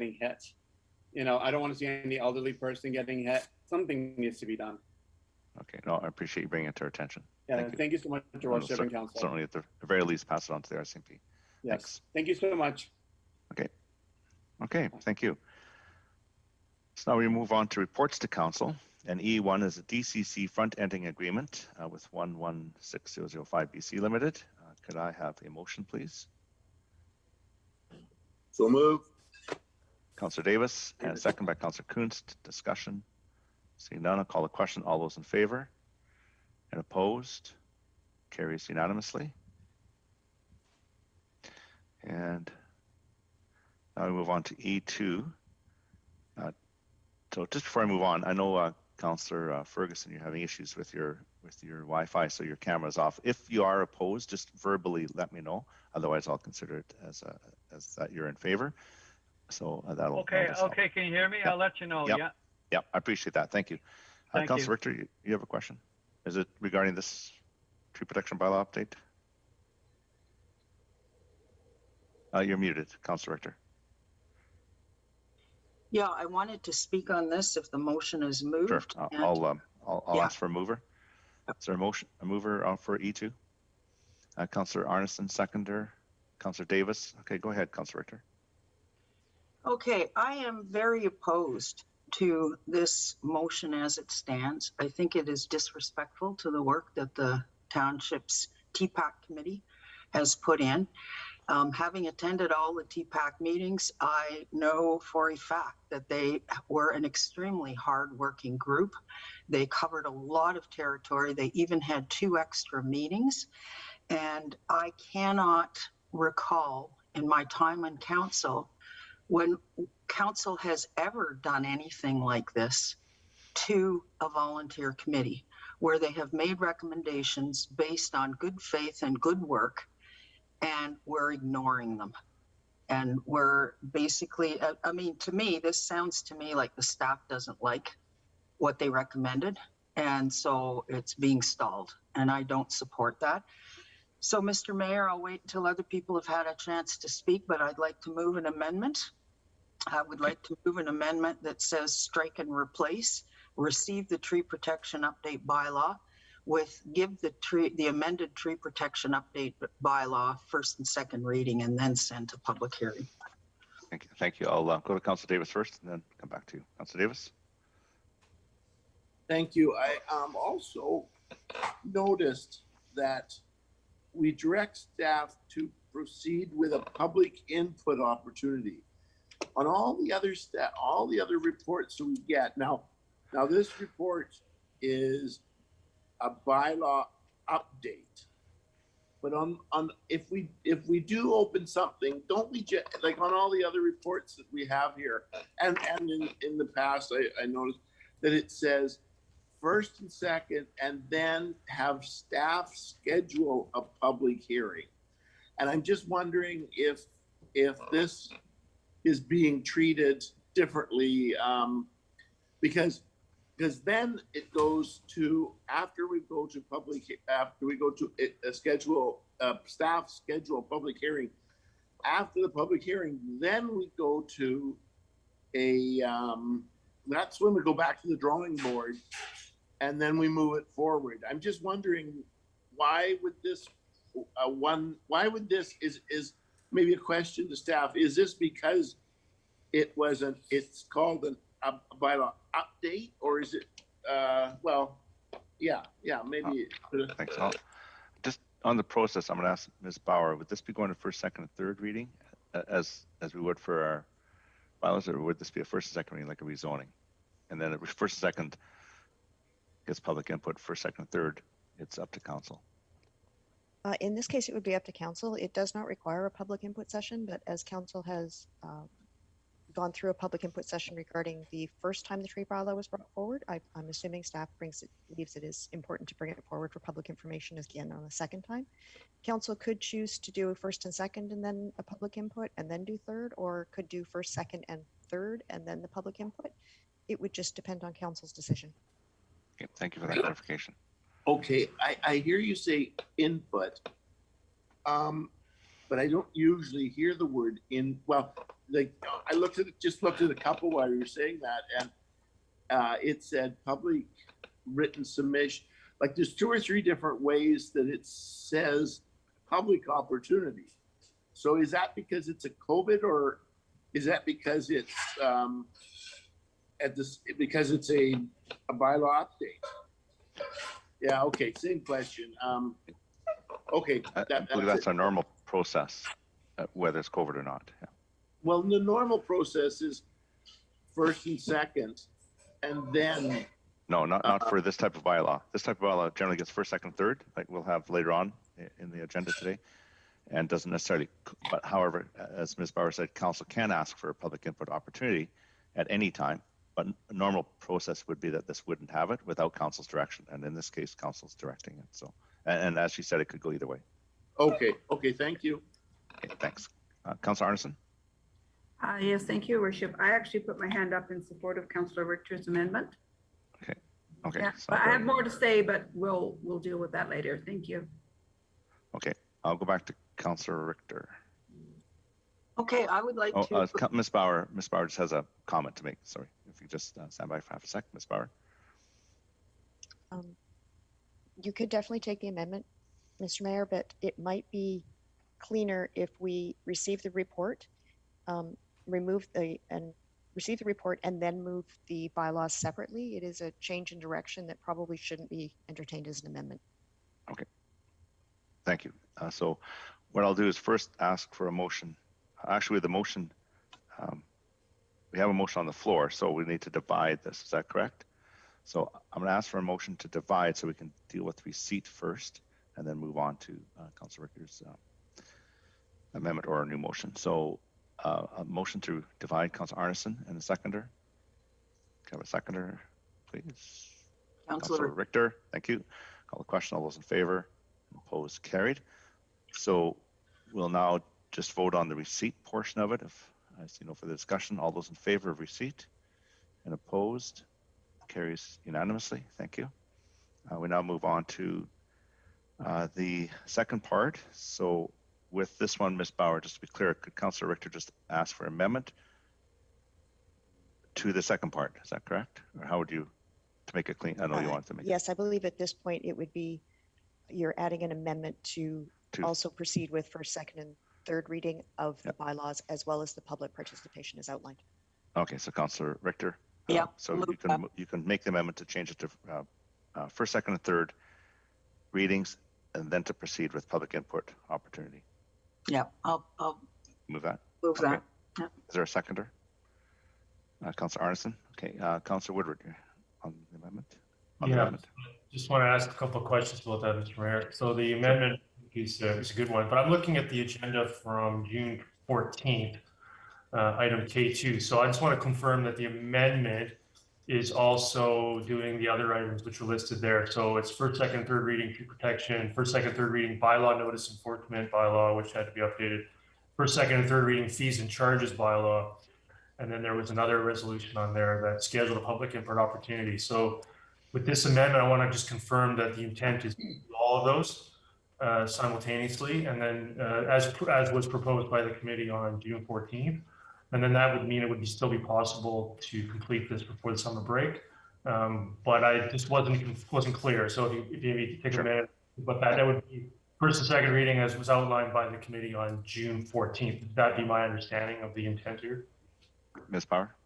getting hit. You know, I don't want to see any elderly person getting hit. Something needs to be done. Okay, no, I appreciate you bringing it to our attention. Yeah, thank you so much, Your Worship and Council. Certainly, at the very least, pass it on to the RCMP. Yes, thanks. Thank you so much. Okay, thank you. So now we move on to reports to council. And E1 is a DCC front-ending agreement with 116005 BC Limited. Could I have a motion, please? So moved. Councillor Davis, and second by Councillor Kunst. Discussion. Seeing none, I'll call the question. All those in favor and opposed? Carries unanimously. And now we move on to E2. So just before I move on, I know Councillor Ferguson, you're having issues with your Wi-Fi, so your camera's off. If you are opposed, just verbally let me know. Otherwise, I'll consider it as that you're in favor. So that'll okay. Okay, can you hear me? Yep. I'll let you know. Yep. Yeah. I appreciate that. Thank you. Thank Councillor Richter, you have a question? Is it regarding this tree protection bylaw update? You're muted, Councillor Richter. Yeah, I wanted to speak on this if the motion is moved. Sure, I'll ask for a mover. Is there a mover for E2? Councillor Arneson, seconder. Councillor Davis. Okay, go ahead, Councillor Richter. Okay, I am very opposed to this motion as it stands. I think it is disrespectful to the work that the township's TPAC committee has put in. Having attended all the TPAC meetings, I know for a fact that they were an extremely hard-working group. They covered a lot of territory. They even had 2 extra meetings. And I cannot recall in my time on council when council has ever done anything like this to a volunteer committee, where they have made recommendations based on good faith and good work, and we're ignoring them. And we're basically, I mean, to me, this sounds to me like the staff doesn't like what they recommended. And so it's being stalled, and I don't support that. So, Mr. Mayor, I'll wait until other people have had a chance to speak, but I'd like to move an amendment. I would like to move an amendment that says strike and replace, receive the tree protection update bylaw with give the amended tree protection update bylaw first and second reading, and then send to public hearing. Thank you. I'll go to Councillor Davis first and then come back to you. Councillor Davis. Thank you. I also noticed that we direct staff to proceed with a public input opportunity on all the other reports that we get. Now this report is a bylaw update, but on if we do open something, don't we just like on all the other reports that we have here, and in the past I noticed that it says first and second, and then have staff schedule a public hearing. And I'm just wondering if this is being treated differently, because then it goes to after we go to staff schedule a public hearing. After the public hearing, then we go to that's when we go back to the drawing board, and then we move it forward. I'm just wondering why would this is maybe a question to staff. Is this because it's called a bylaw update, or is it maybe Thanks. Just on the process, I'm going to ask Ms. Bauer, would this be going to first, second, and third reading as we would for our bylaws, or would this be a first and second reading like a rezoning? And then first and second gets public input, first, second, and third, it's up to council. In this case, it would be up to council. It does not require a public input session, but as council has gone through a public input session regarding the first time the tree bylaw was brought forward, I'm assuming staff believes it is important to bring it forward for public information again on the second time. Council could choose to do first and second and then a public input and then do third, or could do first, second, and third and then the public input. It would just depend on council's decision. Okay, thank you for that clarification. Okay, I hear you say input, but I don't usually hear the word like, I just looked at a couple while you were saying that, and it said public written submission. Like there's 2 or 3 different ways that it says public opportunity. So is that because it's a COVID, or is that because it's because it's a bylaw update? Yeah. Okay. Same question. Okay. I believe that's our normal process, whether it's COVID or not. Yeah. Well, the normal process is first and second, and then. No, not for this type of bylaw. This type of bylaw generally gets first, second, third, like we'll have later on in the agenda today, and doesn't necessarily. But however, as Ms. Bauer said, council can ask for a public input opportunity at any time. But a normal process would be that this wouldn't have it without council's direction, and in this case, council's directing it. So, and as she said, it could go either way. Okay. Okay. Thank you. Okay, thanks, Councilor Arneson. Yes, thank you, Worship. I actually put my hand up in support of Councillor Richter's amendment. Okay. Yeah, So but I have more to say, but we'll deal with that later. Thank you. okay, I'll go back to Councilor Richter. Okay, I would like Oh, to. Ms. Bauer just has a comment to make. Sorry, if you just stand by for half a sec, Ms. Bauer. You could definitely take the amendment, Mr. Mayor, but it might be cleaner if we receive the report, receive the report and then move the bylaws separately. It is a change in direction that probably shouldn't be entertained as an amendment. Okay, thank you. So what I'll do is first ask for a motion. Actually, the motion, we have a motion on the floor, so we need to divide this. Is that correct? So I'm going to ask for a motion to divide so we can deal with receipt first and then move on to Councilor Richter's amendment or a new motion. So a motion to divide, Councilor Arneson, and a seconder. Can I have a seconder, please? Councilor Richter, thank you. Call the question. All those in favor? Opposed? Carried. So we'll now just vote on the receipt portion of it. If I see no further discussion, all those in favor of receipt and opposed? Carries unanimously. Thank you. We now move on to the second part. So with this one, Ms. Bauer, just to be clear, could Councilor Richter just ask for amendment to the second part? Is that correct? Or how would you, to make it clean? I know you wanted to make Yes, I believe at this point it would be, you're adding an amendment to also proceed with first, second, and third reading of the bylaws, as well as the public participation as outlined. Okay, so Councilor Richter. Yeah. So you can make the amendment to change it to first, second, and third readings, and then to proceed with public input opportunity. Yeah, I'll Move that. move that. Yeah. Is there a seconder? Councilor Arneson. Okay, Councilor Woodward on the amendment. Just want to ask a couple of questions about that, Mr. Mayor. So the amendment is a good one, but I'm looking at the agenda from June 14th, item K2. So I just want to confirm that the amendment is also doing the other items which are listed there. So it's first, second, third reading, tree protection, first, second, third reading, bylaw notice enforcement bylaw, which had to be updated, first, second, and third reading fees and charges bylaw. And then there was another resolution on there that scheduled a public input opportunity. So with this amendment, I want to just confirm that the intent is to do all of those simultaneously. And then as was proposed by the committee on June 14th, and then that would mean it would still be possible to complete this before the summer break. But I just wasn't clear. So if you maybe take a minute, but that would be first and second reading as was outlined by the committee on June 14th. Would that be my understanding of the intent here? Ms. Power?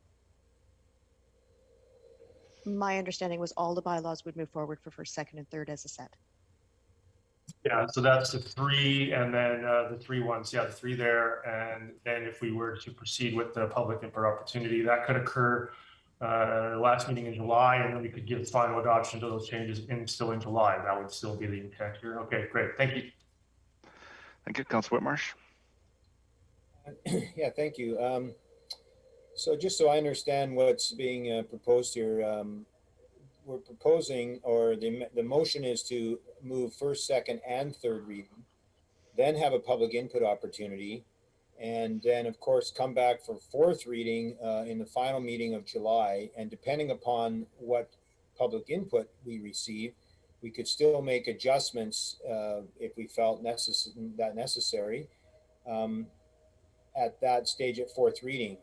My understanding was all the bylaws would move forward for first, second, and third as a set. Yeah, so that's the three, and then the three ones, the three there. And then if we were to proceed with the public input opportunity, that could occur last meeting in July, and then we could give final adoption to those changes still in July. That would still be the intent here. Okay, great. Thank you. Thank you, Councilor Whitmarsh. Yeah, thank you. So just so I understand what's being proposed here, we're proposing, or the motion is to move first, second, and third reading, then have a public input opportunity, and then of course come back for fourth reading in the final meeting of July. And depending upon what public input we receive, we could still make adjustments if we felt necessary. at that stage at fourth reading.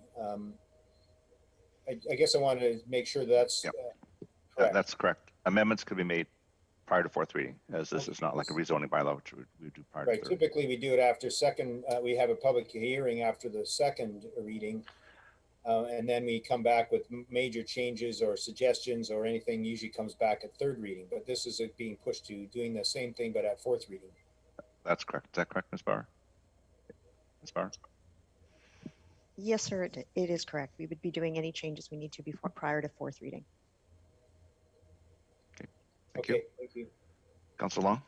I guess I wanted to make sure that's Yep. correct. That's correct. Amendments could be made prior to fourth reading, as this is not like a rezoning bylaw, which we do prior to Right, third. typically we do it after second, we have a public hearing after the second reading. And then we come back with major changes or suggestions or anything usually comes back at third reading. But this is being pushed to doing the same thing, but at fourth reading. That's correct. Is that correct, Ms. Bauer? Ms. Bauer? Yes, sir, it is correct. We would be doing any changes we need to before prior to fourth reading. Thank you. Okay, thank you. Councilor Long?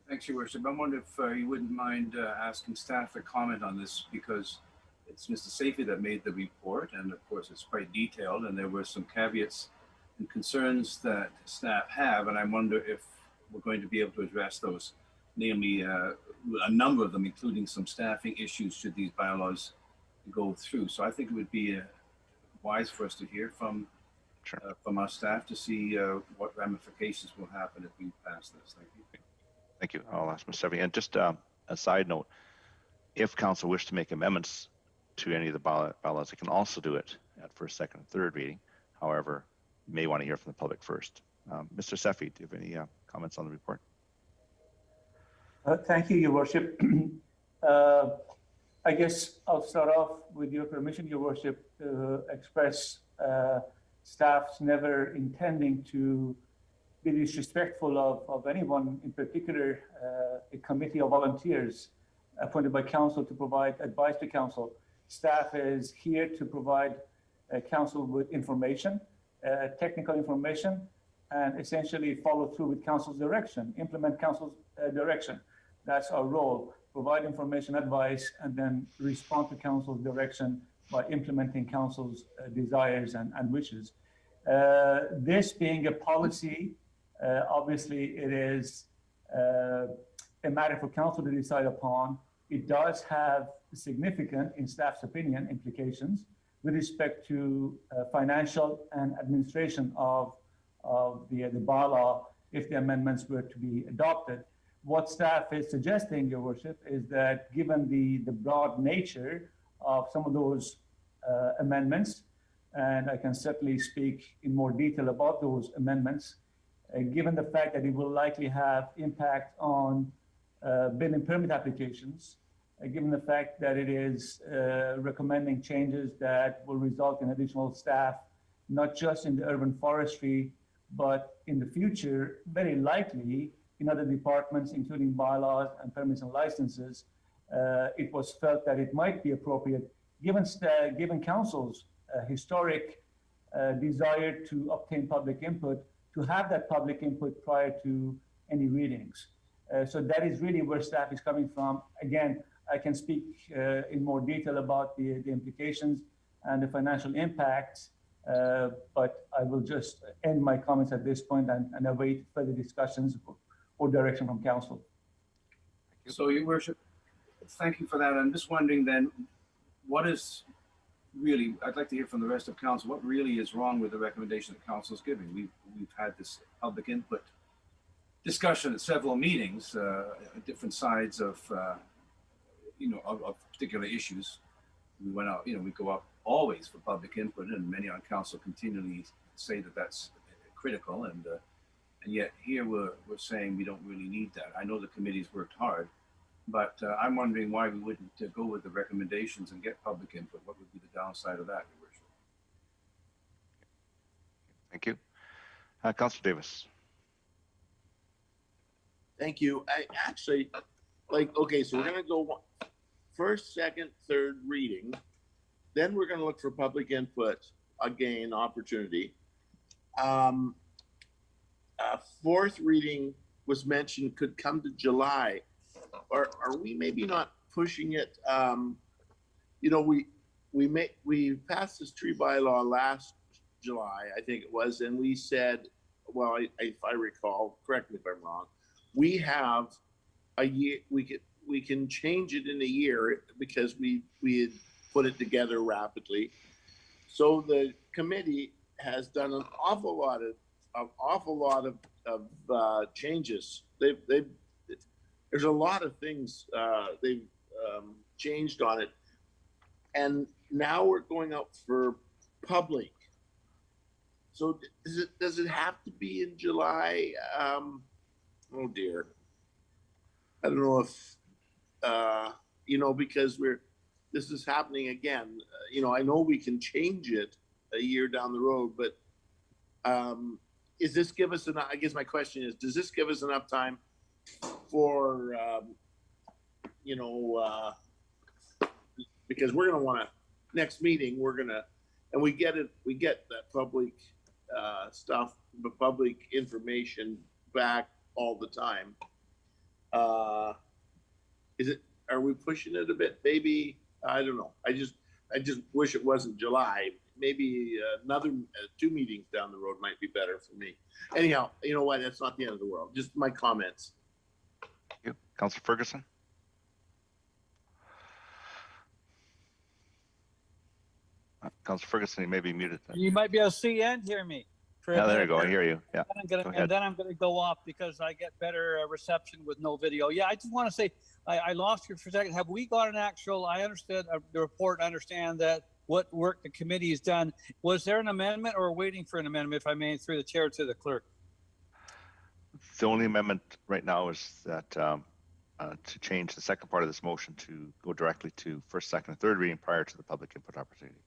Thanks, Your Worship. I wonder if you wouldn't mind asking staff to comment on this, because it's Mr. Safety that made the report, and of course it's quite detailed, and there were some caveats and concerns that staff have, and I wonder if we're going to be able to address those, namely a number of them, including some staffing issues should these bylaws go through. So I think it would be wise for us to hear from our staff to see what ramifications will happen if we pass this. Thank you. Thank you. I'll ask Ms. Sevi. And just a side note, if council wish to make amendments to any of the bylaws, it can also do it at first, second, and third reading. However, you may want to hear from the public first. Mr. Sefi, do you have any comments on the report? Thank you, Your Worship. I guess I'll start off with your permission, Your Worship, to express staff's never intending to be disrespectful of anyone, in particular a committee of volunteers appointed by council to provide advice to council. Staff is here to provide council with information, technical information, and essentially follow through with council's direction, implement council's direction. That's our role, provide information, advice, and then respond to council's direction by implementing council's desires and wishes. This being a policy, obviously it is a matter for council to decide upon. It does have significant, in staff's opinion, implications with respect to financial and administration of the bylaw if the amendments were to be adopted. What staff is suggesting, Your Worship, is that given the broad nature of some of those amendments, and I can certainly speak in more detail about those amendments, given the fact that it will likely have impact on building permit applications, given the fact that it is recommending changes that will result in additional staff, not just in the urban forestry, but in the future, very likely in other departments, including bylaws and permits and licenses, it was felt that it might be appropriate, given council's historic desire to obtain public input, to have that public input prior to any readings. So that is really where staff is coming from. Again, I can speak in more detail about the implications and the financial impacts, but I will just end my comments at this point and await further discussions or direction from council. So, Your Worship, thank you for that. I'm just wondering then, what is really, I'd like to hear from the rest of council, what really is wrong with the recommendation that council is giving? We've had this public input discussion at several meetings, different sides of particular issues. We went out, we go out always for public input, and many on council continually say that that's critical, and yet here we're saying we don't really need that. I know the committee's worked hard, but I'm wondering why we wouldn't go with the recommendations and get public input. What would be the downside of that, Your Worship? Thank you. Councilor Davis. Thank you. I actually, okay, so we're gonna go first, second, third reading. Then we're gonna look for public input, again, opportunity. Fourth reading was mentioned, could come to July. Or are we maybe not pushing it? We passed this tree bylaw last July, I think it was, and we said, well, if I recall, correct me if I'm wrong, we have a year, we can change it in a year because we had put it together rapidly. So the committee has done an awful lot of changes. There's a lot of things they've changed on it. And now we're going out for public. So does it have to be in July? Oh dear. I don't know if, because this is happening again. I know we can change it a year down the road, but is this give us enough? I guess my question is, does this give us enough time for, because we're going to want to, next meeting, and we get that public stuff, the public information back all the time. Are we pushing it a bit? Maybe, I don't know. I just wish it wasn't July. Maybe another 2 meetings down the road might be better for me. Anyhow, you know what? That's not the end of the world. Just my comments. Thank you. Councilor Ferguson? Councilor Ferguson, you may be muted. You might be able to see and hear me. Yeah, there you go. I hear you. Yeah. And then I'm going to go off because I get better reception with no video. Yeah, I just want to say, I lost you for a second. Have we got an actual, I understood the report, I understand that what work the committee has done. Was there an amendment or waiting for an amendment, if I may, through the chair to the clerk? The only amendment right now is that to change the second part of this motion to go directly to first, second, and third reading prior to the public input opportunity.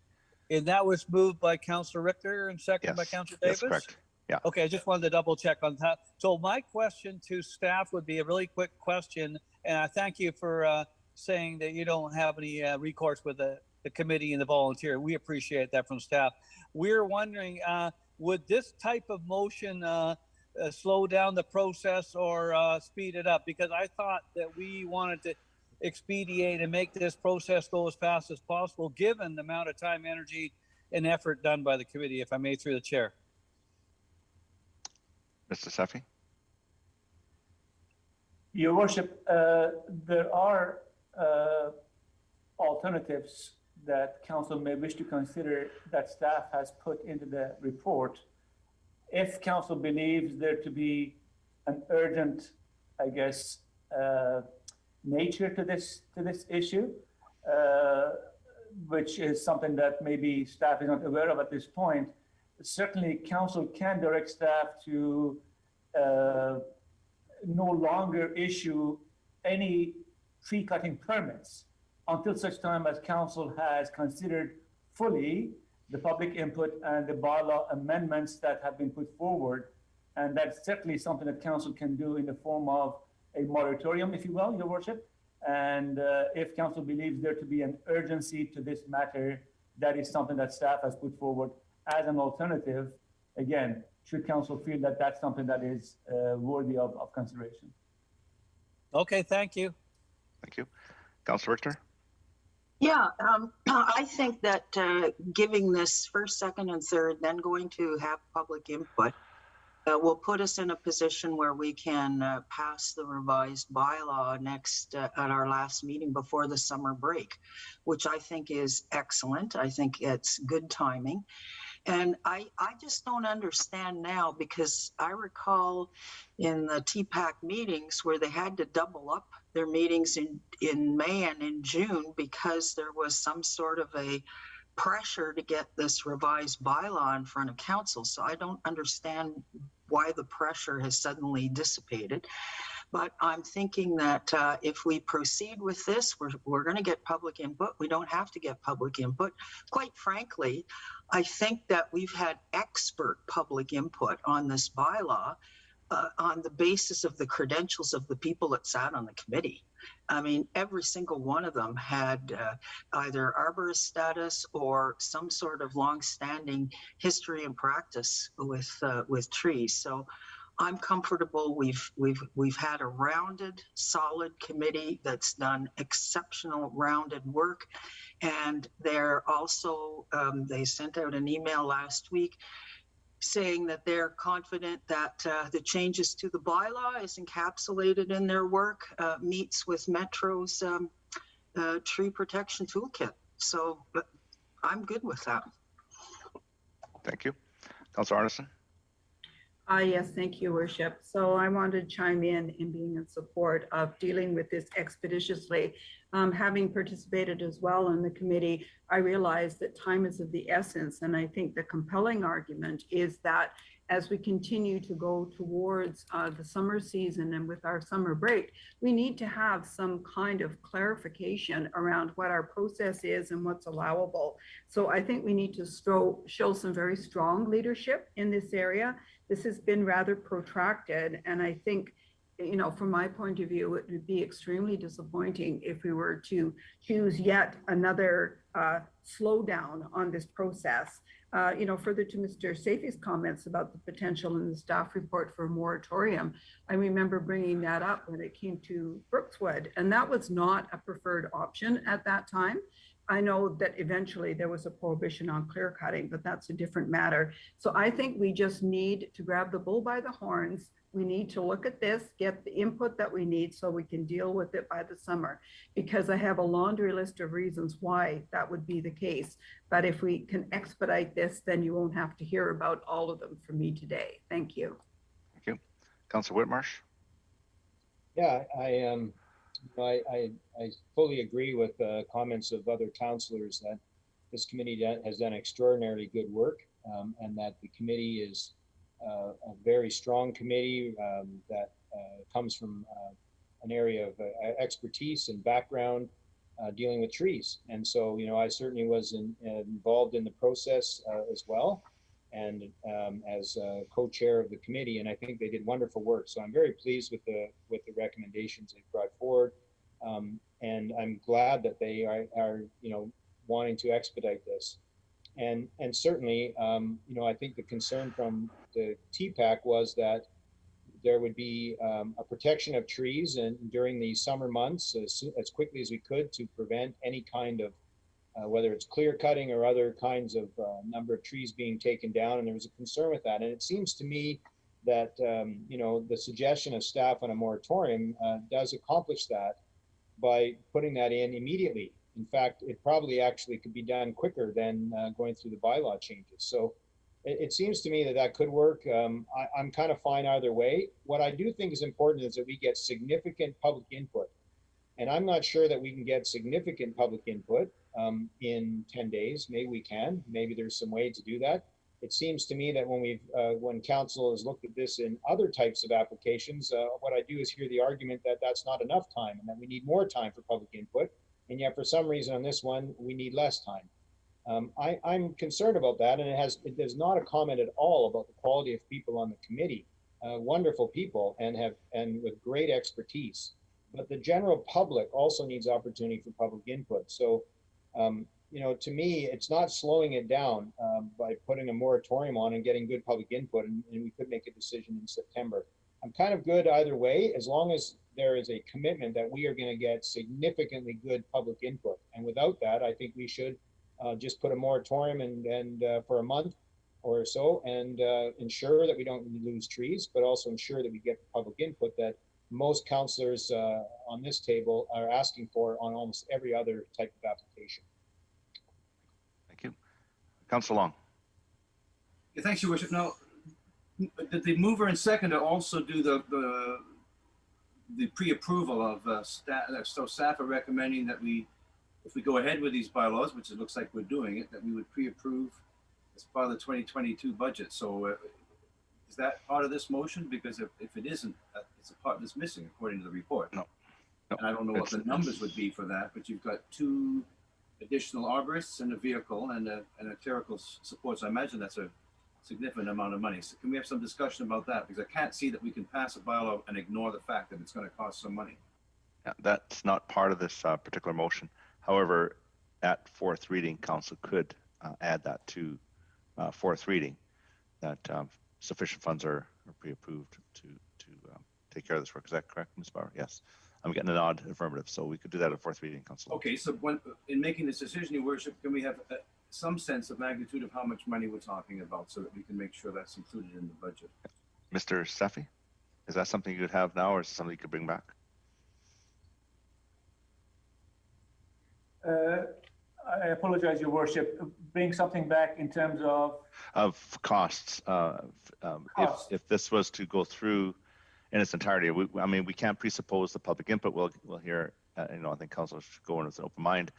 And that was moved by Councilor Richter and seconded by Councilor Davis? That's correct. Yeah. Okay, I just wanted to double check on that. So my question to staff would be a really quick question, and I thank you for saying that you don't have any recourse with the committee and the volunteer. We appreciate that from staff. We're wondering, would this type of motion slow down the process or speed it up? Because I thought that we wanted to expedite and make this process go as fast as possible, given the amount of time, energy, and effort done by the committee, if I may, through the chair. Mr. Seffi? Your Worship, there are alternatives that council may wish to consider that staff has put into the report. If council believes there to be an urgent, I guess, nature to this issue, which is something that maybe staff is not aware of at this point, certainly council can direct staff to no longer issue any tree cutting permits until such time as council has considered fully the public input and the bylaw amendments that have been put forward. And that's certainly something that council can do in the form of a moratorium, if you will, Your Worship. And if council believes there to be an urgency to this matter, that is something that staff has put forward as an alternative. Again, should council feel that that's something that is worthy of consideration. Okay, thank you. Thank you. Councilor Richter? Yeah, I think that giving this first, second, and third, then going to have public input will put us in a position where we can pass the revised bylaw next at our last meeting before the summer break, which I think is excellent. I think it's good timing. And I just don't understand now, because I recall in the TPAC meetings where they had to double up their meetings in May and in June because there was some sort of a pressure to get this revised bylaw in front of council. So I don't understand why the pressure has suddenly dissipated. But I'm thinking that if we proceed with this, we're going to get public input. We don't have to get public input. Quite frankly, I think that we've had expert public input on this bylaw on the basis of the credentials of the people that sat on the committee. I mean, every single one of them had either arborist status or some sort of long-standing history and practice with trees. So I'm comfortable. We've had a rounded, solid committee that's done exceptional rounded work. And they're also, they sent out an email last week saying that they're confident that the changes to the bylaw is encapsulated in their work, meets with Metro's tree protection toolkit. So but I'm good with that. Thank you. Councilor Arneson? Yes, thank you, Worship. So I wanted to chime in being in support of dealing with this expeditiously. Having participated as well in the committee, I realize that time is of the essence. And I think the compelling argument is that as we continue to go towards the summer season and with our summer break, we need to have some kind of clarification around what our process is and what's allowable. So I think we need to show some very strong leadership in this area. This has been rather protracted, and I think, you know, from my point of view, it would be extremely disappointing if we were to choose yet another slowdown on this process. You know, further to Mr. Safe's comments about the potential in the staff report for a moratorium, I remember bringing that up when it came to Brookswood, and that was not a preferred option at that time. I know that eventually there was a prohibition on clear cutting, but that's a different matter. So I think we just need to grab the bull by the horns. We need to look at this, get the input that we need so we can deal with it by the summer, because I have a laundry list of reasons why that would be the case. But if we can expedite this, then you won't have to hear about all of them from me today. Thank you. Thank you. Councilor Whitmarsh? Yeah, I fully agree with comments of other councillors that this committee has done extraordinarily good work, and that the committee is a very strong committee that comes from an area of expertise and background dealing with trees. And so, you know, I certainly was involved in the process as well, and as co-chair of the committee, and I think they did wonderful work. So I'm very pleased with the recommendations they brought forward, and I'm glad that they are you know, wanting to expedite this. And certainly, you know, I think the concern from the TPAC was that there would be a protection of trees and during the summer months as quickly as we could to prevent any kind of whether it's clear cutting or other kinds of number of trees being taken down. And there was a concern with that. And it seems to me that, you know, the suggestion of staff on a moratorium does accomplish that by putting that in immediately. In fact, it probably actually could be done quicker than going through the bylaw changes. So it seems to me that that could work. I'm kind of fine either way. What I do think is important is that we get significant public input. And I'm not sure that we can get significant public input in 10 days. Maybe we can. Maybe there's some way to do that. It seems to me that when council has looked at this in other types of applications, what I do is hear the argument that that's not enough time and that we need more time for public input. And yet for some reason on this one, we need less time. I'm concerned about that, and it does not a comment at all about the quality of people on the committee. Wonderful people and with great expertise. But the general public also needs opportunity for public input. So, you know, to me, it's not slowing it down by putting a moratorium on and getting good public input, and we could make a decision in September. I'm kind of good either way, as long as there is a commitment that we are going to get significantly good public input. And without that, I think we should just put a moratorium and for a month or so, and ensure that we don't lose trees, but also ensure that we get the public input that most councillors on this table are asking for on almost every other type of application. Thank you. Councillor Long. Yeah, thanks, Your Worship. Now, did the mover and seconder also do the pre-approval of staff? So staff are recommending that if we go ahead with these bylaws, which it looks like we're doing it, that we would pre-approve as part of the 2022 budget. So is that part of this motion? Because if it isn't, it's a part that's missing according to the report. No. And I don't know what the numbers would be for that, but you've got 2 additional arborists and a vehicle and a clerical support. So I imagine that's a significant amount of money. So can we have some discussion about that? Because I can't see that we can pass a bylaw and ignore the fact that it's going to cost some money. Yeah, that's not part of this particular motion. However, at fourth reading, council could add that to fourth reading, that sufficient funds are pre-approved to take care of this work. Is that correct, Ms. Bauer? Yes. I'm getting a nod affirmative, so we could do that at fourth reading, council. Okay, so in making this decision, Your Worship, can we have some sense of magnitude of how much money we're talking about so that we can make sure that's included in the budget? Mr. Steffi, is that something you could have now, or is it something you could bring back? I apologize, Your Worship. Bring something back in terms of Costs. If this was to go through in its entirety, I mean, we can't presuppose the public input. We'll hear I think council should go in with an open mind,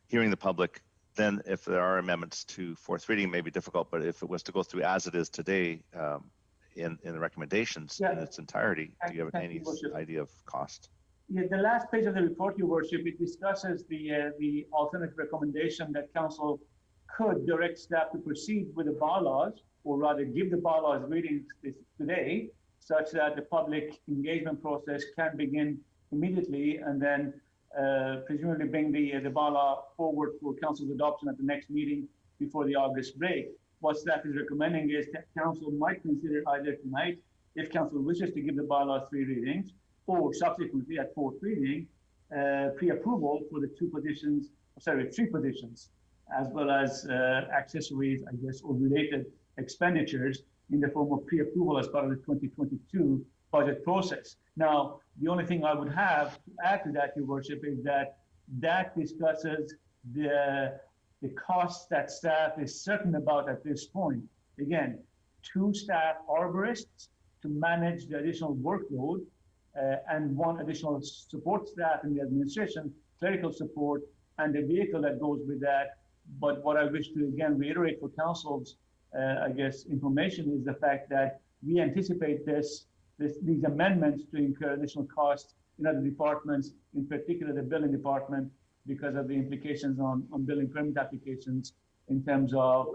hearing the public. Then if there are amendments to fourth reading, it may be difficult, but if it was to go through as it is today, in the recommendations in its entirety, do you have any idea of cost? Yeah, the last page of the report, Your Worship, it discusses the alternate recommendation that council could direct staff to proceed with the bylaws, or rather give the bylaws readings today, such that the public engagement process can begin immediately, and then presumably bring the bylaw forward for council's adoption at the next meeting before the August break. What staff is recommending is that council might consider either tonight, if council wishes to give the bylaws 3 readings, or subsequently at 4th reading, pre-approval for the 3 positions, as well as accessories, I guess, or related expenditures in the form of pre-approval as part of the 2022 budget process. Now, the only thing I would have to add to that, Your Worship, is that discusses the costs that staff is certain about at this point. Again, 2 staff arborists to manage the additional workload, and 1 additional support staff in the administration, clerical support, and the vehicle that goes with that. But what I wish to again reiterate for council's, I guess, information is the fact that we anticipate these amendments to incur additional costs in other departments, in particular the building department, because of the implications on building permit applications in terms of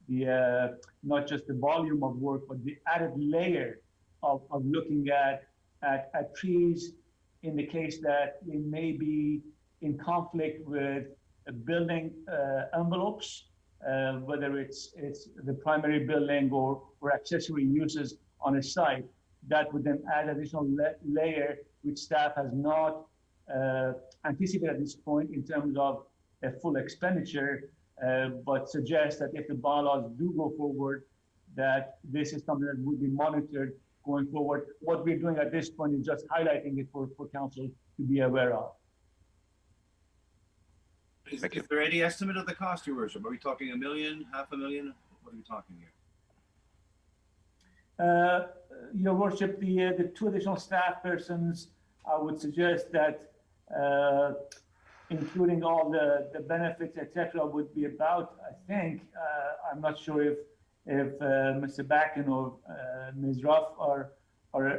the not just the volume of work, but the added layer of looking at trees in the case that they may be in conflict with building envelopes, whether it's the primary building or accessory uses on a site. That would then add additional layer which staff has not anticipated at this point in terms of a full expenditure, but suggests that if the bylaws do go forward, that this is something that would be monitored going forward. What we're doing at this point is just highlighting it for council to be aware of. Is there any estimate of the cost, Your Worship? Are we talking $1 million, $500,000? What are we talking here? Your Worship, the 2 additional staff persons, I would suggest that including all the benefits, etc., would be about, I think, I'm not sure if Mr. Backen or Ms. Ruff are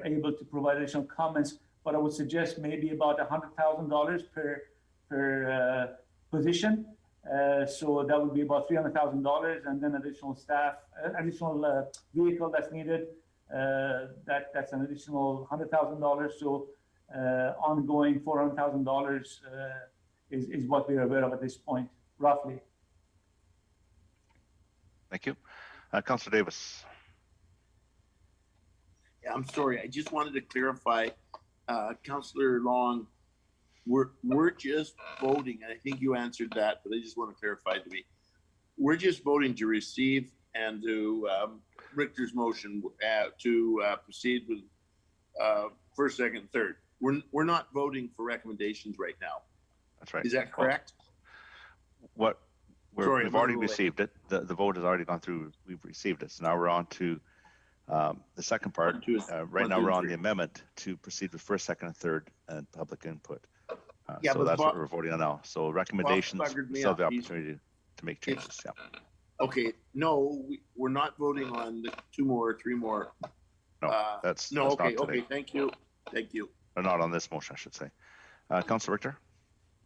able to provide additional comments, but I would suggest maybe about $100,000 per position. So that would be about $300,000, and then additional staff, additional vehicle that's needed. That's an additional $100,000. So ongoing $400,000 is what we're aware of at this point, roughly. Thank you. Councilor Davis. Yeah, I'm sorry. I just wanted to clarify, Councilor Long, we're just voting, and I think you answered that, but I just want to clarify to me. We're just voting to receive and to Richter's motion to proceed with first, second, third. We're not voting for recommendations right now. That's right. Is that correct? We've already received it. The vote has already gone through. We've received it. So now we're on to the second part. Right now we're on the amendment to proceed with first, second, and third, and public input. So that's what we're voting on now. So recommendations, still have the opportunity to make changes. Yeah. Okay. No, we're not voting on the 2 more or 3 more. No, that's no. That's okay. not today. Okay. Thank you. Thank you. Or not on this motion, I should say. Councilor Richter.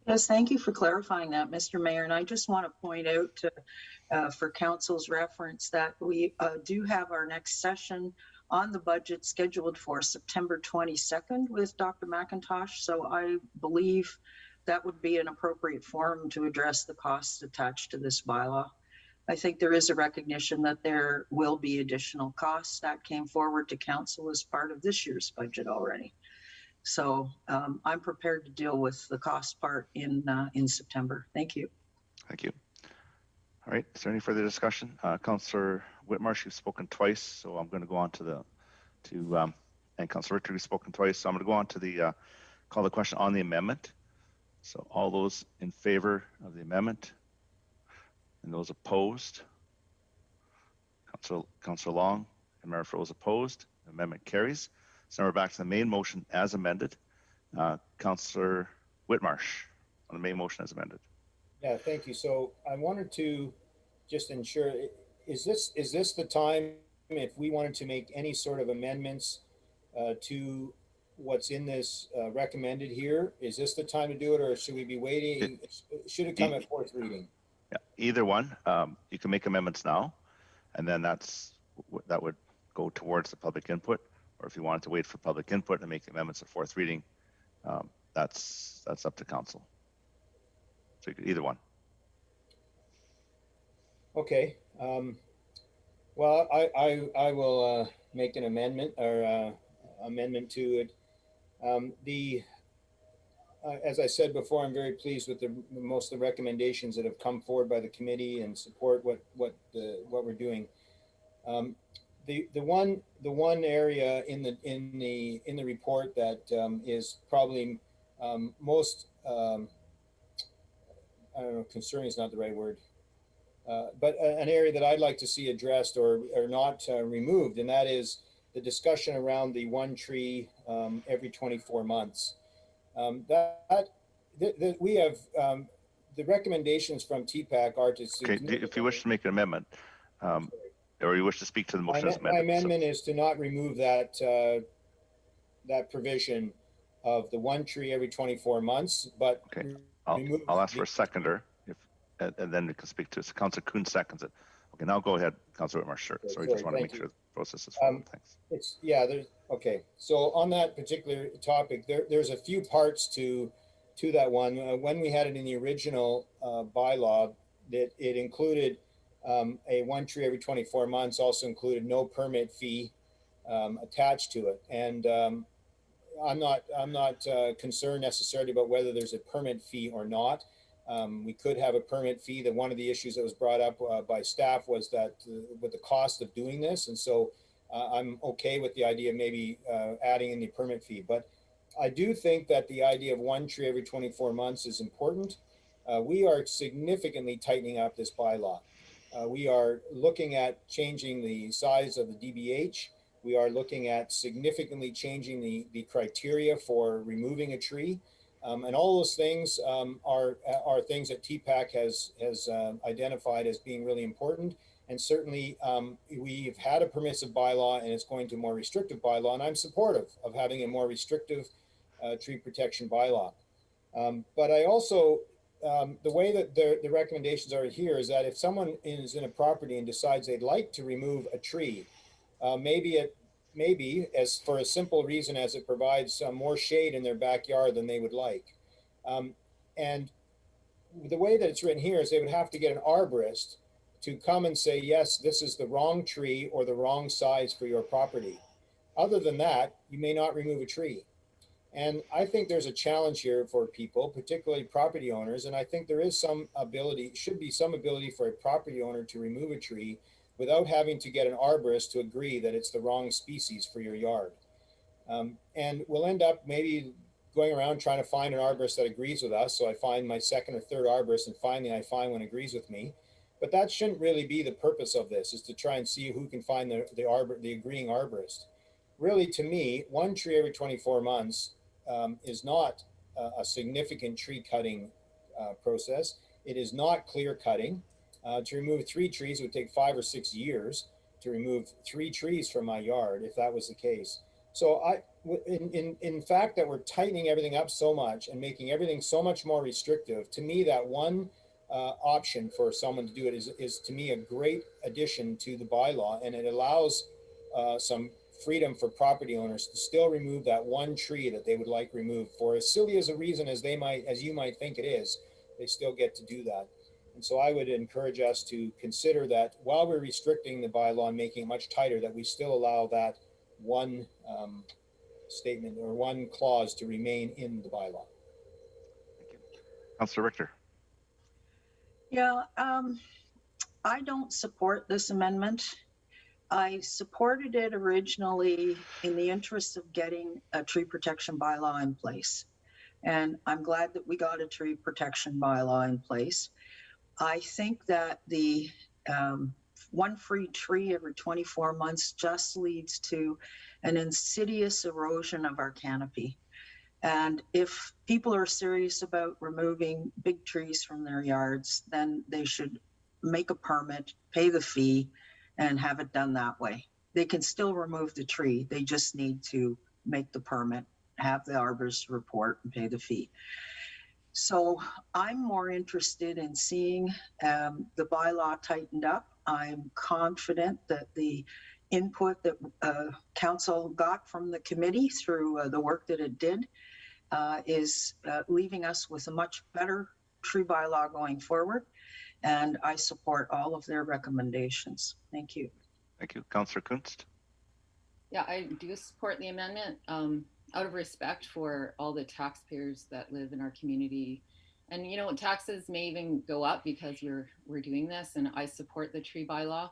Yes, thank you for clarifying that, Mr. Mayor. And I just want to point out for council's reference that we do have our next session on the budget scheduled for September 22nd with Dr. McIntosh. So I believe that would be an appropriate forum to address the costs attached to this bylaw. I think there is a recognition that there will be additional costs that came forward to council as part of this year's budget already. So I'm prepared to deal with the cost part in September. Thank you. Thank you. All right. Is there any further discussion? Councillor Whitmarsh, you've spoken twice, so I'm going to go on and Councillor Richter, you've spoken twice, so I'm going to go on to the call the question on the amendment. So all those in favor of the amendment and those opposed, Councillor Long and Mayor Froese opposed, the amendment carries. So now we're back to the main motion as amended. Councillor Whitmarsh on the main motion as amended. Yeah, thank you. So I wanted to just ensure, is this the time if we wanted to make any sort of amendments to what's in this recommended here? Is this the time to do it, or should we be waiting? Should it come at fourth reading? Yeah, either one. You can make amendments now, and then that would go towards the public input. Or if you wanted to wait for public input and make amendments at fourth reading, that's up to council. So you could either one. Okay. Well, I will make an amendment or amendment to it. As I said before, I'm very pleased with most of the recommendations that have come forward by the committee and support what we're doing. The one area in the report that is probably most I don't know, concerning is not the right word, but an area that I'd like to see addressed or not removed, and that is the discussion around the one tree every 24 months. We have the recommendations from TPAC are to. Okay, if you wish to make an amendment, or you wish to speak to the motion as amended. My amendment is to not remove that provision of the one tree every 24 months, but okay. I'll ask for a seconder, and then we can speak to it. So Councilor Kuhn seconds it. Okay, now go ahead, Councilor Whitmarsh. Sure. So we just want to make sure the process is followed. Thanks. Okay. So on that particular topic, there's a few parts to that one. When we had it in the original bylaw, that it included a one tree every 24 months, also included no permit fee attached to it, and I'm not concerned necessarily about whether there's a permit fee or not. We could have a permit fee. That one of the issues that was brought up by staff was that with the cost of doing this, and so I'm okay with the idea of maybe adding in the permit fee. But I do think that the idea of one tree every 24 months is important. We are significantly tightening up this bylaw. We are looking at changing the size of the DBH. We are looking at significantly changing the criteria for removing a tree. And all those things are things that TPAC has identified as being really important. And certainly we've had a permissive bylaw and it's going to a more restrictive bylaw. And I'm supportive of having a more restrictive tree protection bylaw. But I also, the way that the recommendations are here is that if someone is in a property and decides they'd like to remove a tree, maybe as for a simple reason as it provides more shade in their backyard than they would like. And the way that it's written here is they would have to get an arborist to come and say, yes, this is the wrong tree or the wrong size for your property. Other than that, you may not remove a tree. And I think there's a challenge here for people, particularly property owners. And I think there is should be some ability for a property owner to remove a tree without having to get an arborist to agree that it's the wrong species for your yard. And we'll end up maybe going around trying to find an arborist that agrees with us. So I find my second or third arborist, and finally I find one agrees with me. But that shouldn't really be the purpose of this, is to try and see who can find the agreeing arborist. Really, to me, one tree every 24 months is not a significant tree cutting process. It is not clear cutting. To remove 3 trees, it would take 5 or 6 years to remove 3 trees from my yard, if that was the case. So in fact that we're tightening everything up so much and making everything so much more restrictive, to me, that one option for someone to do it is to me a great addition to the bylaw, and it allows some freedom for property owners to still remove that one tree that they would like removed. For as silly as a reason as you might think it is, they still get to do that. And so I would encourage us to consider that while we're restricting the bylaw and making it much tighter, that we still allow that one statement or one clause to remain in the bylaw. Thank you. Councilor Richter. Yeah, I don't support this amendment. I supported it originally in the interest of getting a tree protection bylaw in place. And I'm glad that we got a tree protection bylaw in place. I think that the one free tree every 24 months just leads to an insidious erosion of our canopy. And if people are serious about removing big trees from their yards, then they should make a permit, pay the fee, and have it done that way. They can still remove the tree. They just need to make the permit, have the arborist report, and pay the fee. So I'm more interested in seeing the bylaw tightened up. I'm confident that the input that council got from the committee through the work that it did is leaving us with a much better tree bylaw going forward. And I support all of their recommendations. Thank you. Thank you. Councillor Kunst? Yeah, I do support the amendment out of respect for all the taxpayers that live in our community. And, you know, taxes may even go up because we're doing this, and I support the tree bylaw.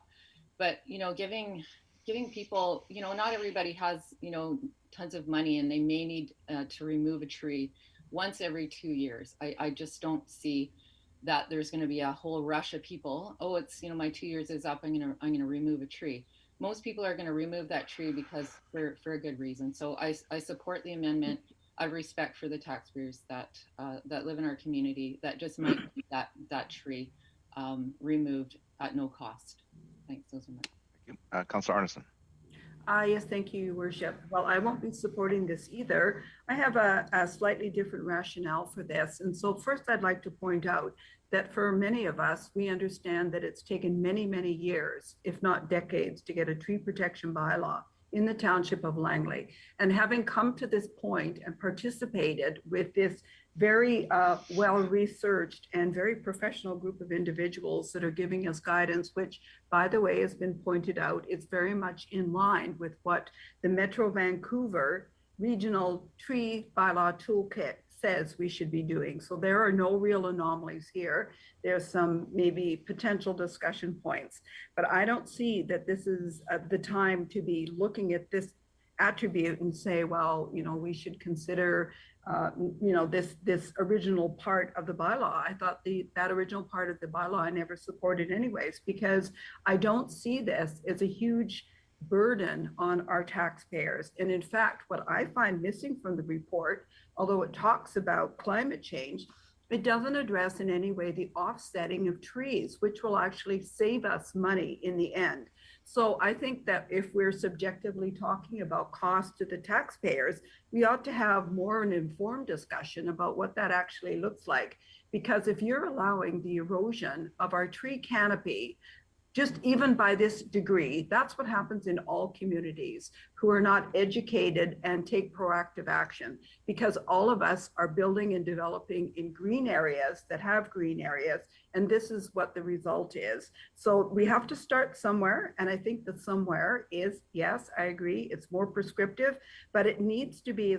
But, you know, giving people, you know, not everybody has, you know, tons of money, and they may need to remove a tree once every 2 years. I just don't see that there's going to be a whole rush of people. Oh, it's, you know, my 2 years is up. I'm going to remove a tree. Most people are going to remove that tree because for a good reason. So I support the amendment. I have respect for the taxpayers that live in our community that just might need that tree removed at no cost. Thanks. Those are my. Thank you. Councillor Arneson? Yes, thank you, Your Worship. Well, I won't be supporting this either. I have a slightly different rationale for this. And so first, I'd like to point out that for many of us, we understand that it's taken many, many years, if not decades, to get a tree protection bylaw in the township of Langley. And having come to this point and participated with this very well-researched and very professional group of individuals that are giving us guidance, which, by the way, has been pointed out, is very much in line with what the Metro Vancouver Regional Tree Bylaw Toolkit says we should be doing. So there are no real anomalies here. There's some maybe potential discussion points, but I don't see that this is the time to be looking at this attribute and say, well, you know, we should consider you know, this original part of the bylaw. I thought that original part of the bylaw I never supported anyways, because I don't see this as a huge burden on our taxpayers. And in fact, what I find missing from the report, although it talks about climate change, it doesn't address in any way the offsetting of trees, which will actually save us money in the end. So I think that if we're subjectively talking about cost to the taxpayers, we ought to have more an informed discussion about what that actually looks like. Because if you're allowing the erosion of our tree canopy, just even by this degree, that's what happens in all communities who are not educated and take proactive action, because all of us are building and developing in green areas that have green areas, and this is what the result is. So we have to start somewhere, and I think that somewhere is, yes, I agree, it's more prescriptive, but it needs to be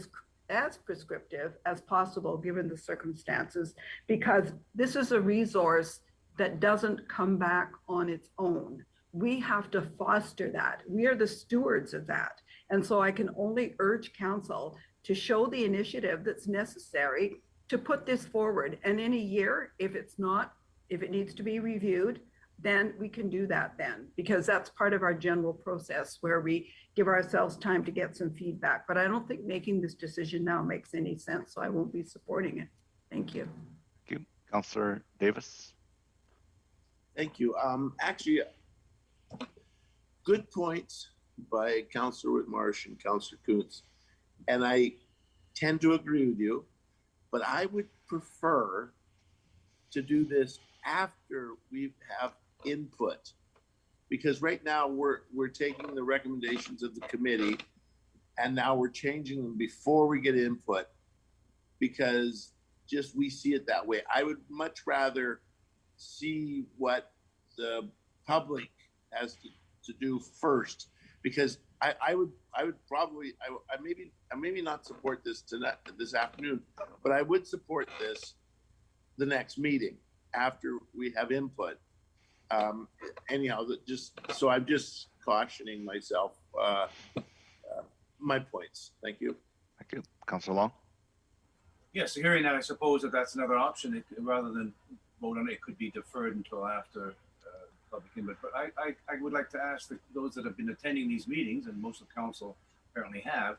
as prescriptive as possible given the circumstances, because this is a resource that doesn't come back on its own. We have to foster that. We are the stewards of that. And so I can only urge council to show the initiative that's necessary to put this forward. And in a year, if it needs to be reviewed, then we can do that then, because that's part of our general process where we give ourselves time to get some feedback. But I don't think making this decision now makes any sense, so I won't be supporting it. Thank you. Thank you. Councillor Davis? Thank you. Actually, good points by Councillor Whitmarsh and Councillor Kuntz. And I tend to agree with you, but I would prefer to do this after we have input. Because right now we're taking the recommendations of the committee and now we're changing them before we get input, because just we see it that way. I would much rather see what the public has to do first, because I would probably I maybe not support this this afternoon, but I would support this the next meeting after we have input. Anyhow, so I'm just cautioning myself my points. Thank you. Thank you. Councillor Long? Yes, hearing that, I suppose that's another option. Rather than vote on it, it could be deferred until after public input. But I would like to ask those that have been attending these meetings, and most of council apparently have,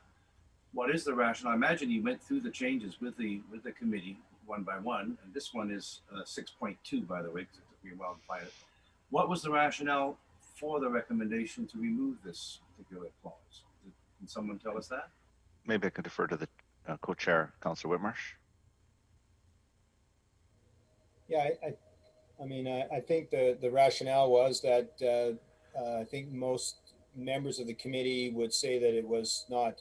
what is the rationale? I imagine you went through the changes with the committee one by one, and this one is 6.2, by the way, because it took me a while to find it. What was the rationale for the recommendation to remove this particular clause? Can someone tell us that? Maybe I could defer to the co-chair, Councillor Whitmarsh. Yeah, I mean, I think the rationale was that I think most members of the committee would say that it was not,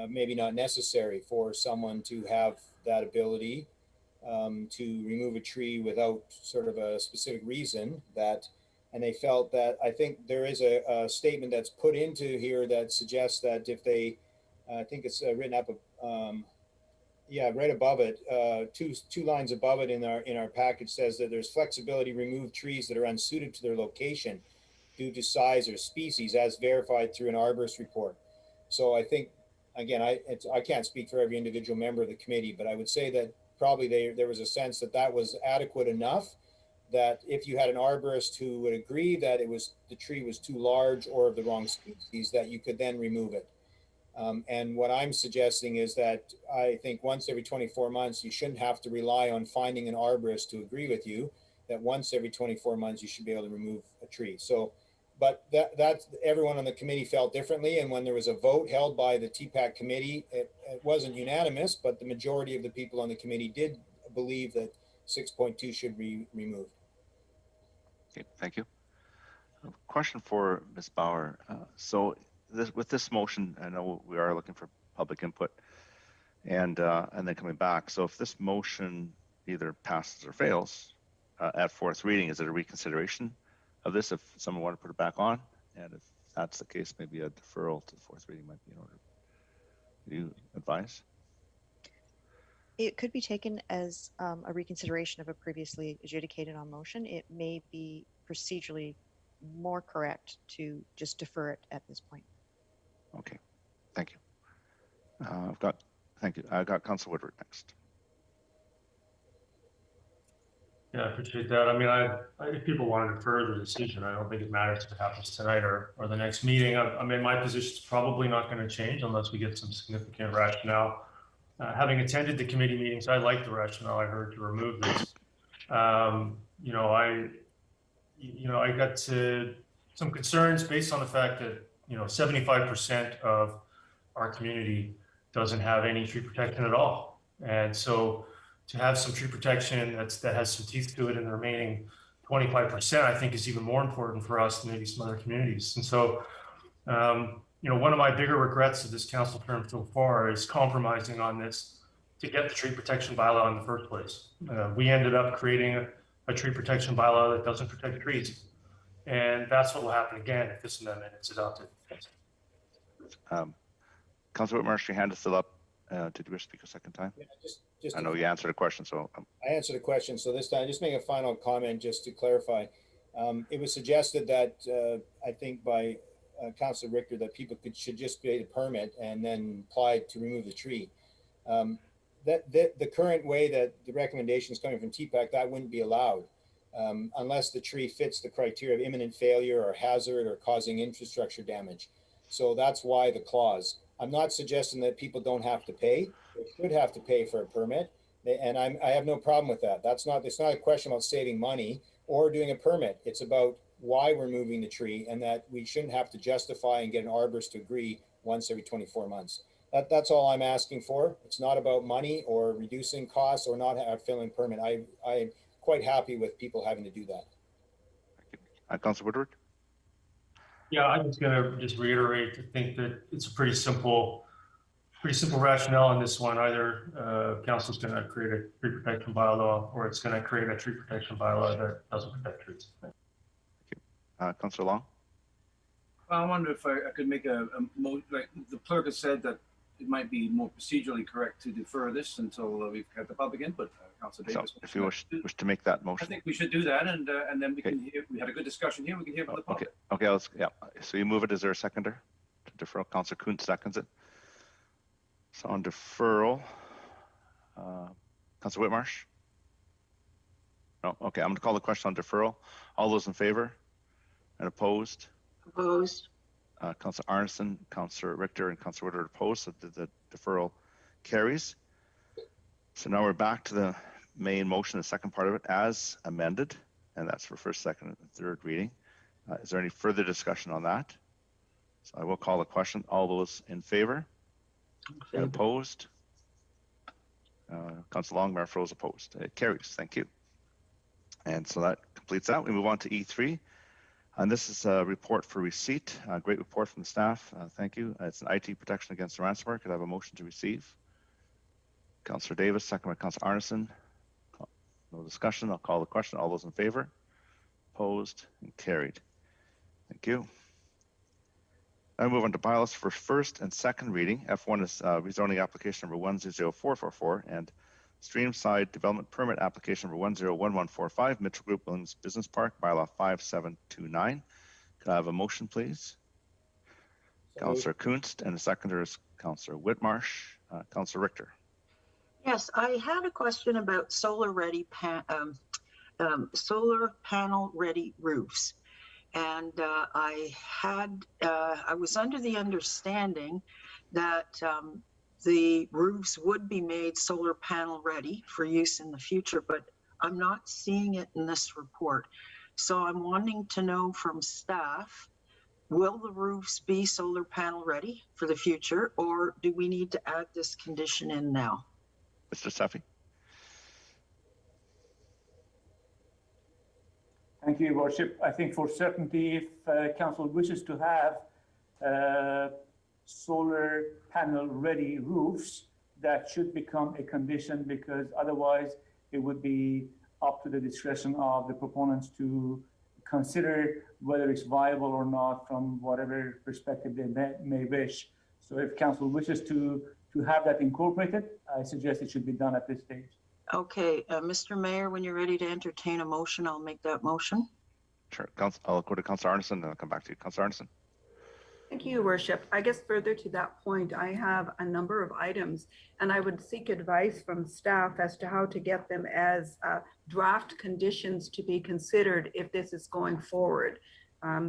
maybe not necessary for someone to have that ability to remove a tree without sort of a specific reason that, and they felt that, I think there is a statement that's put into here that suggests that if they, I think it's written up, yeah, right above it, two lines above it in our package says that there's flexibility to remove trees that are unsuited to their location due to size or species as verified through an arborist report. So I think, again, I can't speak for every individual member of the committee, but I would say that probably there was a sense that that was adequate enough that if you had an arborist who would agree that the tree was too large or of the wrong species, that you could then remove it. And what I'm suggesting is that I think once every 24 months, you shouldn't have to rely on finding an arborist to agree with you, that once every 24 months, you should be able to remove a tree. So, but that's everyone on the committee felt differently. And when there was a vote held by the TPAC committee, it wasn't unanimous, but the majority of the people on the committee did believe that 6.2 should be removed. Okay, thank you. Question for Ms. Bauer. So with this motion, I know we are looking for public input and then coming back. So if this motion either passes or fails at fourth reading, is it a reconsideration of this if someone wanted to put it back on? And if that's the case, maybe a deferral to the fourth reading might be in order. Do you advise? It could be taken as a reconsideration of a previously adjudicated on motion. It may be procedurally more correct to just defer it at this point. Okay, thank you. Thank you. I got Councilor Woodward next. Yeah, I appreciate that. I mean, if people want to defer the decision, I don't think it matters if it happens tonight or the next meeting. I mean, my position is probably not going to change unless we get some significant rationale. Having attended the committee meetings, I like the rationale I heard to remove this. You know, I got to some concerns based on the fact that 75% of our community doesn't have any tree protection at all, and so to have some tree protection that has some teeth to it in the remaining 25%, I think is even more important for us than maybe some other communities. And so, one of my bigger regrets of this council term so far is compromising on this to get the tree protection bylaw in the first place. We ended up creating a tree protection bylaw that doesn't protect trees. And that's what will happen again if this amendment is adopted. Councilor Whitmarsh, your hand is still up. Did you wish to speak a second time? Yeah, just I know you answered a question, so. I answered a question, so this time, just make a final comment just to clarify. It was suggested that, I think by Councilor Richter, that people should just pay the permit and then apply to remove the tree. The current way that the recommendation is coming from TPAC, that wouldn't be allowed unless the tree fits the criteria of imminent failure or hazard or causing infrastructure damage. So that's why the clause. I'm not suggesting that people don't have to pay. They should have to pay for a permit, and I have no problem with that. It's not a question about saving money or doing a permit. It's about why we're moving the tree, and that we shouldn't have to justify and get an arborist to agree once every 24 months. That's all I'm asking for. It's not about money or reducing costs or not filling permit. I'm quite happy with people having to do that. Councilor Woodward? Yeah, I'm just going to reiterate. I think that it's a pretty simple rationale on this one. Either council's going to create a tree protection bylaw, or it's going to create a tree protection bylaw that doesn't protect trees. Thank you. Councilor Long? Well, I wonder if I could make like the clerk has said that it might be more procedurally correct to defer this until we've had the public input. Councilor Davis. So if you wish to make that motion. I think we should do that, and then we can hear. We had a good discussion here. We can hear from the public. Okay. Yeah. So you move it. Is there a seconder to deferral? Councilor Kuntz seconds it. So on deferral, Councilor Whitmarsh. No. Okay. I'm going to call the question on deferral. All those in favor and opposed? Opposed. Councillor Arneson, Councillor Richter, and Councillor Woodward opposed, so the deferral carries. So now we're back to the main motion, the second part of it, as amended, and that's for first, second, and third reading. Is there any further discussion on that? So I will call the question. All those in favor? And opposed? Councillor Long, Mayor Froese opposed. It carries. Thank you. And so that completes that. We move on to E3. And this is a report for receipt. A great report from the staff. Thank you. It's an IT protection against ransomware. Could I have a motion to receive? Councillor Davis, second by Councillor Arneson. No discussion. I'll call the question. All those in favor? Opposed? And carried. Thank you. Now we move on to bylaws for first and second reading. F1 is rezoning application number 100444 and Streamside Development Permit application number 101145, Mitchell Group Williams Business Park, bylaw 5729. Could I have a motion, please? Councillor Kunst, and the seconder is Councillor Whitmarsh. Councillor Richter. Yes, I had a question about solar panel ready roofs. And I was under the understanding that the roofs would be made solar panel ready for use in the future, but I'm not seeing it in this report. So I'm wanting to know from staff, will the roofs be solar panel ready for the future, or do we need to add this condition in now? Mr. Safi. Thank you, Your Worship. I think for certainty, if Council wishes to have solar panel ready roofs, that should become a condition, because otherwise it would be up to the discretion of the proponents to consider whether it's viable or not from whatever perspective they may wish. So if Council wishes to have that incorporated, I suggest it should be done at this stage. Okay, Mr. Mayor, when you're ready to entertain a motion, I'll make that motion. Sure. I'll go to Councillor Arneson, and then I'll come back to you. Councillor Arneson. Thank you, Your Worship. I guess further to that point, I have a number of items, and I would seek advice from staff as to how to get them as draft conditions to be considered if this is going forward.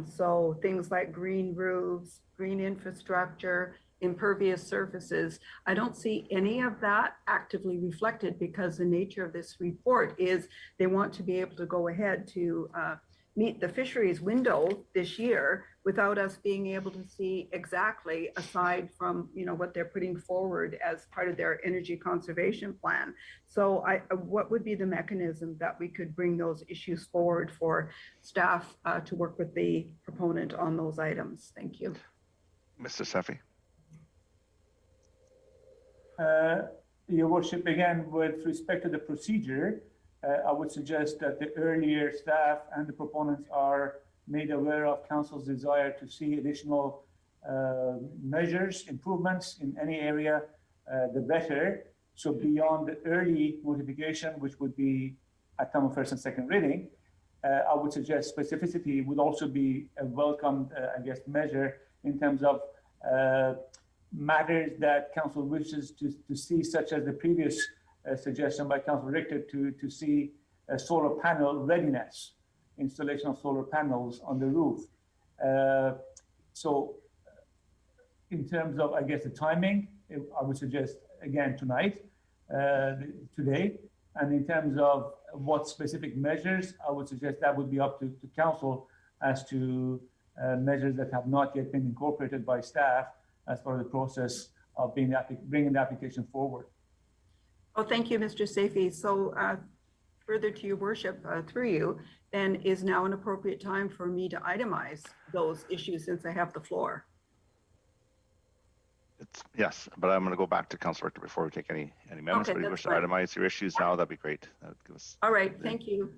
So things like green roofs, green infrastructure, impervious surfaces. I don't see any of that actively reflected, because the nature of this report is they want to be able to go ahead to meet the fisheries window this year without us being able to see exactly, aside from what they're putting forward as part of their energy conservation plan. So what would be the mechanism that we could bring those issues forward for staff to work with the proponent on those items? Thank you. Mr. Safi. Your Worship, again, with respect to the procedure, I would suggest that the earlier staff and the proponents are made aware of Council's desire to see additional measures, improvements in any area, the better. So beyond the early notification, which would be at time of first and second reading, I would suggest specificity would also be a welcomed, measure in terms of matters that Council wishes to see, such as the previous suggestion by Councillor Richter to see solar panel readiness, installation of solar panels on the roof. So in terms of, the timing, I would suggest, again, today. And in terms of what specific measures, I would suggest that would be up to Council as to measures that have not yet been incorporated by staff as part of the process of bringing the application forward. Oh, thank you, Mr. Safi. So further to Your Worship, through you, then is now an appropriate time for me to itemize those issues since I have the floor? Yes, but I'm going to go back to Councillor Richter before we take any amendments. Okay, but if you wish to fine. itemize your issues now, that'd be great. That would give us. All right, thank you.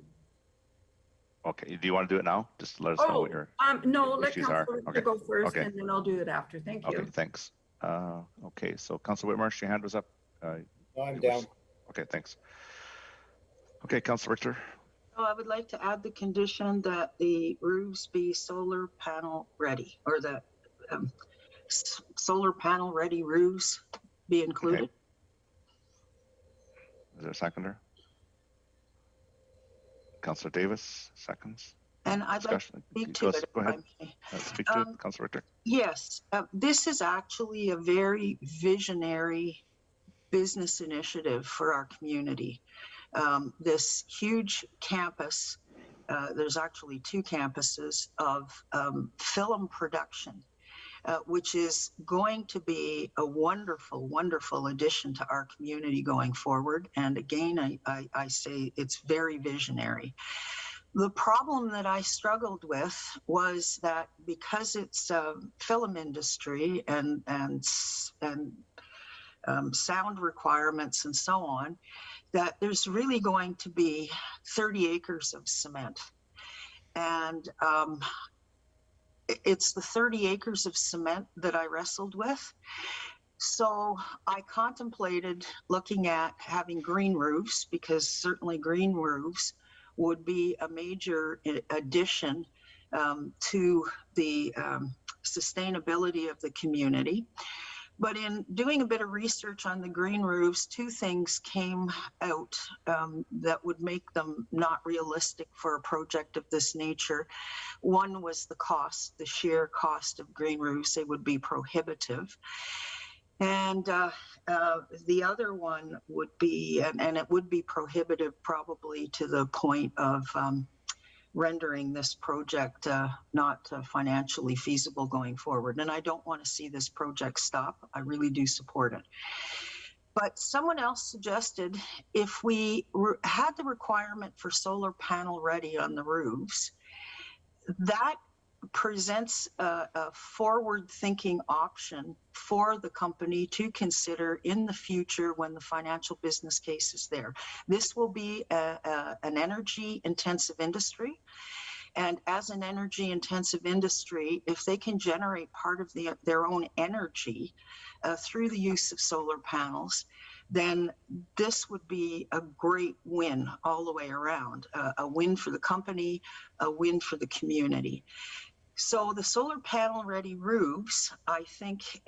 Okay, do you want to do it now? Just let us know what your no, let issues are. Councilor Richter Okay. go first, Okay. and then I'll do it after. Thank you. Okay, thanks. Okay, so Councillor Whitmarsh, your hand was up. I'm down. Okay, thanks. Okay, Councillor Richter. So I would like to add the condition that the roofs be solar panel ready, or that solar panel ready roofs be included. Okay. Is there a seconder? Councillor Davis, seconds. And I'd like to speak to it. Go ahead. If I may. Speak to it, Councilor Richter? Yes, this is actually a very visionary business initiative for our community. This huge campus, there's actually 2 campuses of film production, which is going to be a wonderful, wonderful addition to our community going forward. And again, I say it's very visionary. The problem that I struggled with was that because it's film industry and sound requirements and so on, that there's really going to be 30 acres of cement. And it's the 30 acres of cement that I wrestled with. So I contemplated looking at having green roofs, because certainly green roofs would be a major addition to the sustainability of the community. But in doing a bit of research on the green roofs, 2 things came out that would make them not realistic for a project of this nature. One was the cost, the sheer cost of green roofs. They would be prohibitive. And the other one would be, and it would be prohibitive probably to the point of rendering this project not financially feasible going forward. And I don't want to see this project stop. I really do support it. But someone else suggested if we had the requirement for solar panel ready on the roofs, that presents a forward-thinking option for the company to consider in the future when the financial business case is there. This will be an energy-intensive industry. And as an energy-intensive industry, if they can generate part of their own energy through the use of solar panels, then this would be a great win all the way around. A win for the company, a win for the community. So the solar panel ready roofs, I think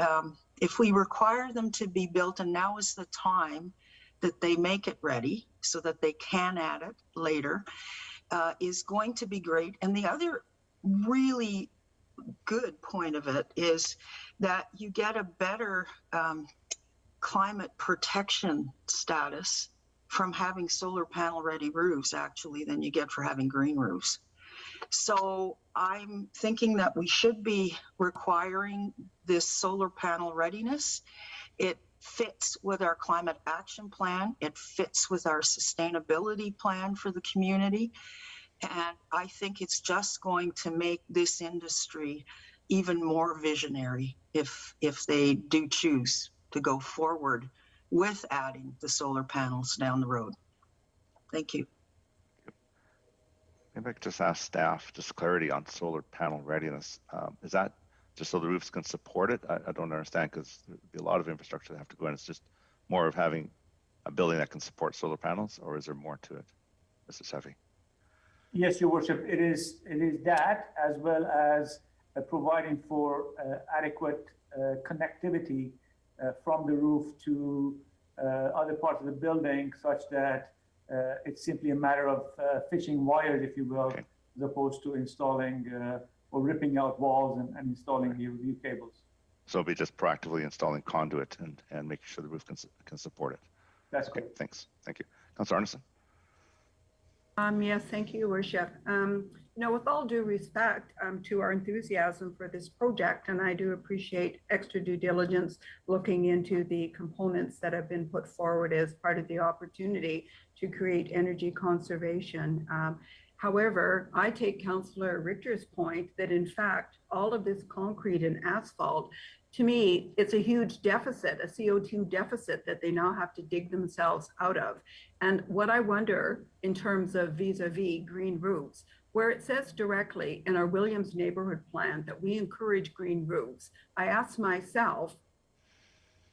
if we require them to be built, and now is the time that they make it ready so that they can add it later, is going to be great. And the other really good point of it is that you get a better climate protection status from having solar panel ready roofs actually than you get for having green roofs. So I'm thinking that we should be requiring this solar panel readiness. It fits with our climate action plan. It fits with our sustainability plan for the community. And I think it's just going to make this industry even more visionary if they do choose to go forward with adding the solar panels down the road. Thank you. Maybe I could just ask staff just clarity on solar panel readiness. Is that just so the roofs can support it? I don't understand, because there'd be a lot of infrastructure that have to go in. It's just more of having a building that can support solar panels, or is there more to it, Mr. Sefi? Yes, Your Worship, it is that, as well as providing for adequate connectivity from the roof to other parts of the building, such that it's simply a matter of fishing wires, if you will, okay, as opposed to installing or ripping out walls and installing new cables. So it'll be just proactively installing conduit and making sure the roof can support it. That's okay. Correct. Thanks. Thank you. Councilor Arneson. Yes, thank you, Your Worship. With all due respect to our enthusiasm for this project, and I do appreciate extra due diligence looking into the components that have been put forward as part of the opportunity to create energy conservation. However, I take Councillor Richter's point that in fact, all of this concrete and asphalt, to me, it's a huge deficit, a CO2 deficit that they now have to dig themselves out of. And what I wonder in terms of vis-a-vis green roofs, where it says directly in our Williams neighborhood plan that we encourage green roofs, I ask myself,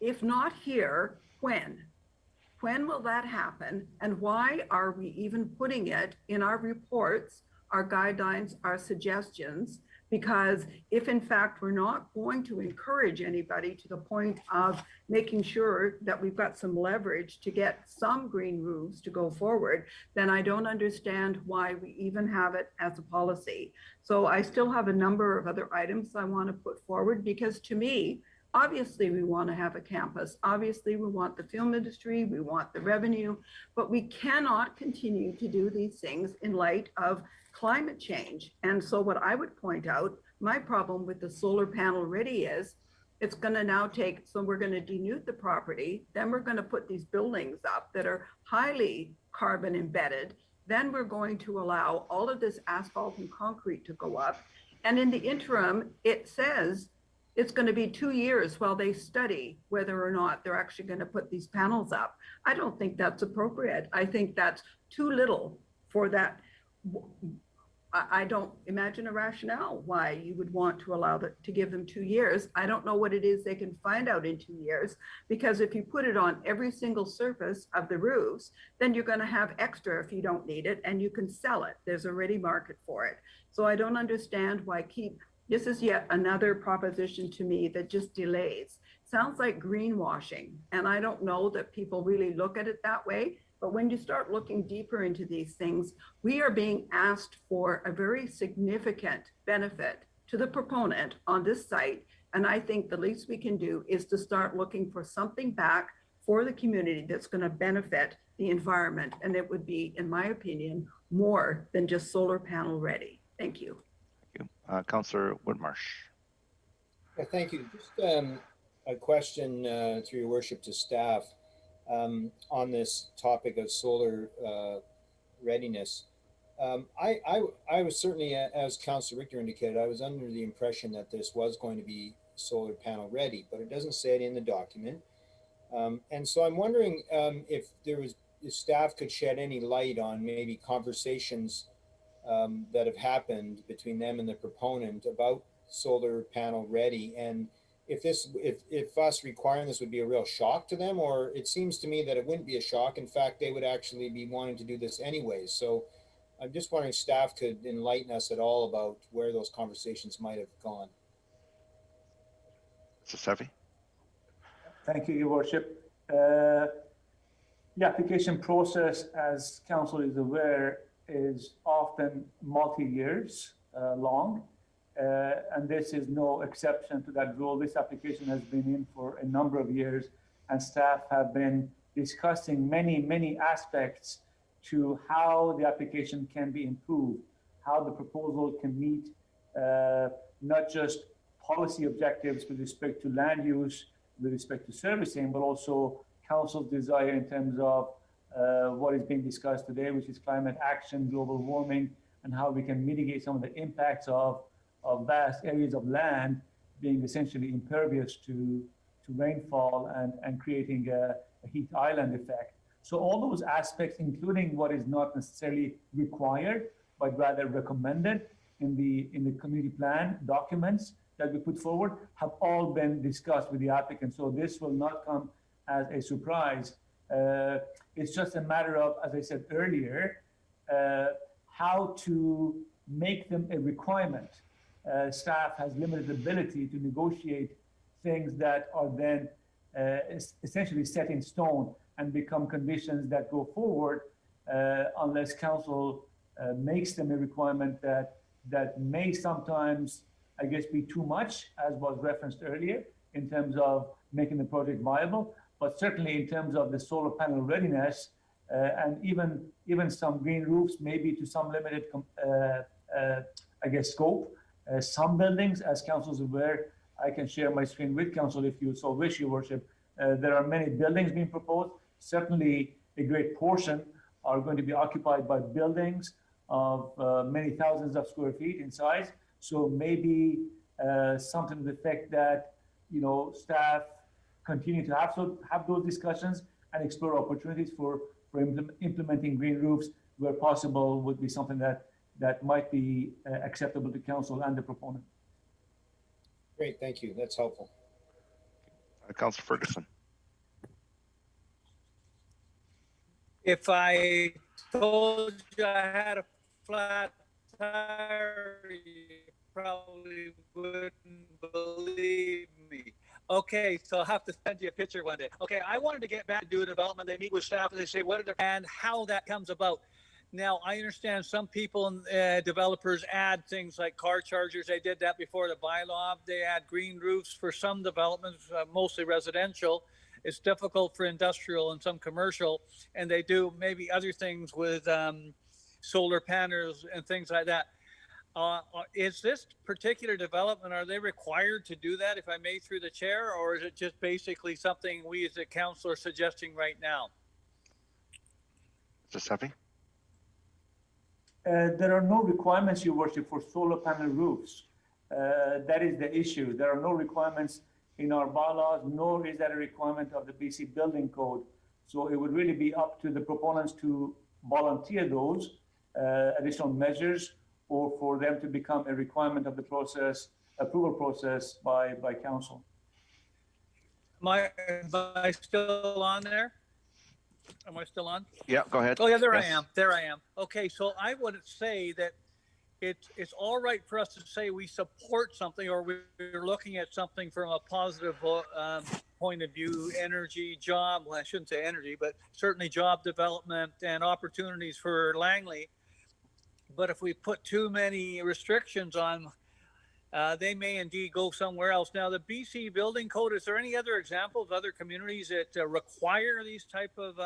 if not here, when? When will that happen? And why are we even putting it in our reports, our guidelines, our suggestions Because if in fact we're not going to encourage anybody to the point of making sure that we've got some leverage to get some green roofs to go forward, then I don't understand why we even have it as a policy. So I still have a number of other items I want to put forward, because to me, obviously we want to have a campus. Obviously we want the film industry, we want the revenue, but we cannot continue to do these things in light of climate change. And so what I would point out, my problem with the solar panel ready is it's going to now take, so we're going to denude the property, then we're going to put these buildings up that are highly carbon embedded, then we're going to allow all of this asphalt and concrete to go up. And in the interim, it says it's going to be 2 years while they study whether or not they're actually going to put these panels up. I don't think that's appropriate. I think that's too little for that. I don't imagine a rationale why you would want to allow to give them 2 years. I don't know what it is they can find out in 2 years, because if you put it on every single surface of the roofs, then you're going to have extra if you don't need it, and you can sell it. There's a ready market for it. So I don't understand why this is yet another proposition to me that just delays. Sounds like greenwashing, and I don't know that people really look at it that way. But when you start looking deeper into these things, we are being asked for a very significant benefit to the proponent on this site. And I think the least we can do is to start looking for something back for the community that's going to benefit the environment. And it would be, in my opinion, more than just solar panel ready. Thank you. Thank you. Councillor Whitmarsh. Yeah, thank you. Just a question through your worship to staff. On this topic of solar readiness. I was certainly, as Councillor Richter indicated, I was under the impression that this was going to be solar panel ready, but it doesn't say it in the document. And so I'm wondering if staff could shed any light on maybe conversations that have happened between them and the proponent about solar panel ready, and if us requiring this would be a real shock to them, or it seems to me that it wouldn't be a shock. In fact, they would actually be wanting to do this anyways. So I'm just wondering if staff could enlighten us at all about where those conversations might have gone. Mr. Sevi. Thank you, Your Worship. The application process, as Council is aware, is often multi-years long. And this is no exception to that rule. This application has been in for a number of years, and staff have been discussing many aspects to how the application can be improved, how the proposal can meet not just policy objectives with respect to land use, with respect to servicing, but also Council's desire in terms of what is being discussed today, which is climate action, global warming, and how we can mitigate some of the impacts of vast areas of land being essentially impervious to rainfall and creating a heat island effect. So all those aspects, including what is not necessarily required, but rather recommended in the community plan documents that we put forward, have all been discussed with the applicant. So this will not come as a surprise. It's just a matter of, as I said earlier, how to make them a requirement. Staff has limited ability to negotiate things that are then essentially set in stone and become conditions that go forward unless Council makes them a requirement that may sometimes, I guess, be too much, as was referenced earlier, in terms of making the project viable, but certainly in terms of the solar panel readiness and even some green roofs, maybe to some limited, I guess, scope. Some buildings, as Council is aware, I can share my screen with Council if you so wish, Your Worship. There are many buildings being proposed. Certainly a great portion are going to be occupied by buildings of many thousands of square feet in size. So maybe something to the effect that, staff continue to have those discussions and explore opportunities for implementing green roofs where possible would be something that might be acceptable to Council and the proponent. Great, thank you. That's helpful. Councillor Ferguson. If I told you I had a flat tire, probably wouldn't believe me. Okay, so I'll have to send you a picture one day. Okay, I wanted to get back to do a development. They meet with staff and they say, what are their, and how that comes about. Now, I understand some people and developers add things like car chargers. They did that before the bylaw. They add green roofs for some developments, mostly residential. It's difficult for industrial and some commercial. And they do maybe other things with solar panels and things like that. Is this particular development, are they required to do that, if I may, through the chair, or is it just basically something we as a council are suggesting right now? Mr. Sefi? There are no requirements, Your Worship, for solar panel roofs. That is the issue. There are no requirements in our bylaws, nor is that a requirement of the BC Building Code. So it would really be up to the proponents to volunteer those additional measures, or for them to become a requirement of the approval process by council. Am I still on there? Am I still on? Yeah, go ahead. Oh, yeah, there Yes. I am. There I am. Okay, so I would say that it's all right for us to say we support something, or we're looking at something from a positive point of view, energy, job, well, I shouldn't say energy, but certainly job development and opportunities for Langley. But if we put too many restrictions on, they may indeed go somewhere else. Now, the BC Building Code, is there any other examples of other communities that require these type of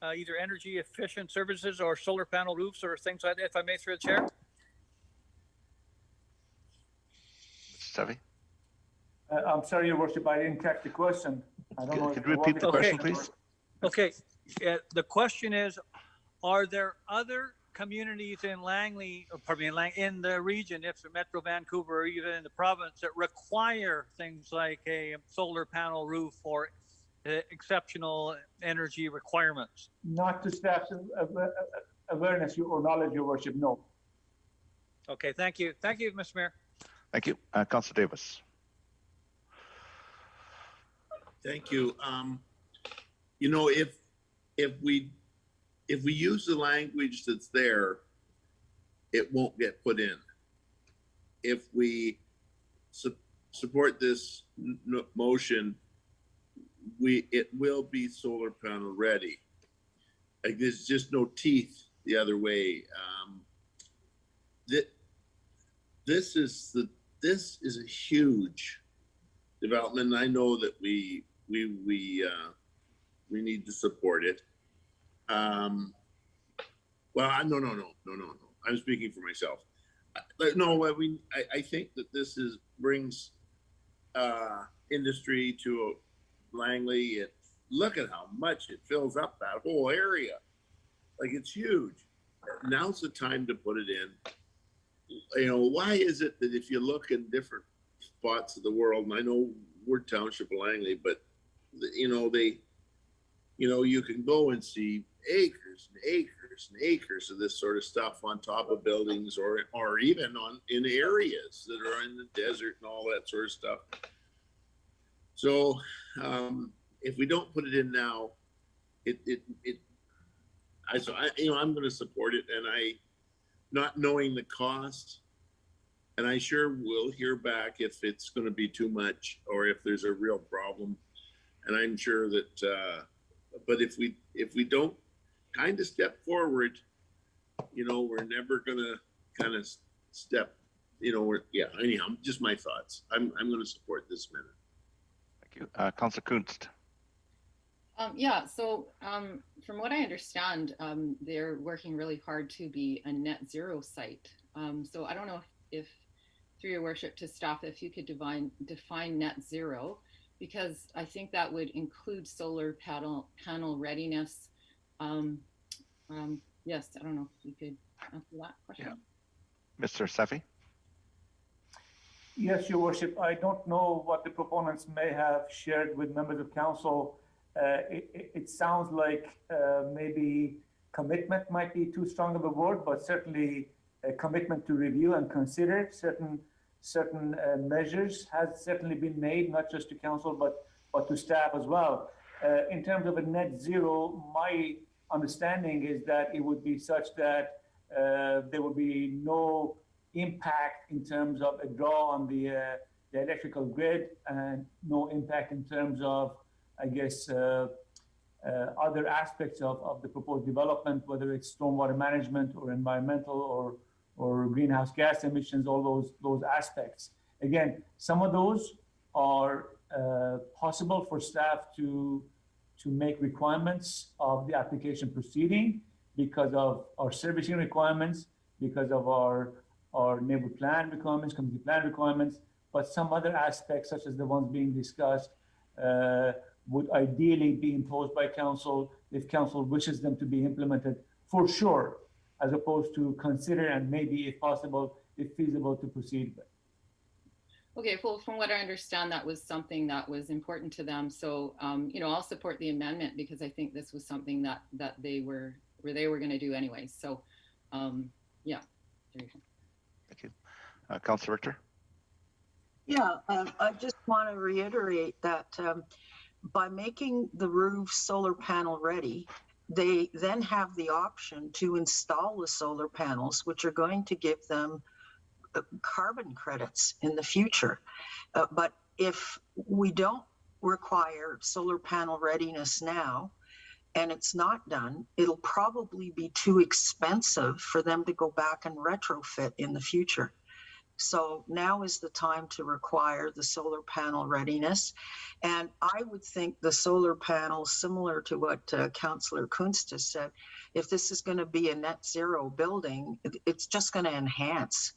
either energy efficient services or solar panel roofs or things like that, if I may, through the chair? Mr. Sefi? I'm sorry, Your Worship, I didn't catch the question. I don't know. Could you repeat the question, please? Okay, the question is, are there other communities in Langley, or pardon me, in the region, if the Metro Vancouver or even in the province, that require things like a solar panel roof or exceptional energy requirements? Not to staff's awareness or knowledge, Your Worship, no. Okay, thank you. Thank you, Mr. Mayor. Thank you. Councilor Davis. Thank you. You know, if we use the language that's there, it won't get put in. If we support this motion, it will be solar panel ready. Like, there's just no teeth the other way. This is a huge development. I know that we need to support it. Well, no. I'm speaking for myself. I think that this brings industry to Langley. Look at how much it fills up that whole area. Like, it's huge. Now's the time to put it in. You know, why is it that if you look in different spots of the world, and I know we're Township of Langley, but you can go and see acres and acres and acres of this sort of stuff on top of buildings, or even in areas that are in the desert and all that sort of stuff. So if we don't put it in now, I'm going to support it, and not knowing the cost, and I sure will hear back if it's going to be too much or if there's a real problem. And I'm sure that, but if we don't kind of step forward, we're never going to kind of step, anyhow, just my thoughts. I'm going to support this minute. Thank you. Councilor Kunst. So from what I understand, they're working really hard to be a net zero site. So I don't know if through your worship to staff, if you could define net zero, because I think that would include solar panel readiness. Yes, I don't know if you could answer that question. Yeah. Mr. Sefi? Yes, Your Worship. I don't know what the proponents may have shared with members of council. It sounds like maybe commitment might be too strong of a word, but certainly a commitment to review and consider certain measures has certainly been made, not just to council, but to staff as well. In terms of a net zero, my understanding is that it would be such that there would be no impact in terms of a draw on the electrical grid, and no impact in terms of, I guess, other aspects of the proposed development, whether it's stormwater management or environmental or greenhouse gas emissions, all those aspects. Again, some of those are possible for staff to make requirements of the application proceeding because of our servicing requirements, because of our neighbor plan requirements, community plan requirements, but some other aspects, such as the ones being discussed, would ideally be imposed by council if council wishes them to be implemented for sure, as opposed to consider and maybe, if possible, if feasible, to proceed with. Okay, well, from what I understand, that was something that was important to them. So, I'll support the amendment because I think this was something that they were going to do anyway. So, yeah. There you go. Thank you. Councilor Richter? Yeah, I just want to reiterate that by making the roof solar panel ready, they then have the option to install the solar panels, which are going to give them carbon credits in the future. But if we don't require solar panel readiness now, and it's not done, it'll probably be too expensive for them to go back and retrofit in the future. So now is the time to require the solar panel readiness. And I would think the solar panels, similar to what Councillor Kunst has said, if this is going to be a net zero building, it's just going to enhance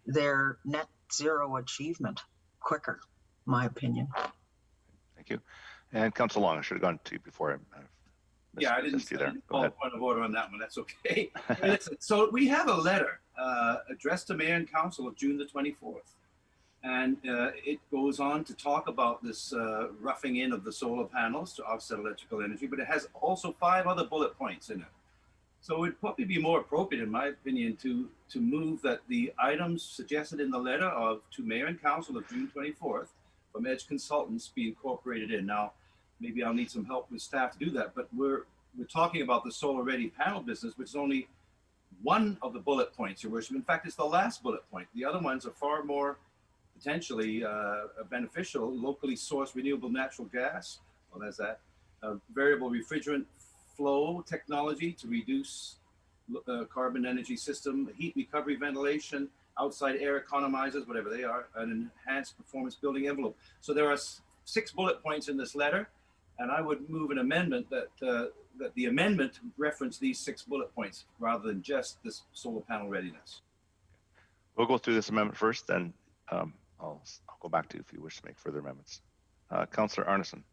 their net zero achievement quicker, my opinion. Thank you. And Councillor Long, I should have gone to you before I didn't see there. Go call ahead. point of order on that one. That's okay. Listen, so we have a letter addressed to Mayor and Council of June the 24th. And it goes on to talk about this roughing in of the solar panels to offset electrical energy, but it has also 5 other bullet points in it. So it'd probably be more appropriate, in my opinion, to move that the items suggested in the letter to Mayor and Council of June 24th from Edge Consultants be incorporated in. Now, maybe I'll need some help with staff to do that, but we're talking about the solar ready panel business, which is only one of the bullet points, Your Worship. In fact, it's the last bullet point. The other ones are far more potentially beneficial. Locally sourced renewable natural gas, well, there's that. Variable refrigerant flow technology to reduce carbon energy system, heat recovery ventilation, outside air economizers, whatever they are, an enhanced performance building envelope. So there are 6 bullet points in this letter, and I would move an amendment that the amendment reference these 6 bullet points rather than just this solar panel readiness. We'll go through this amendment first, then I'll go back to you if you wish to make further amendments. Councillor Arneson.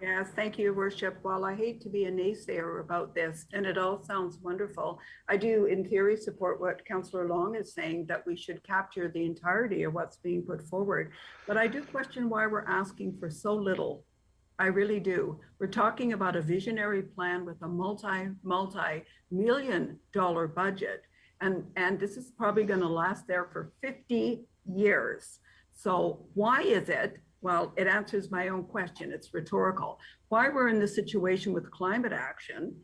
Yes, thank you, Your Worship. While I hate to be a naysayer about this, and it all sounds wonderful, I do in theory support what Councillor Long is saying, that we should capture the entirety of what's being put forward. But I do question why we're asking for so little. I really do. We're talking about a visionary plan with a multi-million-dollar budget. And this is probably going to last there for 50 years. So why is it? Well, it answers my own question. It's rhetorical. Why we're in this situation with climate action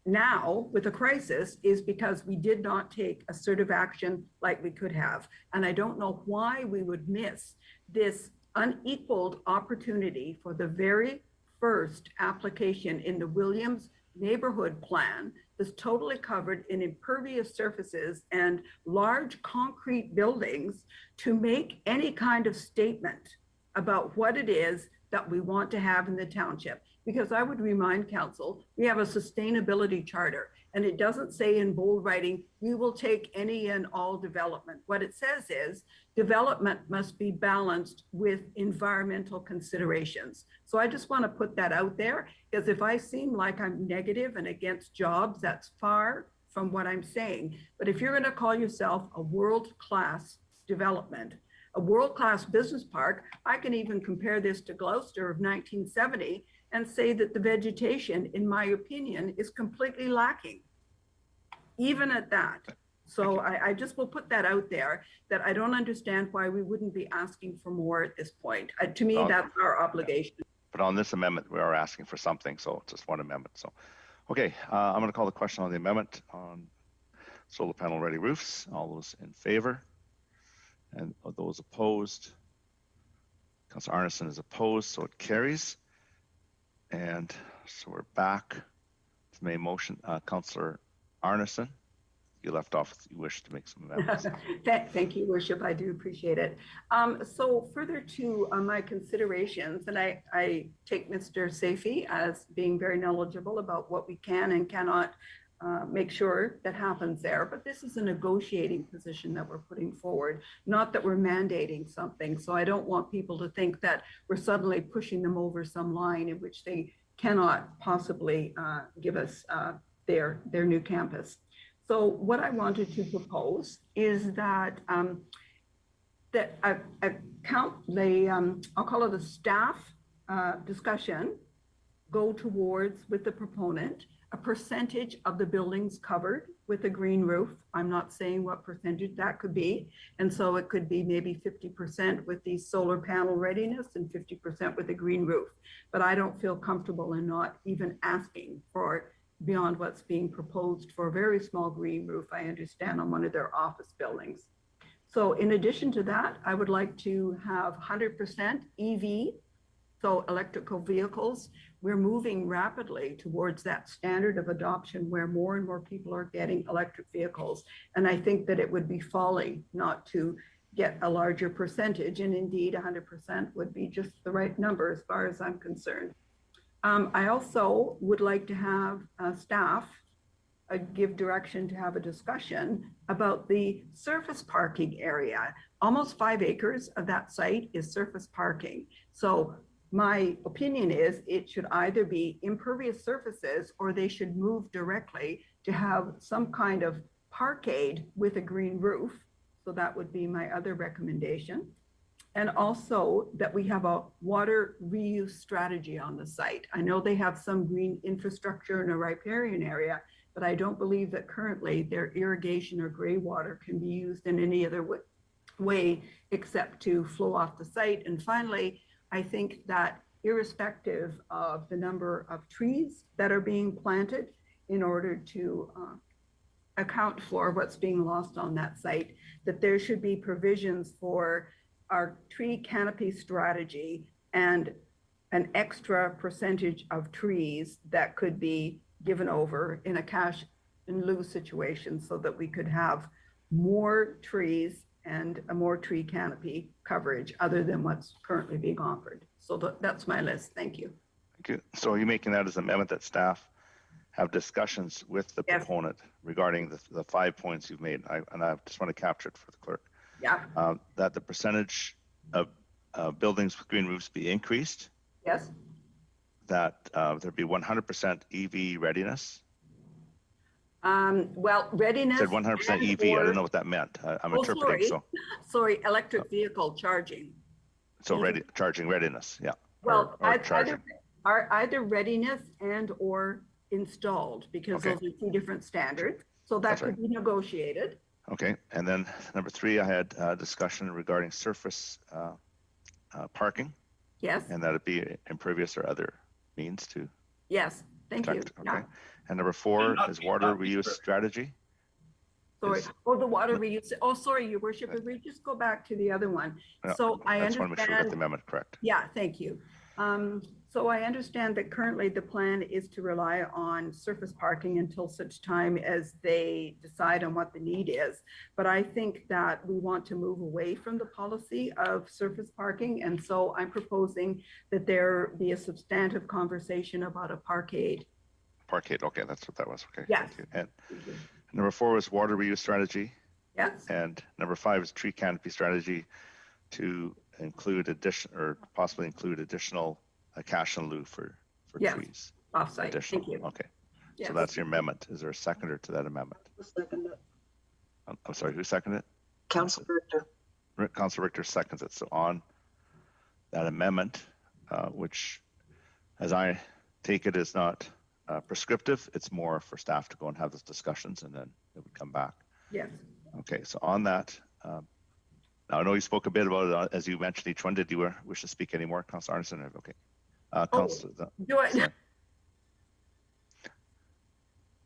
now with a crisis is because we did not take assertive action like we could have. And I don't know why we would miss this unequaled opportunity for the very first application in the Williams neighborhood plan that's totally covered in impervious surfaces and large concrete buildings to make any kind of statement about what it is that we want to have in the township. Because I would remind council, we have a sustainability charter, and it doesn't say in bold writing, we will take any and all development. What it says is development must be balanced with environmental considerations. So I just want to put that out there, because if I seem like I'm negative and against jobs, that's far from what I'm saying. But if you're going to call yourself a world-class development, a world-class business park, I can even compare this to Gloucester of 1970 and say that the vegetation, in my opinion, is completely lacking, even at that. So I just will put that out there, that I don't understand why we wouldn't be asking for more at this point. To me, that's our obligation. But on this amendment, we are asking for something, so just one amendment. So, okay, I'm going to call the question on the amendment. solar panel ready roofs. All those in favor? And those opposed? Councillor Arneson is opposed, so it carries. And so we're back to the main motion. Councillor Arneson, you left off, you wish to make some amendments. Thank you, Worship. I do appreciate it. So further to my considerations, and I take Mr. Saifi as being very knowledgeable about what we can and cannot make sure that happens there. But this is a negotiating position that we're putting forward, not that we're mandating something. So I don't want people to think that we're suddenly pushing them over some line in which they cannot possibly give us their new campus. So what I wanted to propose is that I'll call it a staff discussion, go towards with the proponent a percentage of the buildings covered with a green roof. I'm not saying what percentage that could be. And so it could be maybe 50% with the solar panel readiness and 50% with a green roof. But I don't feel comfortable in not even asking for beyond what's being proposed for a very small green roof, I understand, on one of their office buildings. So in addition to that, I would like to have 100% EV, so electrical vehicles. We're moving rapidly towards that standard of adoption where more and more people are getting electric vehicles. And I think that it would be folly not to get a larger percentage. And indeed, 100% would be just the right number as far as I'm concerned. I also would like to have staff give direction to have a discussion about the surface parking area. Almost 5 acres of that site is surface parking. So my opinion is it should either be impervious surfaces or they should move directly to have some kind of parkade with a green roof. So that would be my other recommendation. And also that we have a water reuse strategy on the site. I know they have some green infrastructure in a riparian area, but I don't believe that currently their irrigation or gray water can be used in any other way except to flow off the site. And finally, I think that irrespective of the number of trees that are being planted in order to account for what's being lost on that site, that there should be provisions for our tree canopy strategy and an extra percentage of trees that could be given over in a cash in lieu situation so that we could have more trees and a more tree canopy coverage other than what's currently being offered. So that's my list. Thank you. Thank you. So are you making that as an amendment that staff have discussions with the Yes. proponent regarding the 5 points you've made? And I just want to capture it for the clerk. Yeah. That the percentage of buildings with green roofs be increased, Yes. that there be 100% EV readiness. Well, readiness. Said 100% EV. I don't know what that meant. I'm interpreting. Sorry, electric vehicle charging. So charging readiness. Yeah. Well, or charging. either readiness and or installed, because Okay. those are 2 different standards. So that That's could be negotiated. Okay. And then number 3, I had a discussion regarding surface parking, Yes. and that it be impervious or other means to Yes. Thank you. protect. Okay. Yeah. And number 4 Not is be- water not be reuse surface. strategy. Sorry. Is- Oh, the water reuse. Oh, sorry, Your Worship. If we just go back to the other one. No, So I I just want to make sure we got the understand. amendment correct. Yeah, thank you. So I understand that currently the plan is to rely on surface parking until such time as they decide on what the need is. But I think that we want to move away from the policy of surface parking. And so I'm proposing that there be a substantive conversation about a parkade. Parkade. Okay. That's what that was. Okay. Yes. Thank you. And number 4 is water reuse strategy. Yes, And number 5 is tree canopy strategy to include possibly include additional cash in lieu for Yes. trees. offsite. Additional. Thank you. Okay. Yes. So that's your amendment. Is there a seconder to that amendment? I'm sorry, who seconded it? Council Director. Council Richter seconds it. So on that amendment, which as I take it is not prescriptive, it's more for staff to go and have those discussions and then it would come back. Yes. Okay, so on that, now I know you spoke a bit about it as you mentioned each one. Did you wish to speak anymore, Councilor Arneson? Okay. Councilor, Do I? sorry.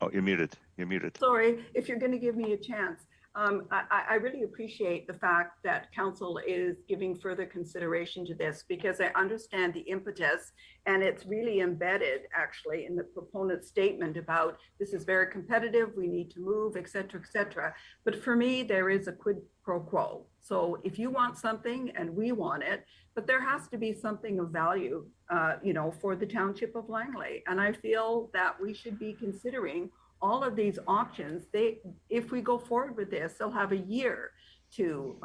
Oh, you're muted. You're muted. Sorry, if you're going to give me a chance. I really appreciate the fact that council is giving further consideration to this, because I understand the impetus, and it's really embedded actually in the proponent's statement about this is very competitive, we need to move, et cetera, et cetera. But for me, there is a quid pro quo. So if you want something and we want it, but there has to be something of value, for the township of Langley. And I feel that we should be considering all of these options. If we go forward with this, they'll have a year to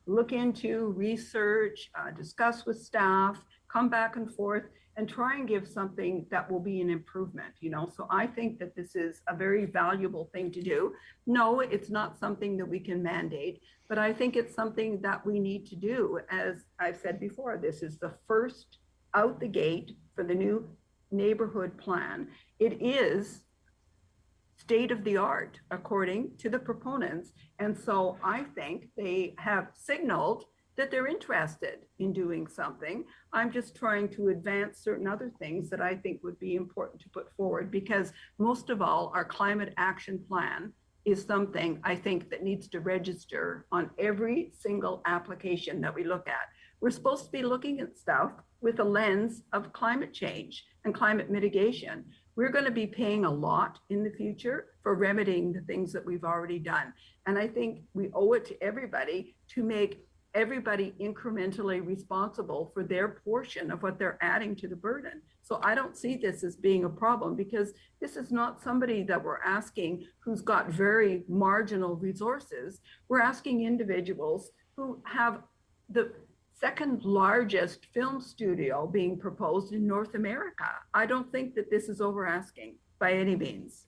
look into, research, discuss with staff, come back and forth, and try and give something that will be an improvement, So I think that this is a very valuable thing to do. No, it's not something that we can mandate, but I think it's something that we need to do. As I've said before, this is the first out the gate for the new neighborhood plan. It is state of the art, according to the proponents. And so I think they have signaled that they're interested in doing something. I'm just trying to advance certain other things that I think would be important to put forward, because most of all, our climate action plan is something I think that needs to register on every single application that we look at. We're supposed to be looking at stuff with a lens of climate change and climate mitigation. We're going to be paying a lot in the future for remedying the things that we've already done. And I think we owe it to everybody to make everybody incrementally responsible for their portion of what they're adding to the burden. So I don't see this as being a problem, because this is not somebody that we're asking who's got very marginal resources. We're asking individuals who have the second largest film studio being proposed in North America. I don't think that this is over asking by any means.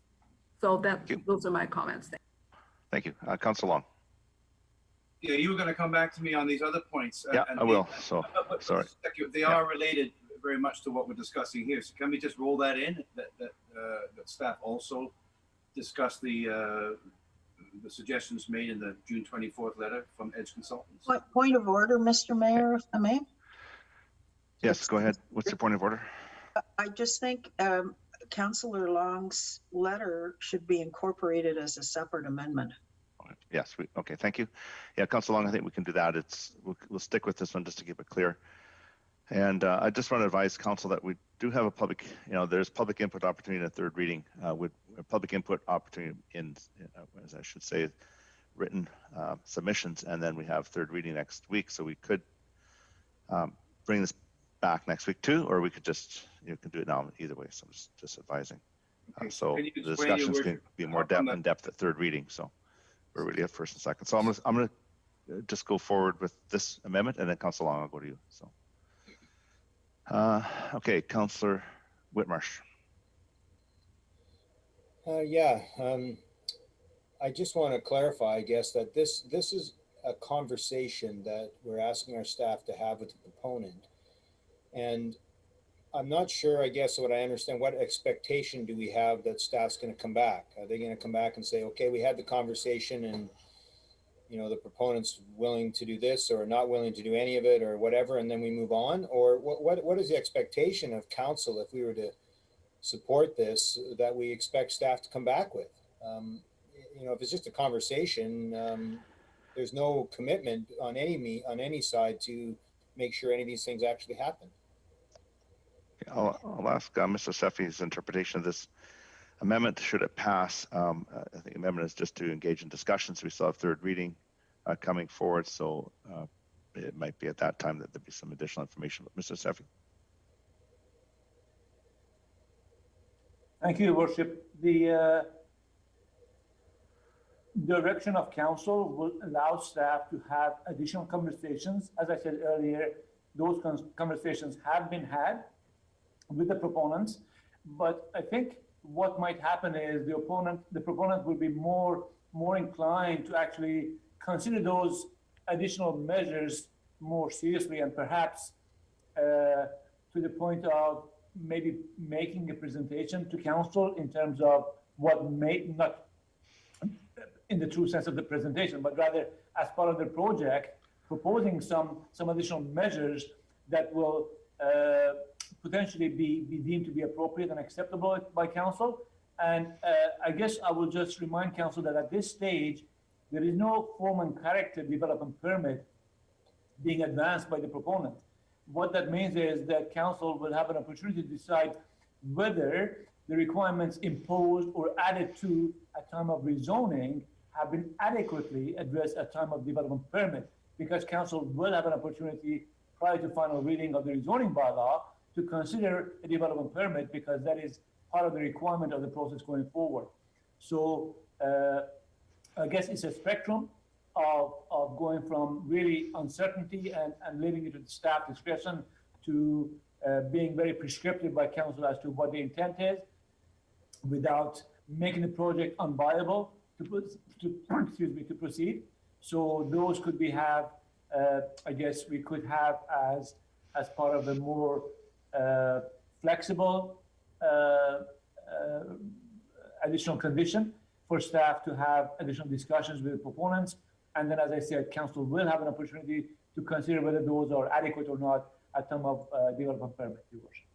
So those are my comments. Thank you. Councillor Long. Yeah, you were going to come back to me on these other points. Yeah, I will. So, sorry. They are related very much to what we're discussing here. So can we just roll that in, that staff also discuss the suggestions made in the June 24th letter from Edge Consultants? Point of order, Mr. Mayor, if I may. Yes, go ahead. What's your point of order? I just think Councillor Long's letter should be incorporated as a separate amendment. Yes. Okay. Thank you. Yeah, Councillor Long, I think we can do that. We'll stick with this one just to keep it clear. And I just want to advise council that we do have a public, there's public input opportunity in a third reading with a public input opportunity in, as I should say, written submissions, and then we have third reading next week. So we could bring this back next week too, or we could just, you can do it now either way. So I'm just advising. So the discussions can be more in depth at third reading. So we're really at first and second. So I'm gonna just go forward with this amendment, and then Councillor Long, I'll go to you. So. Okay, Councillor Whitmarsh. I just want to clarify, I guess, that this is a conversation that we're asking our staff to have with the proponent. And I'm not sure, I guess, what I understand, what expectation do we have that staff's going to come back? Are they going to come back and say, okay, we had the conversation and the proponent's willing to do this or not willing to do any of it or whatever, and then we move on? Or what is the expectation of council if we were to support this that we expect staff to come back with? If it's just a conversation, there's no commitment on any side to make sure any of these things actually happen. I'll ask Mr. Seffi's interpretation of this amendment. Should it pass, I think amendment is just to engage in discussions. We still have third reading coming forward, so it might be at that time that there'd be some additional information. But Mr. Seffi. Thank you, Your Worship. The direction of council will allow staff to have additional conversations. As I said earlier, those conversations have been had with the proponents, but I think what might happen is the proponent will be more inclined to actually consider those additional measures more seriously, and perhaps to the point of maybe making a presentation to council in terms of what may not in the true sense of the presentation, but rather as part of the project, proposing some additional measures that will potentially be deemed to be appropriate and acceptable by council, And I guess I will just remind council that at this stage, there is no form and character development permit being advanced by the proponent. What that means is that council will have an opportunity to decide whether the requirements imposed or added to at time of rezoning have been adequately addressed at time of development permit, because council will have an opportunity prior to final reading of the rezoning bylaw to consider a development permit, because that is part of the requirement of the process going forward. So I guess it's a spectrum of going from really uncertainty and leaving it to the staff discretion to being very prescriptive by council as to what the intent is, without making the project unviable to proceed. So those could be I guess we could have as part of a more flexible additional condition for staff to have additional discussions with the proponents. And then, as I said, council will have an opportunity to consider whether those are adequate or not at time of development permit, Your Worship.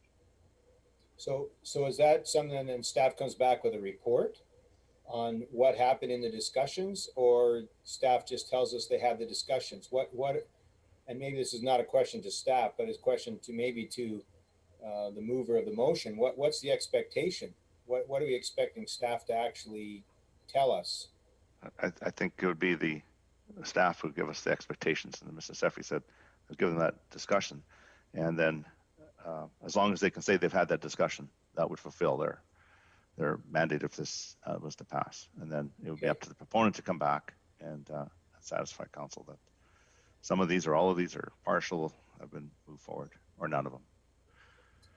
So is that something then staff comes back with a report on what happened in the discussions, or staff just tells us they had the discussions? And maybe this is not a question to staff, but it's a question to maybe to the mover of the motion. What's the expectation? What are we expecting staff to actually tell us? I think it would be the staff who give us the expectations, and Mr. Seffi said, given that discussion, and then as long as they can say they've had that discussion, that would fulfill their mandate if this was to pass. And then it would be up to the proponent to come back and satisfy council that some of these or all of these are partial, have been moved forward, or none of them.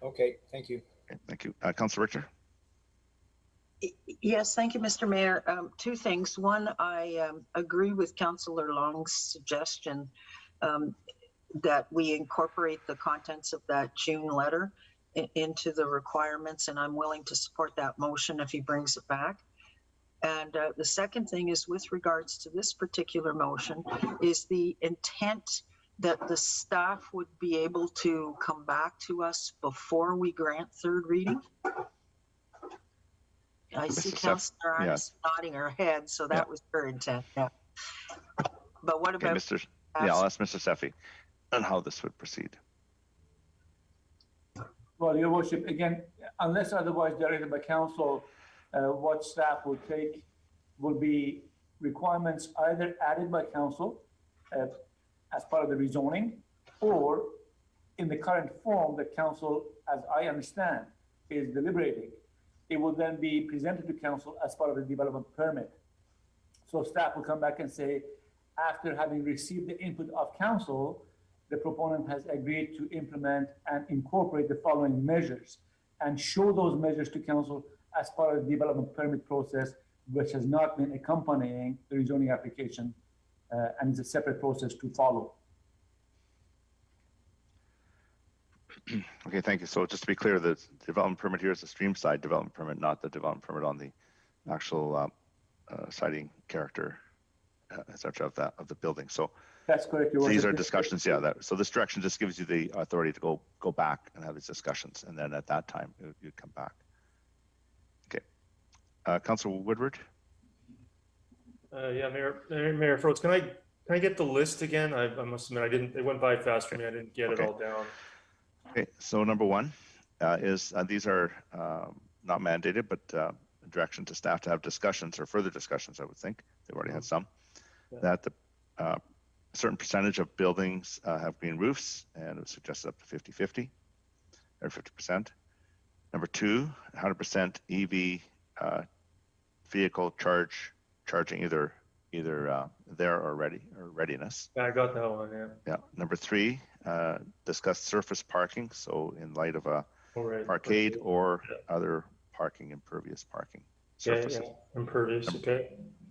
Okay, thank you. Okay, thank you. Councilor Richter? Yes, thank you, Mr. Mayor. Two things. One, I agree with Councillor Long's suggestion that we incorporate the contents of that June letter into the requirements, and I'm willing to support that motion if he brings it back. And the second thing is, with regards to this particular motion, is the intent that the staff would be able to come back to us before we grant third reading? I see Councillor Arnis nodding her head, so that was her intent. Yeah. But what about? Okay, I'll ask Mr. Seffi on how this would proceed. Well, Your Worship, again, unless otherwise directed by council, what staff will take will be requirements either added by council as part of the rezoning, or in the current form that council, as I understand, is deliberating. It will then be presented to council as part of the development permit. So staff will come back and say, after having received the input of council, the proponent has agreed to implement and incorporate the following measures, and show those measures to council as part of the development permit process, which has not been accompanying the rezoning application, and is a separate process to follow. Okay, thank you. So just to be clear, the development permit here is the stream side development permit, not the development permit on the actual siting character, etc. of the building. So that's correct. These are discussions. Yeah. So this direction just gives you the authority to go back and have these discussions, and then at that time you'd come back. Okay, Councilor Woodward. Yeah, Mayor Frodes, can I get the list again? I must admit it went by fast for me. I didn't get it all down. Okay, so number one is these are not mandated, but direction to staff to have discussions or further discussions. I would think they've already had some. Yeah. That the a certain percentage of buildings have green roofs, and it was suggested up to 50-50 or 50%. Number two, 100% EV vehicle charging either there or readiness. Yeah, I got that one. Yeah. Yeah. Number three, discuss surface parking. So in light of a parkade or other parking, impervious parking surfaces. Yeah. Impervious. Okay.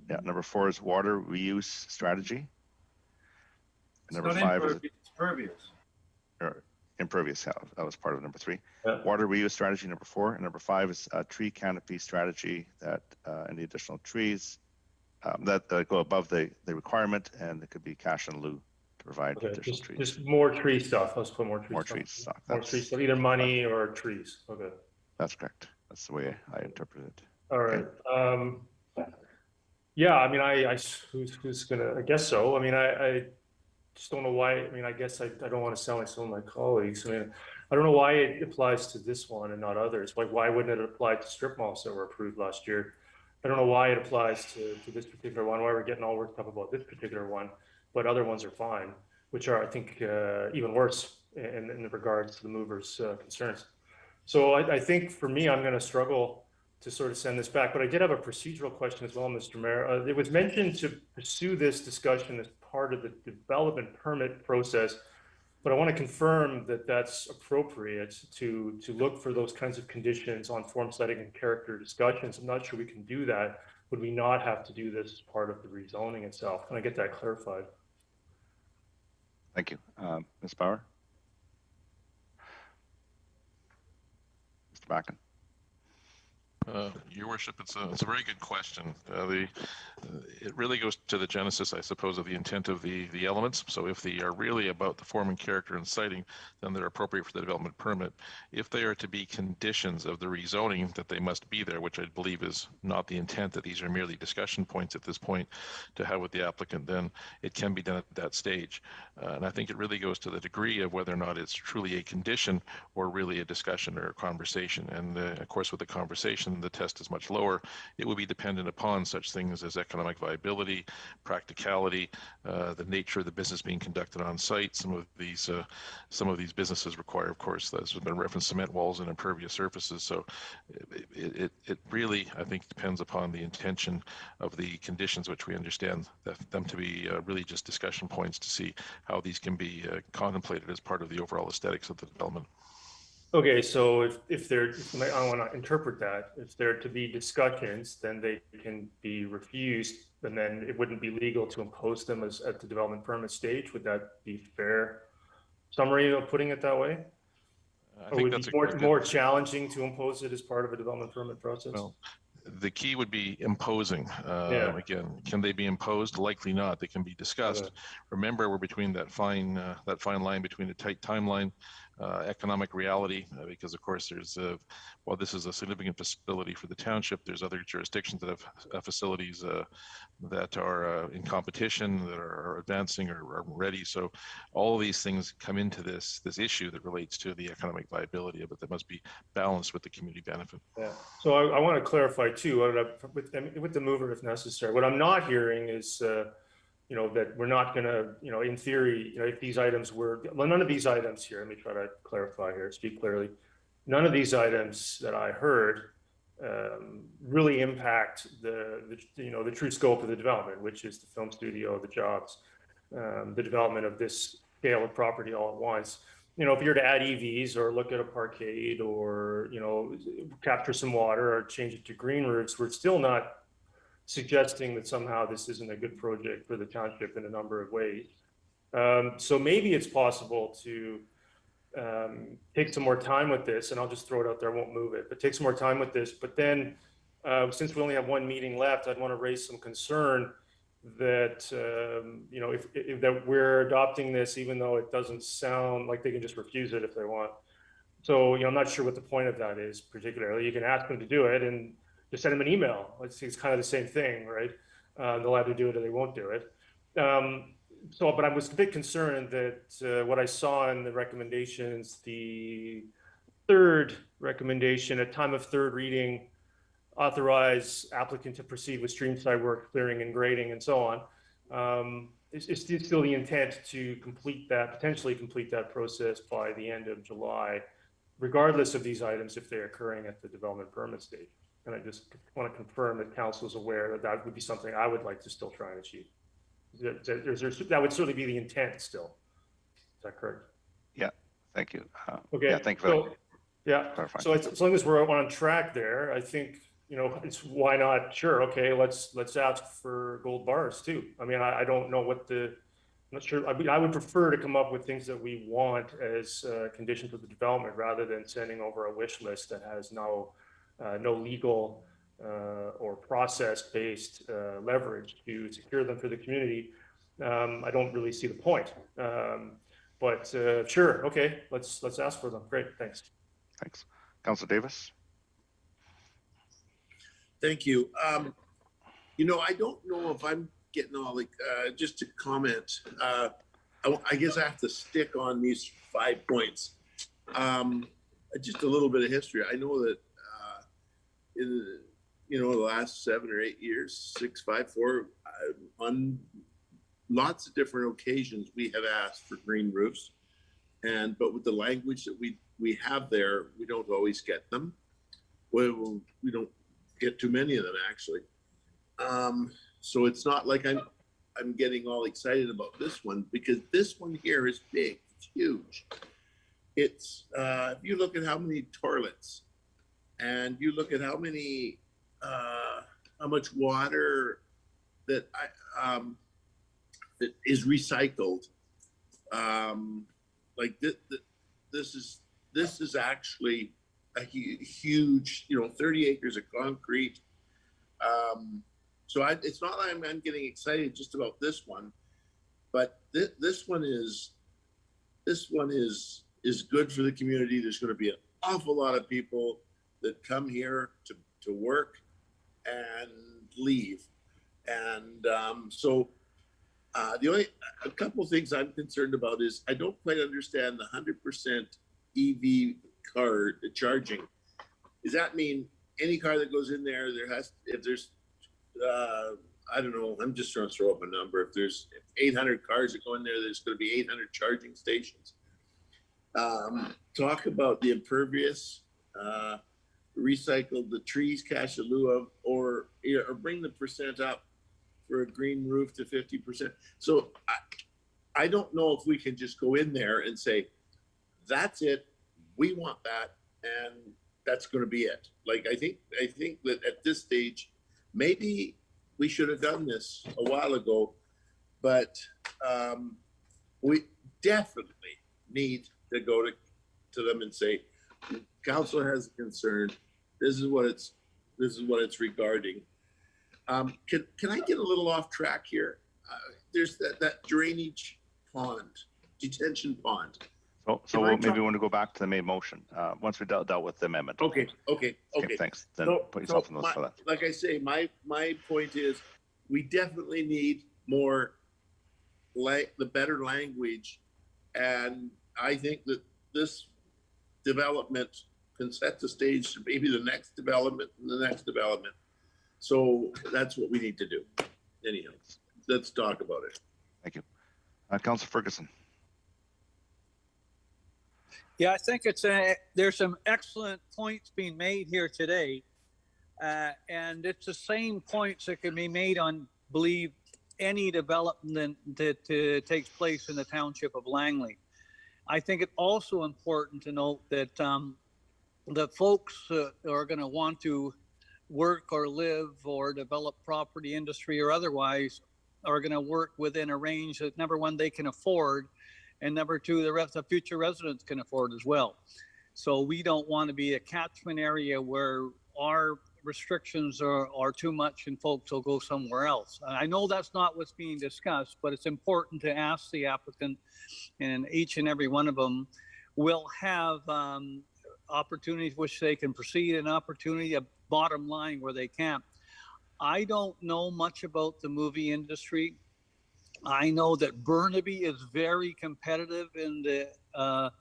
Yeah. Number four is water reuse strategy. And number five is impervious. Or impervious. That was part of number three. Yeah. Water reuse strategy. Number four, and number five is a tree canopy strategy. That any additional trees that go above the requirement, and it could be cash in lieu to provide additional trees. Just more tree stuff. Let's put more tree more stuff. Trees stuff. More trees. So either money or trees. Okay. That's correct. That's the way I interpret it. All right. Yeah, I mean, who's gonna, I guess so. I mean, I just don't know why. I mean, I guess I don't want to sound like some of my colleagues. I mean, I don't know why it applies to this one and not others. Like, why wouldn't it apply to strip malls that were approved last year? I don't know why it applies to this particular one, why we're getting all worked up about this particular one, but other ones are fine, which are, I think, even worse in regards to the movers' concerns. So I think for me, I'm going to struggle to sort of send this back, but I did have a procedural question as well, Mr. Mayor. It was mentioned to pursue this discussion as part of the development permit process, but I want to confirm that that's appropriate to look for those kinds of conditions on form setting and character discussions. I'm not sure we can do that. Would we not have to do this as part of the rezoning itself? Can I get that clarified? Thank you. Ms. Bauer? Mr. Bakken? Your worship, it's a very good question. It really goes to the genesis, I suppose, of the intent of the elements. So if they are really about the form and character and siting, then they're appropriate for the development permit. If they are to be conditions of the rezoning, that they must be there, which I believe is not the intent, that these are merely discussion points at this point to have with the applicant, then it can be done at that stage. And I think it really goes to the degree of whether or not it's truly a condition or really a discussion or a conversation. And of course, with the conversation, the test is much lower. It would be dependent upon such things as economic viability, practicality, the nature of the business being conducted on site. Some of these businesses require, of course, as has been referenced, cement walls and impervious surfaces. So it really, I think, depends upon the intention of the conditions, which we understand them to be really just discussion points to see how these can be contemplated as part of the overall aesthetics of the development. Okay, so if I want to interpret that, if there to be discussions, then they can be refused, and then it wouldn't be legal to impose them as at the development permit stage. Would that be fair summary of putting it that way? I think that's more challenging to impose it as part of a development permit process? Well, the key would be imposing. Again, can they be imposed? Likely not. They can be discussed. Okay. Remember, we're between that fine line between a tight timeline, economic reality, because of course there's while this is a significant facility for the township, there's other jurisdictions that have facilities that are in competition, that are advancing or are ready. So all of these things come into this issue that relates to the economic viability of it that must be balanced with the community benefit. Yeah. So I want to clarify too, with the mover if necessary. What I'm not hearing is, that we're not going to, in theory, if these items were, well, none of these items here, let me try to clarify here, speak clearly. None of these items that I heard really impact the true scope of the development, which is the film studio, the jobs, the development of this scale of property all at once. If you're to add EVs or look at a parkade or, capture some water or change it to green roofs, we're still not suggesting that somehow this isn't a good project for the township in a number of ways. So maybe it's possible to take some more time with this, and I'll just throw it out there, I won't move it, but take some more time with this. But then, since we only have one meeting left, I'd want to raise some concern that, if that we're adopting this, even though it doesn't sound like they can just refuse it if they want. So, I'm not sure what the point of that is particularly. You can ask them to do it and just send them an email. It's kind of the same thing, right? They'll either do it or they won't do it. But I was a bit concerned that what I saw in the recommendations, the third recommendation at time of third reading, authorize applicant to proceed with stream side work, clearing and grading and so on. Is still the intent to potentially complete that process by the end of July, regardless of these items if they're occurring at the development permit stage. And I just want to confirm that council is aware that that would be something I would like to still try and achieve. That would certainly be the intent still. Is that correct? Yeah, thank you. Okay. Yeah, thank you. So as long as we're on track there, I think, it's why not? Sure. Okay. Let's ask for gold bars too. I mean, I don't know I'm not sure. I would prefer to come up with things that we want as conditions of the development rather than sending over a wish list that has no legal or process-based leverage to secure them for the community. I don't really see the point. But sure, okay, let's ask for them. Great, thanks. Thanks. Councilor Davis? Thank you. You know, I don't know if I'm getting all like, just to comment, I guess I have to stick on these 5 points. Just a little bit of history. I know that in the last 7 or 8 years, 654, on lots of different occasions, we have asked for green roofs, but with the language that we have there, we don't always get them. Well, we don't get too many of them actually. So it's not like I'm getting all excited about this one, because this one here is big, it's huge. It's if you look at how many toilets, and you look at how much water that that is recycled, like this is actually a huge, 30 acres of concrete. So it's not like I'm getting excited just about this one, but this one is good for the community. There's going to be an awful lot of people that come here to work and leave, and so a couple of things I'm concerned about is I don't quite understand the 100% EV car charging. Does that mean any car that goes in there, if there's I don't know, I'm just trying to throw up a number. If there's 800 cars that go in there, there's going to be 800 charging stations. Talk about the impervious, recycle the trees, cash in lieu of, or bring the percent up for a green roof to 50%. So I don't know if we can just go in there and say, that's it, we want that, and that's going to be it. Like, I think that at this stage, maybe we should have done this a while ago, but we definitely need to go to them and say, council has a concern. This is what it's regarding. Can I get a little off track here? There's that drainage pond, detention pond. So maybe we want to go back to the main motion once we dealt with the amendment. Okay. Thanks. Then put yourself in those for that. Like I say, my point is, we definitely need more, the better language, and I think that this development can set the stage to maybe the next development and the next development. So that's what we need to do. Anyhow, let's talk about it. Thank you. Councilor Ferguson. Yeah, I think there's some excellent points being made here today. And it's the same points that can be made on, believe, any development that takes place in the township of Langley. I think it's also important to note that the folks are going to want to work or live or develop property, industry, or otherwise are going to work within a range that, number one, they can afford, and number two, the future residents can afford as well. So we don't want to be a catchment area where our restrictions are too much and folks will go somewhere else. And I know that's not what's being discussed, but it's important to ask the applicant, and each and every one of them will have opportunities which they can proceed, an opportunity, a bottom line where they can't. I don't know much about the movie industry. I know that Burnaby is very competitive in the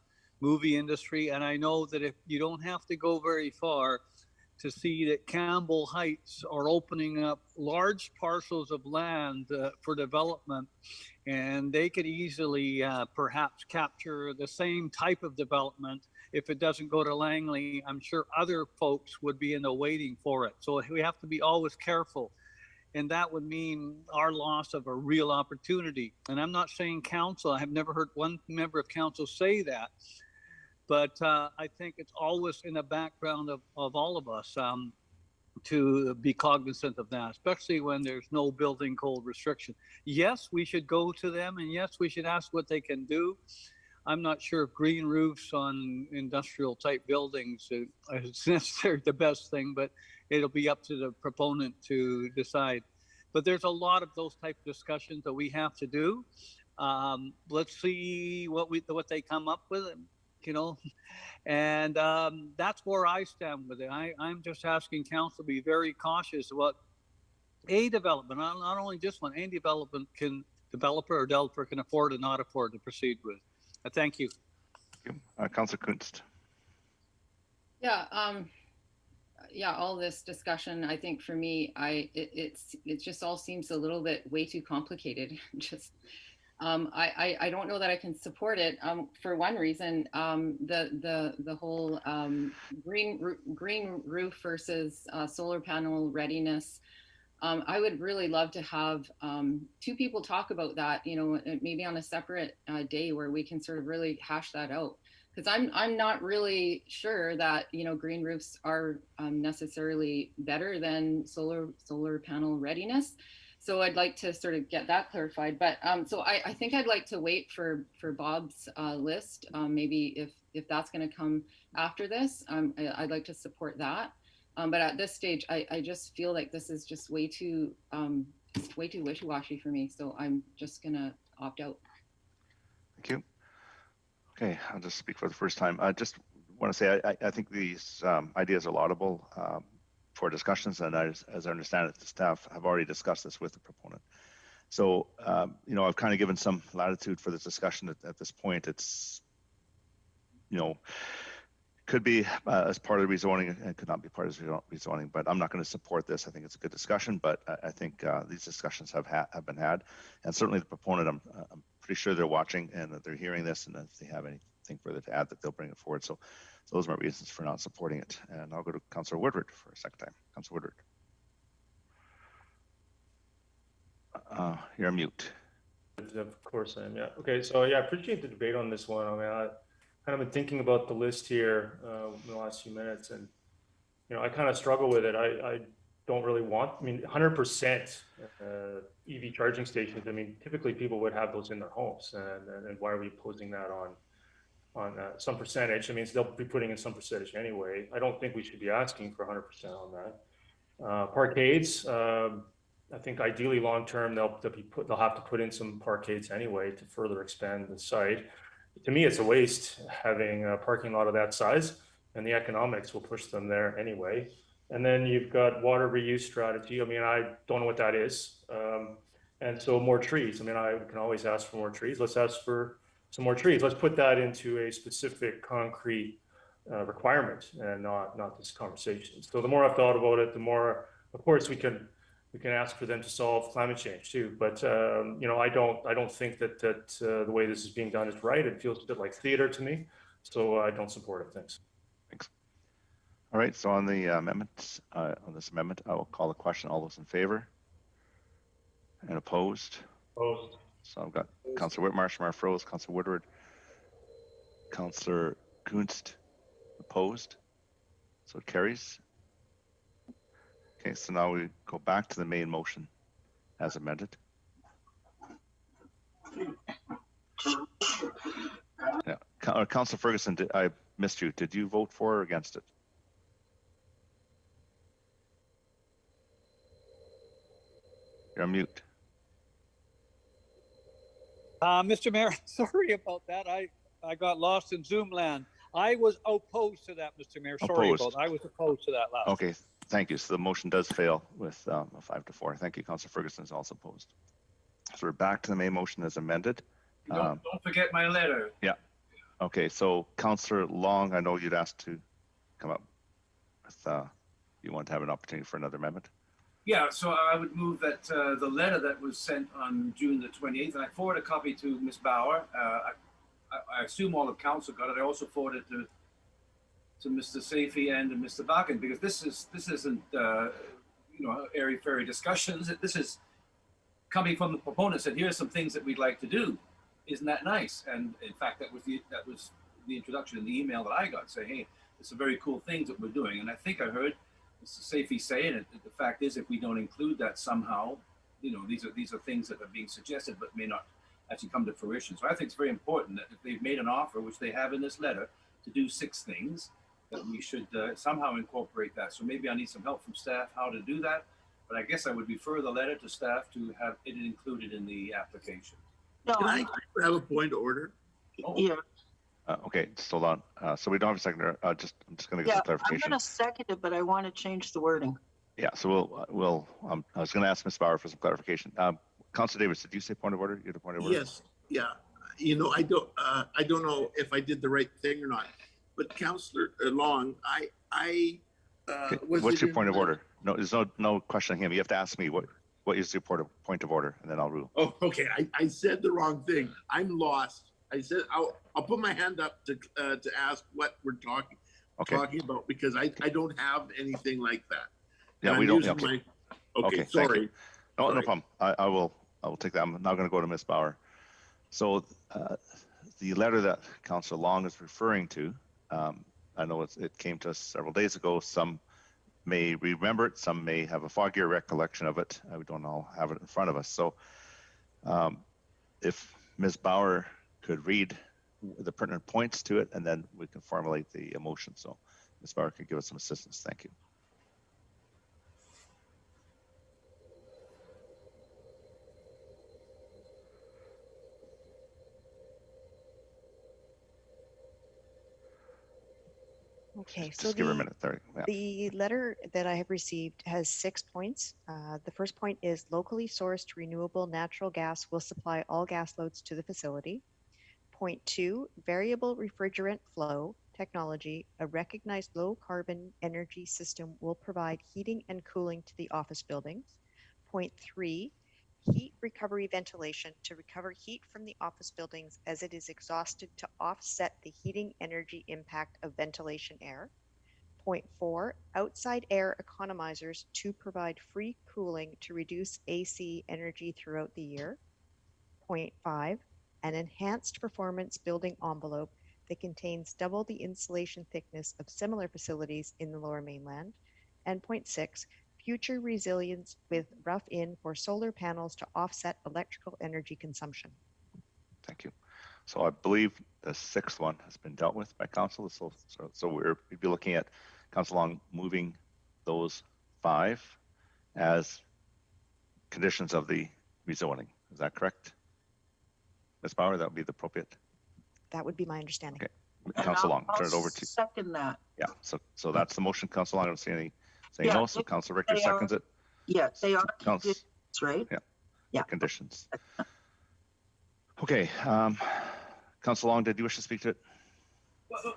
movie industry, and I know that if you don't have to go very far to see that Campbell Heights are opening up large parcels of land for development, and they could easily perhaps capture the same type of development. If it doesn't go to Langley, I'm sure other folks would be in the waiting for it. So we have to be always careful. And that would mean our loss of a real opportunity. And I'm not saying council, I have never heard one member of council say that. But I think it's always in the background of all of us to be cognizant of that, especially when there's no building code restriction. Yes, we should go to them, and yes, we should ask what they can do. I'm not sure if green roofs on industrial type buildings is necessarily the best thing, but it'll be up to the proponent to decide. But there's a lot of those type of discussions that we have to do. Let's see what they come up with. you know, and that's where I stand with it. I'm just asking council to be very cautious about a development, not only this one, any development developer or developer can afford or not afford to proceed with. Thank you. Councillor Kunst. Yeah, yeah, all this discussion, I think for me, it just all seems a little bit way too complicated. Just, I don't know that I can support it. For one reason, the whole green roof versus solar panel readiness. I would really love to have two people talk about that, you know, maybe on a separate day where we can sort of really hash that out. Because I'm not really sure that, you know, green roofs are necessarily better than solar panel readiness. So I'd like to sort of get that clarified. But so I think I'd like to wait for Bob's list. Maybe if that's going to come after this, I'd like to support that. But at this stage, I just feel like this is just way too wishy-washy for me. So I'm just gonna opt out. Thank you. Okay, I'll just speak for the first time. I just want to say I think these ideas are laudable for discussions, and as I understand it, the staff have already discussed this with the proponent. So, you know, I've kind of given some latitude for this discussion at this point. It's, you know, could be as part of the rezoning and could not be part of the rezoning, but I'm not going to support this. I think it's a good discussion, but I think these discussions have been had, and certainly the proponent, I'm pretty sure they're watching and that they're hearing this, and if they have anything further to add, that they'll bring it forward. So those are my reasons for not supporting it. And I'll go to Councillor Woodward for a second time. Councillor Woodward. You're on mute. Of course I am, yeah. Okay, so yeah, I appreciate the debate on this one. I mean, I kind of been thinking about the list here in the last few minutes, and you know, I kind of struggle with it. I don't really want, I mean, 100% EV charging stations. I mean, typically people would have those in their homes, and why are we posing that on some percentage? I mean, they'll be putting in some percentage anyway. I don't think we should be asking for 100% on that. Parkades, I think ideally long term they'll have to put in some parkades anyway to further expand the site. To me, it's a waste having a parking lot of that size, and the economics will push them there anyway. And then you've got water reuse strategy. I mean, I don't know what that is. And so more trees. I mean, I can always ask for more trees. Let's ask for some more trees. Let's put that into a specific concrete requirement and not this conversation. So the more I've thought about it, the more, of course, we can ask for them to solve climate change too. But you know, I don't think that the way this is being done is right. It feels a bit like theater to me. So I don't support it. Thanks. All right, so on the amendments, on this amendment, I will call the question. All those in favor? And opposed? Opposed. So I've got Councillor Whitmarsh, Froze, Councillor Woodward, Councillor Kunst, opposed. So it carries. Okay, so now we go back to the main motion as amended. Yeah, Councillor Ferguson, I missed you. Did you vote for or against it? You're on mute. Mr. Mayor, sorry about that. I got lost in Zoom land. I was opposed to that, Mr. Mayor. Sorry about that. I was opposed to that last. Okay, thank you. So the motion does fail with a 5-4. Thank you. Councillor Ferguson is also opposed. So we're back to the main motion as amended. Don't forget my letter. Yeah. Okay, so Councillor Long, I know you'd asked to come up with, you want to have an opportunity for another amendment? Yeah, so I would move that the letter that was sent on June the 28th, and I forward a copy to Ms. Bauer. I assume all of council got it. I also forwarded it to Mr. Safey and to Mr. Bakken, because this isn't you know, airy-fairy discussions. This is coming from the proponents that here's some things that we'd like to do. Isn't that nice? And in fact, that was the introduction in the email that I got, saying, hey, it's some very cool things that we're doing. And I think I heard Mr. Safey saying it. The fact is, if we don't include that somehow, you know, these are things that are being suggested but may not actually come to fruition. So I think it's very important that if they've made an offer, which they have in this letter, to do 6 things, that we should somehow incorporate that. So maybe I need some help from staff how to do that. But I guess I would refer the letter to staff to have it included in the application. No, Can I have a point of order? Oh, yeah. Okay, just hold on. So we don't have a second. I'm just going to get Yeah, some I'm clarification. going to second it, but I want to change the wording. Yeah, so I was going to ask Ms. Bauer for some clarification. Councilor Davis, did you say point of order? You had a point of order? Yes, yeah. You know, I don't know if I did the right thing or not, but Councillor Long, Okay, what's your point of order? No, there's no questioning him. You have to ask me what is your point of order, and then I'll rule. Oh, okay. I said the wrong thing. I'm lost. I said I'll put my hand up to ask what we're talking about, because I don't have anything like that. Yeah, and we I'm don't. using Okay. Okay, Thank you. sorry. No problem. I will take that. I'm now going to go to Ms. Bauer. So the letter that Councillor Long is referring to, I know it came to us several days ago. Some may remember it, some may have a foggier recollection of it. We don't all have it in front of us. So if Ms. Bauer could read the pertinent points to it, and then we can formulate the motion. So Ms. Bauer could give us some assistance. Thank you. Okay, so Just give her a minute. There. Yeah. the letter that I have received has 6 points. The first point is locally sourced renewable natural gas will supply all gas loads to the facility. Point 2, variable refrigerant flow technology, a recognized low carbon energy system will provide heating and cooling to the office buildings. Point 3, heat recovery ventilation to recover heat from the office buildings as it is exhausted to offset the heating energy impact of ventilation air. Point 4, outside air economizers to provide free cooling to reduce AC energy throughout the year. Point 5, an enhanced performance building envelope that contains double the insulation thickness of similar facilities in the Lower Mainland. And point 6, future resilience with rough-in for solar panels to offset electrical energy consumption. Thank you. So I believe the 6th one has been dealt with by council. So we'd be looking at Council Long moving those 5 as conditions of the rezoning. Is that correct? Ms. Bauer, that would be the appropriate. That would be my understanding. Okay. Council Long, turn it over to you. Second that. Yeah, so that's the motion. Council Long, I don't see any saying no. So Council Richter seconds it. Yeah, they are conditions, right? Yeah. Conditions. Okay. Council Long, did you wish to speak to it?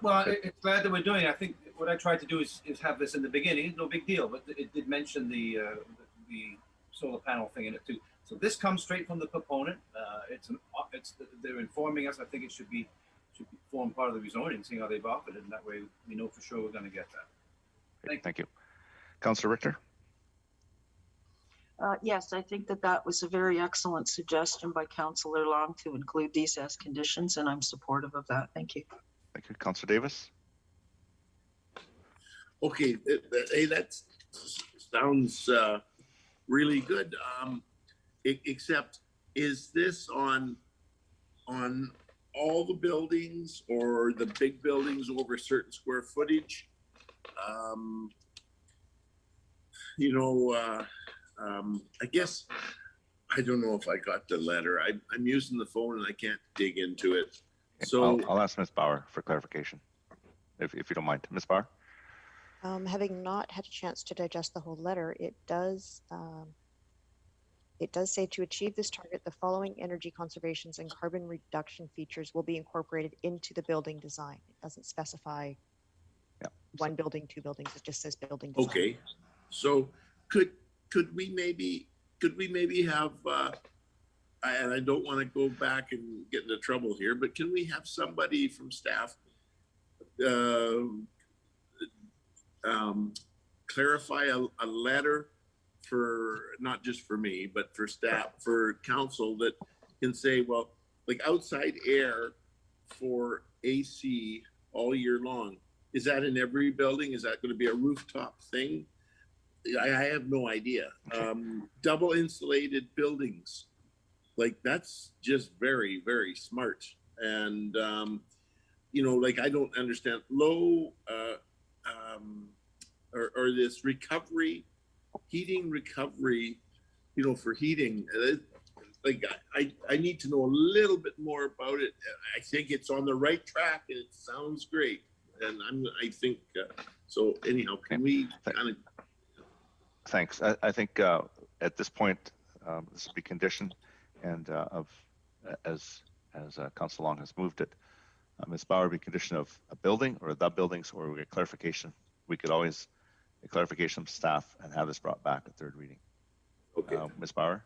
Well, it's glad that we're doing it. I think what I tried to do is have this in the beginning. No big deal, but it did mention the solar panel thing in it too. So this comes straight from the proponent. They're informing us. I think it should form part of the rezoning, seeing how they've offered it, and that way we know for sure we're going to get that. Thank you. Councillor Richter? Yes, I think that was a very excellent suggestion by Councillor Long to include these as conditions, and I'm supportive of that. Thank you. Thank you. Councillor Davis? Okay, hey, that sounds really good. Except, is this on all the buildings or the big buildings over a certain square footage? I guess I don't know if I got the letter. I'm using the phone and I can't dig into it. So I'll ask Ms. Bauer for clarification, if you don't mind. Ms. Bauer? Having not had a chance to digest the whole letter, it does say to achieve this target, the following energy conservations and carbon reduction features will be incorporated into the building design. It doesn't specify one building, 2 buildings. It just says building design. Okay, so could we maybe have and I don't want to go back and get into trouble here, but can we have somebody from staff clarify a letter for, not just for me, but for staff, for council, that can say, well, like outside air for AC all year long, is that in every building? Is that going to be a rooftop thing? I have no idea. Double insulated buildings, like that's just very, very smart. And, like I don't understand low or this recovery, heating recovery, for heating. like, I need to know a little bit more about it. I think it's on the right track and it sounds great. And I think, so anyhow, can we kind of. Thanks. I think at this point, this will be conditioned and as Council Long has moved it, Ms. Bauer, be condition of a building or the buildings, or we get clarification. We could always get clarification from staff and have this brought back at third reading. Okay. Ms. Bauer?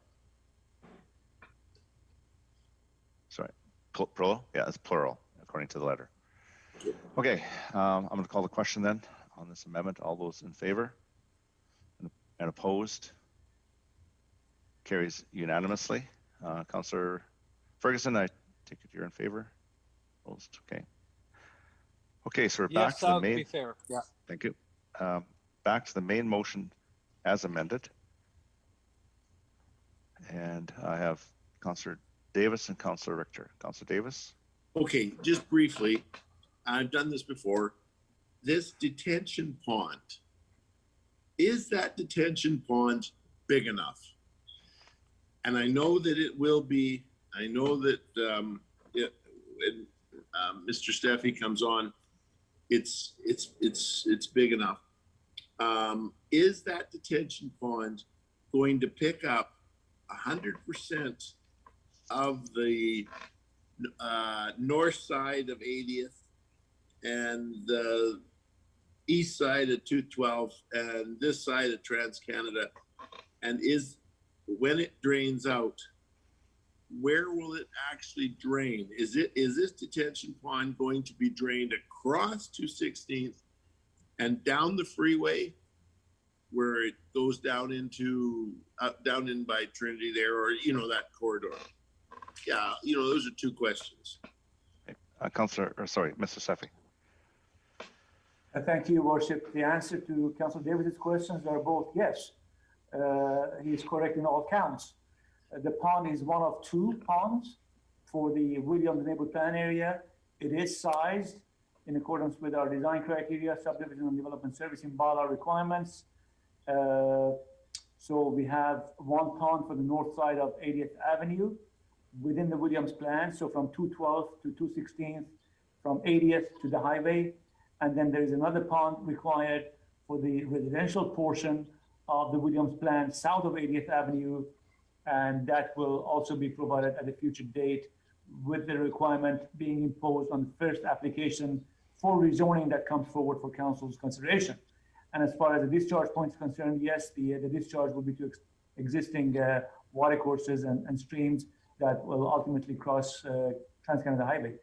Sorry, plural? Yeah, it's plural according to the letter. Okay, I'm going to call the question then on this amendment. All those in favor and opposed? Carries unanimously. Councillor Ferguson, I take it you're in favor? Opposed? Okay. Okay, so we're back Yes, uh, to the that would main. be fair. Yeah. Thank you. Back to the main motion as amended. And I have Councillor Davis and Councillor Richter. Councillor Davis? Okay, just briefly, I've done this before. This detention pond, is that detention pond big enough? And I know that it will be, I know that when Mr. Steffi comes on, it's big enough. Is that detention pond going to pick up 100% of the north side of 80th and the east side of 212 and this side of Trans-Canada? And when it drains out, where will it actually drain? Is this detention pond going to be drained across 216th and down the freeway where it goes down into down in by Trinity there, or that corridor? Yeah, those are two questions. Mr. Steffi. Thank you, Worship. The answer to Councillor Davis's questions are both yes. He is correct in all counts. The pond is one of two ponds for the Williams Neighborhood Plan area. It is sized in accordance with our design criteria, subdivision and development servicing bylaw requirements. So we have one pond for the north side of 80th Avenue within the Williams plan. So from 212th to 216th, from 80th to the highway. And then there is another pond required for the residential portion of the Williams plan south of 80th Avenue. And that will also be provided at a future date, with the requirement being imposed on the first application for rezoning that comes forward for council's consideration. And as far as the discharge point is concerned, yes, the discharge will be to existing water courses and streams that will ultimately cross Trans-Canada Highway.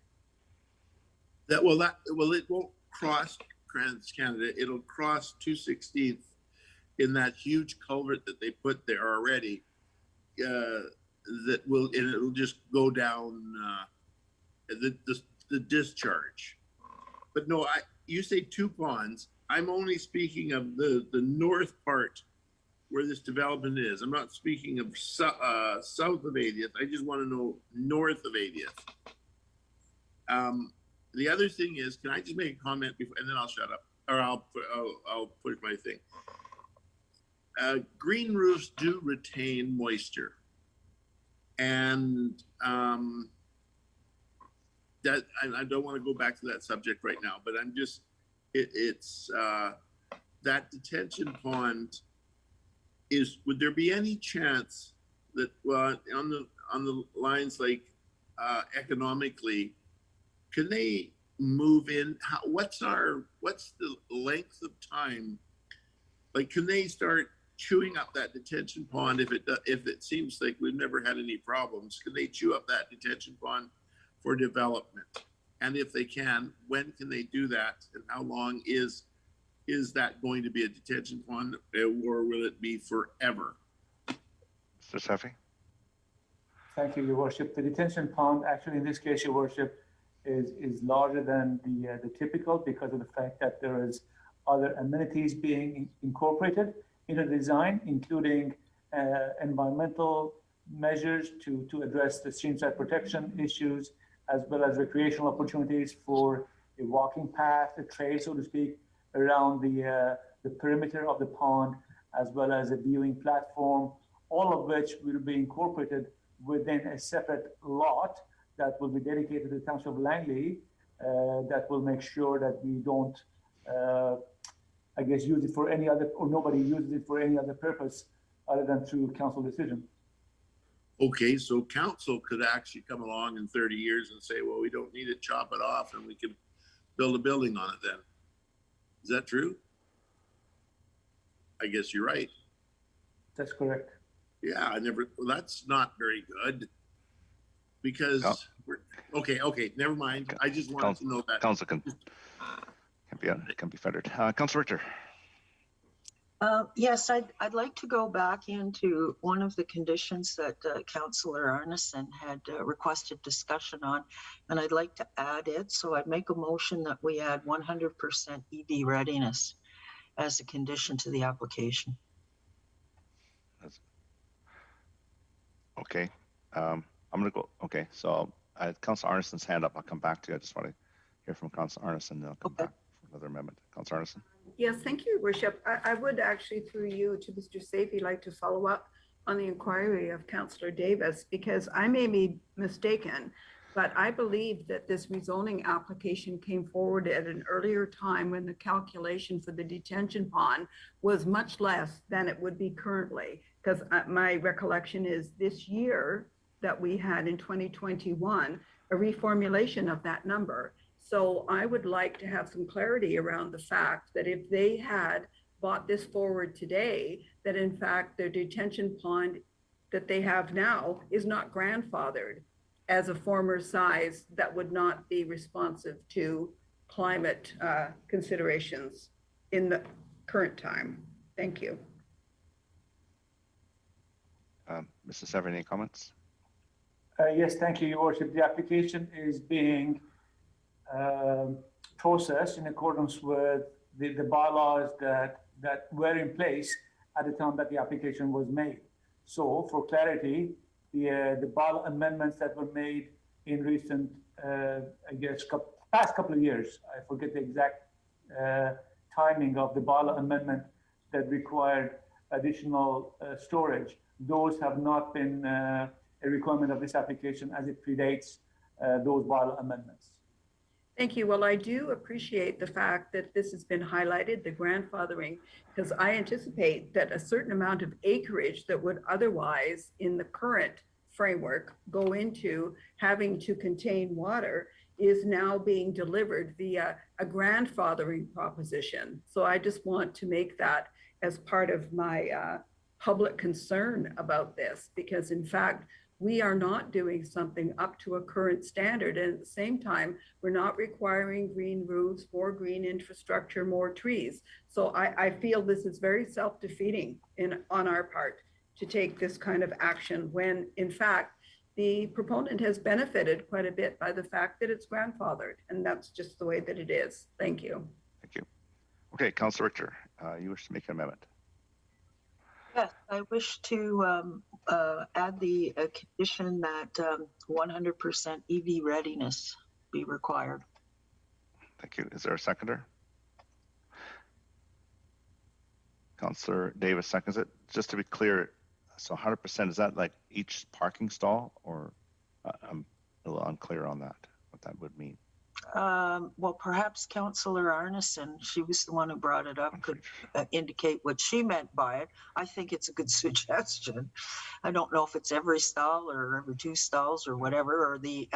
It won't cross Trans-Canada. It'll cross 216th in that huge culvert that they put there already. It'll just go down the discharge. But no, you say two ponds. I'm only speaking of the north part where this development is. I'm not speaking of south of 80th. I just want to know north of 80th. The other thing is, can I just make a comment before, and then I'll shut up, or I'll put my thing. Green roofs do retain moisture, and that I don't want to go back to that subject right now, but I'm just it's that detention pond is. Would there be any chance that on the lines like economically, can they move in? What's the length of time? Like, can they start chewing up that detention pond if it seems like we've never had any problems? Can they chew up that detention pond for development? And if they can, when can they do that? And how long is that going to be a detention pond, or will it be forever? Mr. Steffi? Thank you, Your Worship. The detention pond, actually, in this case, Your Worship, is larger than the typical, because of the fact that there is other amenities being incorporated into the design, including environmental measures to address the streamside protection issues, as well as recreational opportunities for a walking path, a trail, so to speak, around the perimeter of the pond, as well as a viewing platform, all of which will be incorporated within a separate lot that will be dedicated to the Township of Langley, that will make sure that we don't, I guess, use it for any other, or nobody uses it for any other purpose other than through council decision. Okay, so council could actually come along in 30 years and say, well, we don't need it, chop it off, and we can build a building on it then. Is that true? I guess you're right. That's correct. Yeah, well, that's not very good. Because, okay, never mind. I just wanted to know that. Council can be fettered. Council Richter. Yes, I'd like to go back into one of the conditions that Councillor Arneson had requested discussion on, and I'd like to add it. So I'd make a motion that we add 100% EV readiness as a condition to the application. Okay. I'm going to go. Okay. So I had Councillor Arneson's hand up. I'll come back to you. I just want to hear from Councillor Arneson, and I'll come back for another amendment. Councillor Arneson. Yes, thank you, Worship. I would actually, through you to Mr. Safey, like to follow up on the inquiry of Councillor Davis, because I may be mistaken, but I believe that this rezoning application came forward at an earlier time when the calculation for the detention pond was much less than it would be currently. Because my recollection is this year that we had in 2021, a reformulation of that number. So I would like to have some clarity around the fact that if they had brought this forward today, that in fact their detention pond that they have now is not grandfathered as a former size that would not be responsive to climate considerations in the current time. Thank you. Mr. Severin, any comments? Yes, thank you, Your Worship. The application is being processed in accordance with the bylaws that were in place at the time that the application was made. So for clarity, the bylaw amendments that were made in recent, I guess, past couple of years, I forget the exact timing of the bylaw amendment that required additional storage. Those have not been a requirement of this application as it predates those bylaw amendments. Thank you. Well, I do appreciate the fact that this has been highlighted, the grandfathering, because I anticipate that a certain amount of acreage that would otherwise in the current framework go into having to contain water is now being delivered via a grandfathering proposition. So I just want to make that as part of my public concern about this, because in fact, we are not doing something up to a current standard. And at the same time, we're not requiring green roofs, more green infrastructure, more trees. So I feel this is very self-defeating on our part to take this kind of action when in fact, the proponent has benefited quite a bit by the fact that it's grandfathered. And that's just the way that it is. Thank you. Thank you. Okay, Councillor Richter, you wish to make an amendment? Yes, I wish to add the condition that 100% EV readiness be required. Thank you. Is there a seconder? Councillor Davis seconds it. Just to be clear, so 100%, is that like each parking stall, or I'm a little unclear on that, what that would mean? Well, perhaps Councillor Arneson, she was the one who brought it up, could indicate what she meant by it. I think it's a good suggestion. I don't know if it's every stall or every 2 stalls or whatever, or the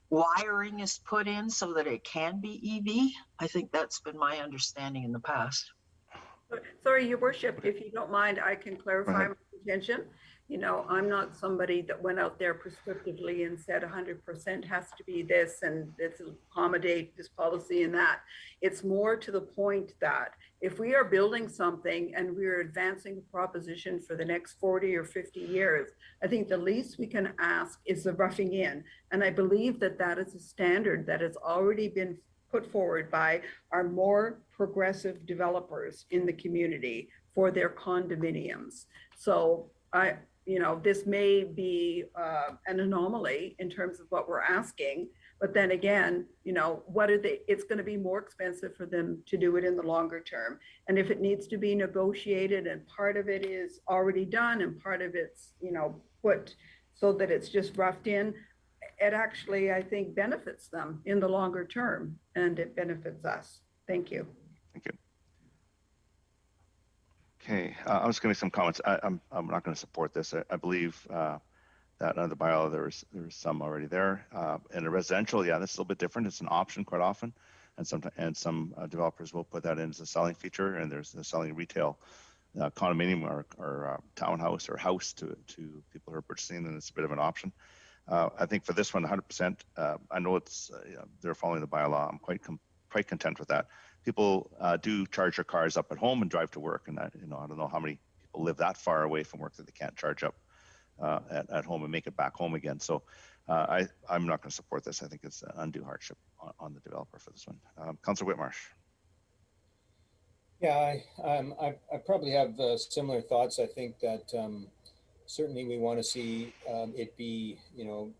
wiring is put in so that it can be EV. I think that's been my understanding in the past. Sorry, Your Worship, if you don't mind, I can clarify my intention. You know, I'm not somebody that went out there prescriptively and said 100% has to be this and it's accommodate this policy and that. It's more to the point that if we are building something and we're advancing a proposition for the next 40 or 50 years, I think the least we can ask is the roughing in. And I believe that that is a standard that has already been put forward by our more progressive developers in the community for their condominiums. So this may be an anomaly in terms of what we're asking, But then again, you know, it's going to be more expensive for them to do it in the longer term. And if it needs to be negotiated and part of it is already done and part of it's, you know, put so that it's just roughed in, it actually, I think, benefits them in the longer term, and it benefits us. Thank you. Thank you. Okay, I'm just going to make some comments. I'm not going to support this. I believe that under the bylaw there's some already there. In a residential, yeah, that's a little bit different. It's an option quite often, and some developers will put that in as a selling feature. And there's the selling retail condominium or townhouse or house to people who are purchasing, and it's a bit of an option. I think for this one, 100%. I know it's they're following the bylaw. I'm quite content with that. People do charge their cars up at home and drive to work, and that, you know, I don't know how many people live that far away from work that they can't charge up at home and make it back home again. So I'm not going to support this. I think it's an undue hardship on the developer for this one. Councillor Whitmarsh. Yeah, I probably have similar thoughts. I think that certainly we want to see it be, you know,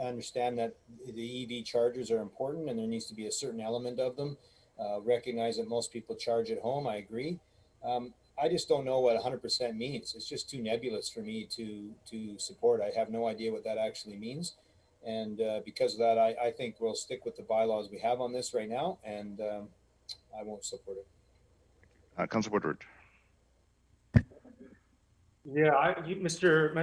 understand that the EV chargers are important and there needs to be a certain element of them. Recognize that most people charge at home. I agree. I just don't know what 100% means. It's just too nebulous for me to support. I have no idea what that actually means. And because of that, I think we'll stick with the bylaws we have on this right now, and I won't support it. Councillor Woodward. Yeah, Mr.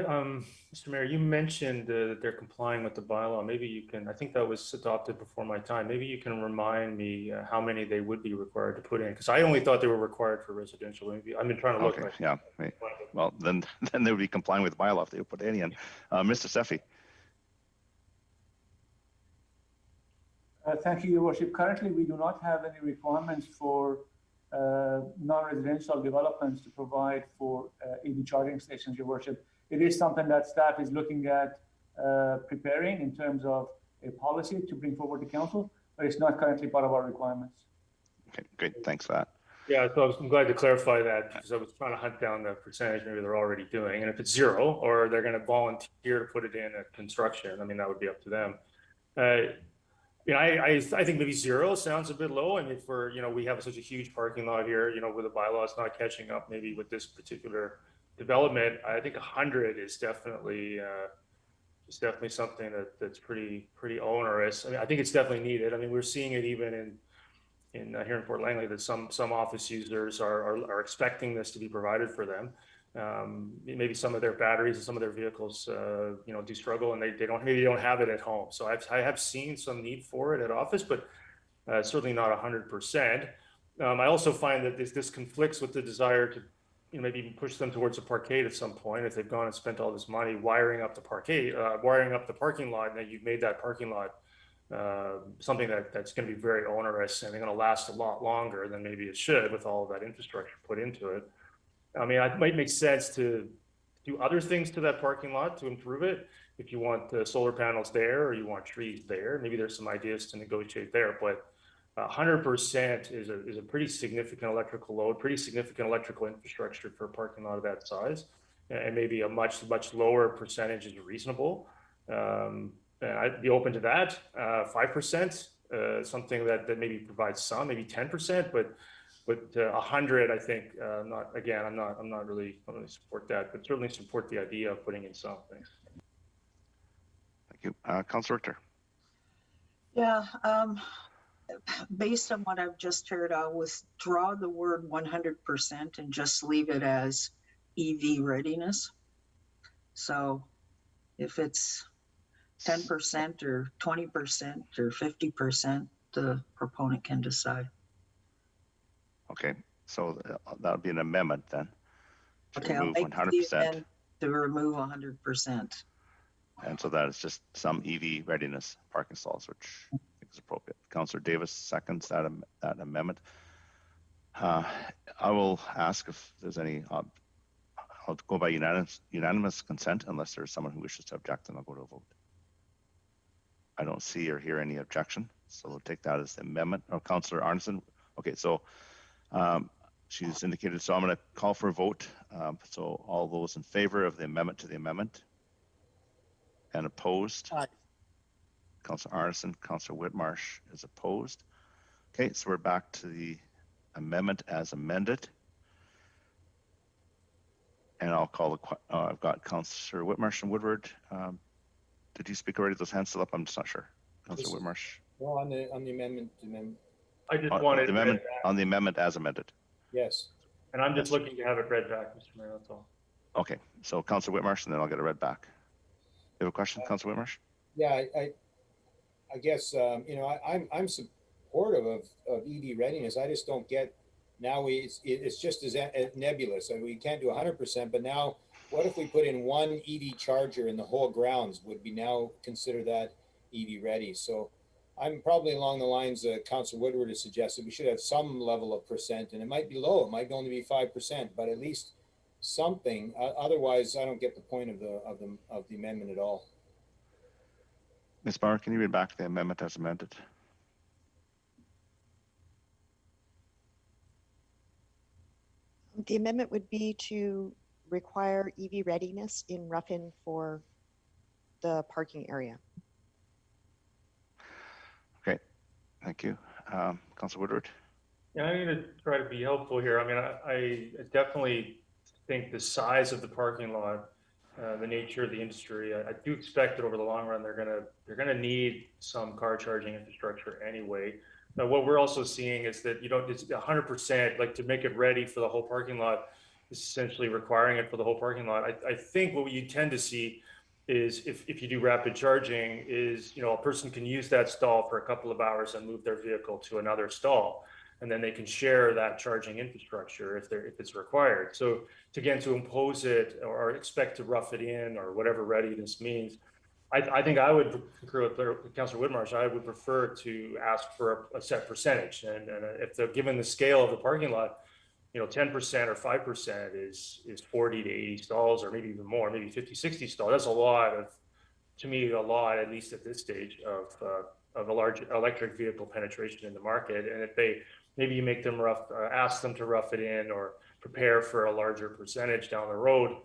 Mayor, you mentioned that they're complying with the bylaw. Maybe you can, I think that was adopted before my time. Maybe you can remind me how many they would be required to put in, because I only thought they were required for residential. Maybe I've been trying to look. Okay, yeah. Right. Well, then they would be complying with the bylaw if they would put any in. Mr. Seffi. Thank you, Your Worship. Currently, we do not have any requirements for non-residential developments to provide for EV charging stations, Your Worship. It is something that staff is looking at preparing in terms of a policy to bring forward to council, but it's not currently part of our requirements. Okay, great. Thanks for that. Yeah, so I'm glad to clarify that, because I was trying to hunt down the percentage maybe they're already doing. And if it's zero, or they're going to volunteer to put it in at construction, I mean, that would be up to them. You know, I think maybe zero sounds a bit low. I mean, for, you know, we have such a huge parking lot here, you know, with the bylaws not catching up maybe with this particular development. I think 100 is definitely something that's pretty onerous. I mean, I think it's definitely needed. I mean, we're seeing it even in here in Fort Langley that some office users are expecting this to be provided for them. Maybe some of their batteries and some of their vehicles, you know, do struggle, and they don't have it at home. So I have seen some need for it at office, but certainly not 100%. I also find that this conflicts with the desire to, you know, maybe even push them towards a parkade at some point if they've gone and spent all this money wiring up the parkade, wiring up the parking lot, and then you've made that parking lot something that's going to be very onerous, and they're going to last a lot longer than maybe it should with all of that infrastructure put into it. I mean, it might make sense to do other things to that parking lot to improve it. If you want the solar panels there, or you want trees there, maybe there's some ideas to negotiate there. But 100% is a pretty significant electrical load, pretty significant electrical infrastructure for a parking lot of that size, and maybe a much lower percentage is reasonable. And I'd be open to that. 5%, something that maybe provides some, maybe 10%, but 100, I think, I'm not really support that, but certainly support the idea of putting in some things. Thank you. Councillor Richter. Yeah, based on what I've just heard, I'll withdraw the word 100% and just leave it as EV readiness. So if it's 10% or 20% or 50%, the proponent can decide. Okay, so that would be an amendment then. Okay, I'll make 100%. To remove 100%. And so that is just some EV readiness parking stalls, which I think is appropriate. Councillor Davis seconds that amendment. I will ask if there's any, I'll go by unanimous consent unless there's someone who wishes to object, and I'll go to a vote. I don't see or hear any objection, so we'll take that as the amendment. Oh, Councillor Arneson. Okay, so she's indicated, so I'm going to call for a vote. So all those in favor of the amendment to the amendment and opposed? Aye. Councilor Arneson, Councilor Whitmarsh is opposed. Okay, so we're back to the amendment as amended. And I'll call the, I've got Councilor Whitmarsh and Woodward. Did you speak already? Those hands still up? I'm just not sure. Councilor Whitmarsh. Well, on the amendment, I just wanted the amendment, on the amendment as amended. yes. and I'm just looking to have it read back, Mr. Mayor, that's all. Okay, so Councilor Whitmarsh, and then I'll get it read back. You have a question, Councilor Whitmarsh? Yeah, I guess, you know, I'm supportive of EV readiness. I just don't get, now it's just as nebulous. I mean, we can't do 100%, but now what if we put in one EV charger in the whole grounds? Would we now consider that EV ready? So I'm probably along the lines that Councilor Woodward has suggested. We should have some level of percent, and it might be low. It might only be 5%, but at least something. Otherwise, I don't get the point of the amendment at all. Ms. Bauer, can you read back the amendment as amended? The amendment would be to require EV readiness in Ruffin for the parking area. Okay, thank you. Councilor Woodward? Yeah, I'm going to try to be helpful here. I mean, I definitely think the size of the parking lot, the nature of the industry, I do expect that over the long run they're gonna need some car charging infrastructure anyway. Now, what we're also seeing is that it's 100%, like, to make it ready for the whole parking lot is essentially requiring it for the whole parking lot. I think what you tend to see is if you do rapid charging is, a person can use that stall for a couple of hours and move their vehicle to another stall. And then they can share that charging infrastructure if it's required. So to impose it or expect to rough it in or whatever readiness means, I think I would concur with Councilor Whitmarsh. I would prefer to ask for a set percentage. And if they're given the scale of the parking lot, 10% or 5% is 40 to 80 stalls, or maybe even more, maybe 50, 60 stalls. That's a lot to me, at least at this stage of a large electric vehicle penetration in the market. And if maybe you make them ask them to rough it in or prepare for a larger percentage down the road.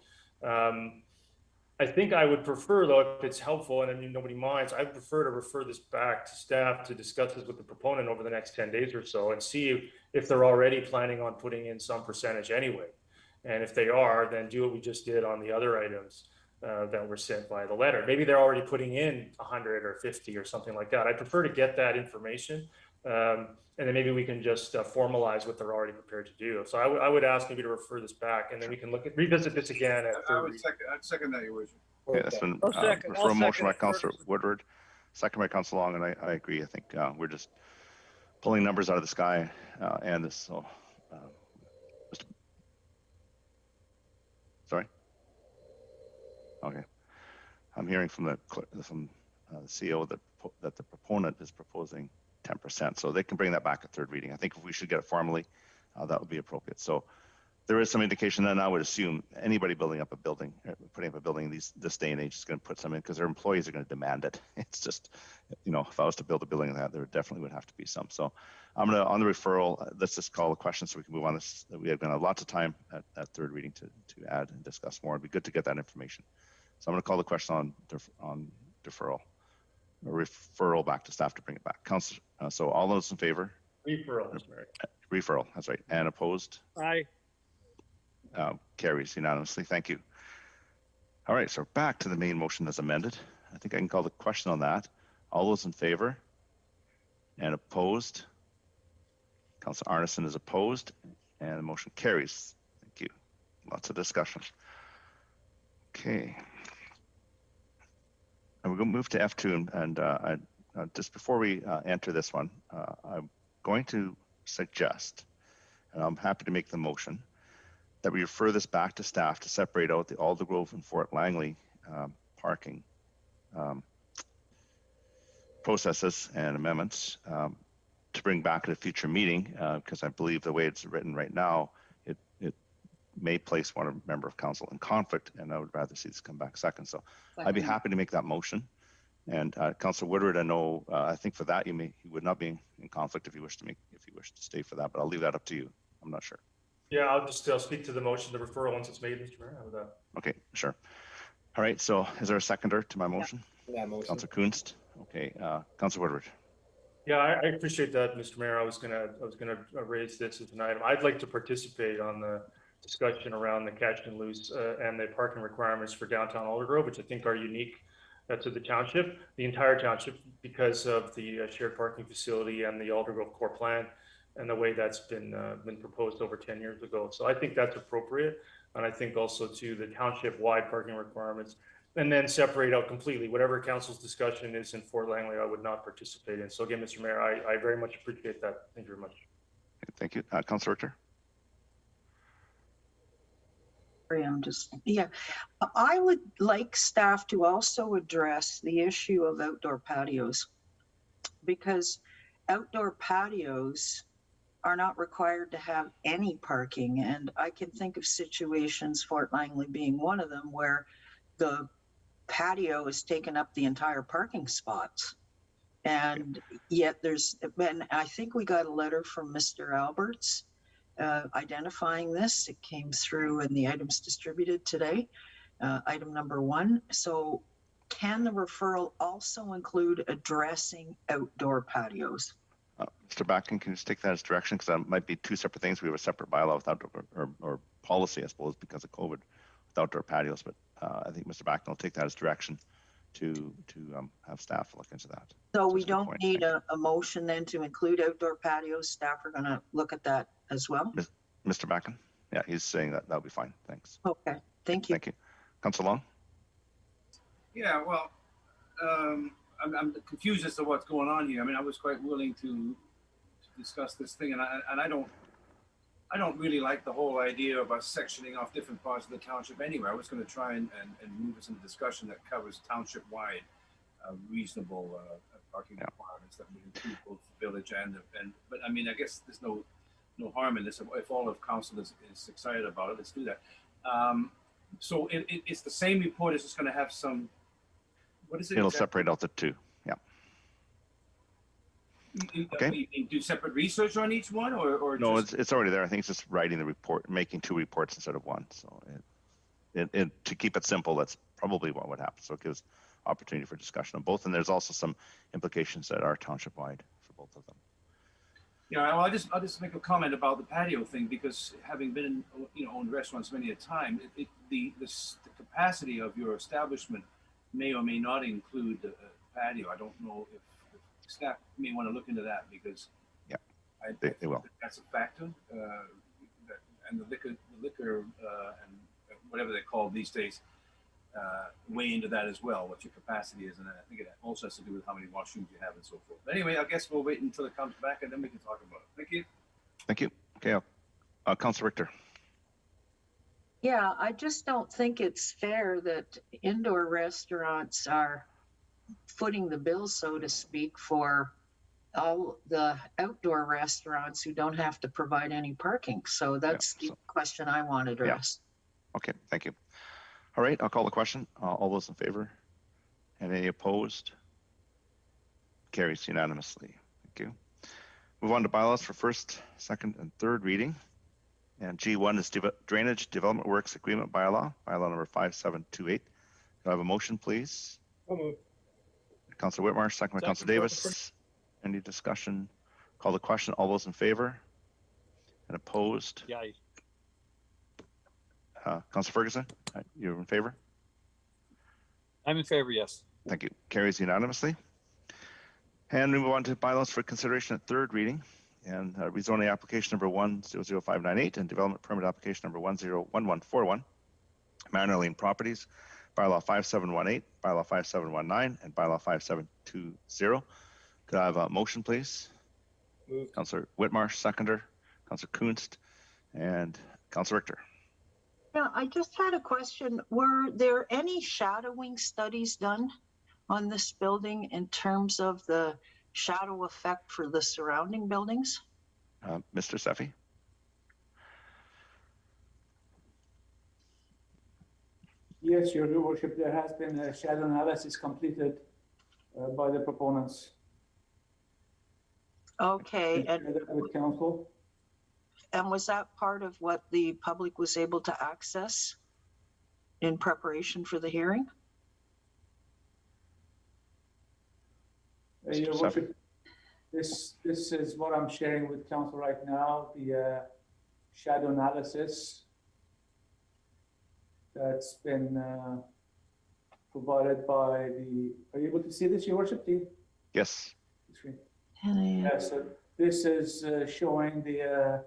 I think I would prefer, though, if it's helpful and I mean, nobody minds, I'd prefer to refer this back to staff to discuss this with the proponent over the next 10 days or so and see if they're already planning on putting in some percentage anyway. And if they are, then do what we just did on the other items that were sent by the letter. Maybe they're already putting in 100 or 50 or something like that. I prefer to get that information. And then maybe we can just formalize what they're already prepared to do. So I would ask maybe to refer this back, and then we can revisit this again. I'd second that, Your Worship. Okay, that's been for a motion by Councilor Woodward, second by Councilor Long, and I agree. I think we're just pulling numbers out of the sky and this. So, sorry. Okay, I'm hearing from the CEO that the proponent is proposing 10%, so they can bring that back at third reading. I think if we should get it formally, that would be appropriate. So there is some indication, and I would assume anybody building up a building, putting up a building this day and age is going to put some in because their employees are going to demand it. It's just, if I was to build a building like that, there definitely would have to be some. So I'm going to, on the referral, let's just call the question so we can move on this. We have lots of time at third reading to add and discuss more. It'd be good to get that information. So I'm going to call the question on deferral. A referral back to staff to bring it back. Council, so all those in favor? Referral, Mr. Mayor. Referral, that's right. And opposed? Aye. Carries unanimously. Thank you. All right, so back to the main motion as amended. I think I can call the question on that. All those in favor? And opposed? Councilor Arneson is opposed, and the motion carries. Thank you. Lots of discussion. Okay. And we're going to move to F2, and just before we enter this one, I'm going to suggest, and I'm happy to make the motion, that we refer this back to staff to separate out the Aldergrove and Fort Langley parking processes and amendments to bring back at a future meeting, because I believe the way it's written right now, it may place one member of council in conflict, and I would rather see this come back second. So I'd be happy to make that motion. And Councilor Woodward, I know, I think for that he would not be in conflict if you wish to stay for that, but I'll leave that up to you. I'm not sure. Yeah, I'll speak to the motion, the referral once it's made, Mr. Mayor. How about that? Okay, sure. All right, so is there a seconder to my motion? Yeah, motion. Councilor Kunst. Okay, Councilor Woodward. Yeah, I appreciate that, Mr. Mayor. I was gonna raise this as an item. I'd like to participate on the discussion around the catch and loose and the parking requirements for downtown Aldergrove, which I think are unique to the township, the entire township, because of the shared parking facility and the Aldergrove core plan and the way that's been proposed over 10 years ago. So I think that's appropriate. And I think also to the township wide parking requirements, and then separate out completely whatever council's discussion is in Fort Langley, I would not participate in. So again, Mr. Mayor, I very much appreciate that. Thank you very much. Thank you. Councilor Richter. I would like staff to also address the issue of outdoor patios, because outdoor patios are not required to have any parking. And I can think of situations, Fort Langley being one of them, where the patio has taken up the entire parking spots. And yet I think we got a letter from Mr. Alberts identifying this. It came through in the items distributed today, item number 1. So can the referral also include addressing outdoor patios? Mr. Backen, can you just take that as direction? Because that might be two separate things. We have a separate bylaw with outdoor, or policy, I suppose, because of COVID, with outdoor patios. But I think Mr. Backen will take that as direction to have staff look into that. So we don't need a motion then to include outdoor patios. Staff are going to look at that as well. Mr. Backen? Yeah, he's saying that'll be fine. Thanks. Okay, thank you. Thank you. Councilor Long? Yeah, well, I'm confused as to what's going on here. I mean, I was quite willing to discuss this thing, and I don't really like the whole idea of us sectioning off different parts of the township anyway. I was going to try and move us into discussion that covers township-wide reasonable parking requirements that would include both the village but I mean, I guess there's no harm in this. If all of council is excited about it, let's do that. So it's the same report. It's just going to have some. What is it? It'll separate out the two. Yeah. Okay. You do separate research on each one, or no? just... It's already there. I think it's just writing the report, making 2 reports instead of 1. So to keep it simple, that's probably what would happen. So it gives opportunity for discussion on both, and there's also some implications that are township wide for both of them. Yeah, well, I'll just make a comment about the patio thing, because having been owned restaurants many a time, the capacity of your establishment may or may not include the patio. I don't know if staff may want to look into that, because they will. That's a factor, and the liquor and whatever they're called these days weigh into that as well, what your capacity is, and I think it also has to do with how many washrooms you have and so forth. But anyway, I guess we'll wait until it comes back, and then we can talk about it. Thank you. Thank you. Okay, Councilor Richter. Yeah, I just don't think it's fair that indoor restaurants are footing the bill, so to speak, for all the outdoor restaurants who don't have to provide any parking. So that's the question I want to address. Yeah. Okay, thank you. All right, I'll call the question. All those in favor? And any opposed? Carries unanimously. Thank you. Move on to bylaws for first, second, and third reading. And G1 is Drainage Development Works Agreement Bylaw, bylaw number 5728. Do I have a motion, please? Councilor Whitmarsh, second by Councilor Davis. Any discussion? Call the question. All those in favor? And opposed? Yeah. Councilor Ferguson, you're in favor? I'm in favor, yes. Thank you. Carries unanimously. And we move on to bylaws for consideration at third reading. And rezoning application number 100598 and development permit application number 101141. Manor Lane Properties, bylaw 5718, bylaw 5719, and bylaw 5720. Could I have a motion, please? Moved. Councilor Whitmarsh, seconder. Councilor Kunst, and Councilor Richter. Yeah, I just had a question. Were there any shadowing studies done on this building in terms of the shadow effect for the surrounding buildings? Mr. Seffi? Yes, Your Worship, there has been a shadow analysis completed by the proponents. Okay, and with council. And was that part of what the public was able to access in preparation for the hearing? Your Mr. Safi? worship, this is what I'm sharing with council right now, the shadow analysis that's been provided by the, are you able to see this, your worship? Yes. Yeah, so this is showing the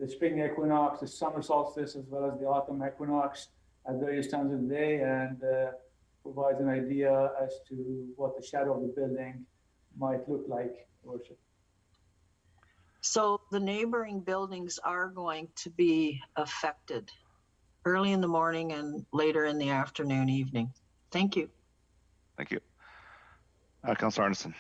spring equinox, the summer solstice, as well as the autumn equinox at various times of the day, and provides an idea as to what the shadow of the building might look like, worship. So the neighboring buildings are going to be affected early in the morning and later in the afternoon, evening. Thank you. Thank you. Councillor Arneson.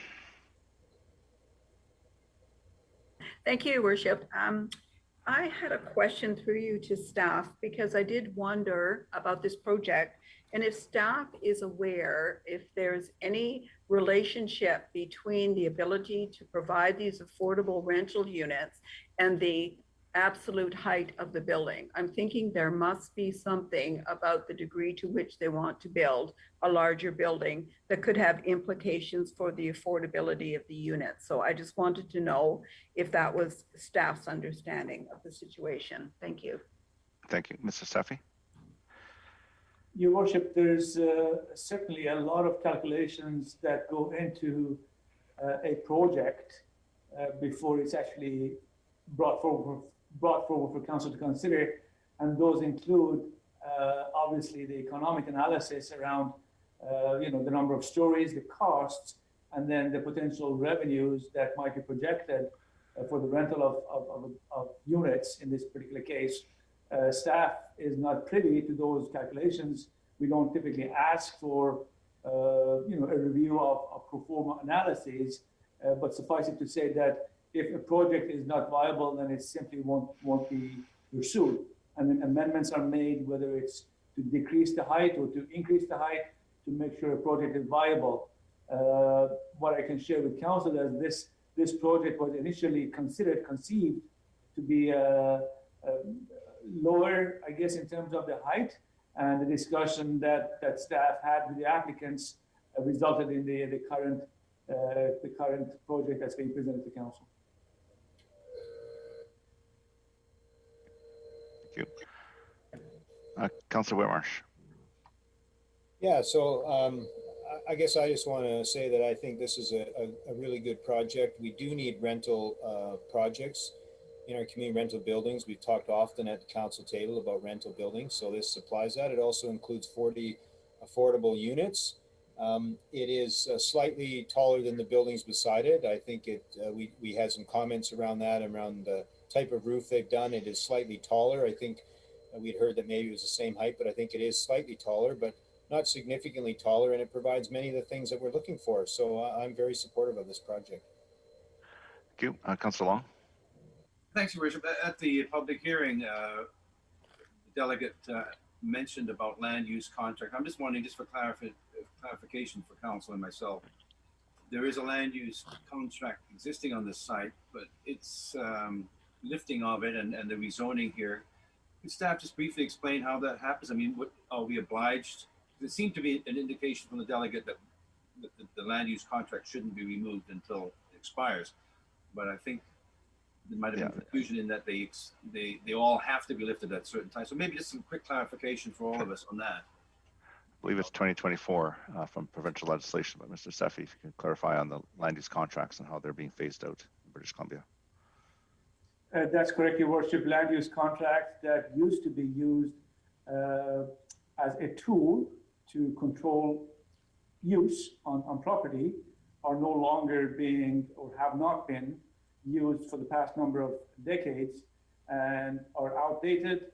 Thank you, Worship. I had a question through you to staff because I did wonder about this project and if staff is aware if there's any relationship between the ability to provide these affordable rental units and the absolute height of the building. I'm thinking there must be something about the degree to which they want to build a larger building that could have implications for the affordability of the units. So I just wanted to know if that was staff's understanding of the situation. Thank you. Thank you. Mr. Safi? Your worship, there's certainly a lot of calculations that go into a project before it's actually brought forward for council to consider, and those include obviously the economic analysis around the number of stories, the costs, and then the potential revenues that might be projected for the rental of units in this particular case. Staff is not privy to those calculations. We don't typically ask for a review of pro forma analyses, but suffice it to say that if a project is not viable, then it simply won't be pursued. And then amendments are made, whether it's to decrease the height or to increase the height to make sure a project is viable. What I can share with council is this project was initially conceived to be lower, I guess, in terms of the height, and the discussion that staff had with the applicants resulted in the current project that's being presented to council. Thank you. Councillor Whitmarsh. Yeah, so I guess I just want to say that I think this is a really good project. We do need rental projects in our community, rental buildings. We've talked often at the council table about rental buildings, so this supplies that. It also includes 40 affordable units. It is slightly taller than the buildings beside it. I think we had some comments around that, around the type of roof they've done. It is slightly taller. I think we'd heard that maybe it was the same height, but I think it is slightly taller, but not significantly taller, and it provides many of the things that we're looking for. So I'm very supportive of this project. Thank you. Councillor Long. Thanks, Your Worship. At the public hearing, the delegate mentioned about land use contract. I'm just wondering, just for clarification for council and myself, there is a land use contract existing on this site, but it's lifting of it and the rezoning here. Could staff just briefly explain how that happens? I mean, what are we obliged? There seemed to be an indication from the delegate that the land use contract shouldn't be removed until it expires, but I think there might have been confusion in that they all have to be lifted at certain times. So maybe just some quick clarification for all of us on that. I believe it's 2024 from provincial legislation, but Mr. Safi, if you can clarify on the land use contracts and how they're being phased out in British Columbia. That's correct, Your Worship. Land use contracts that used to be used as a tool to control use on property are no longer being or have not been used for the past number of decades and are outdated,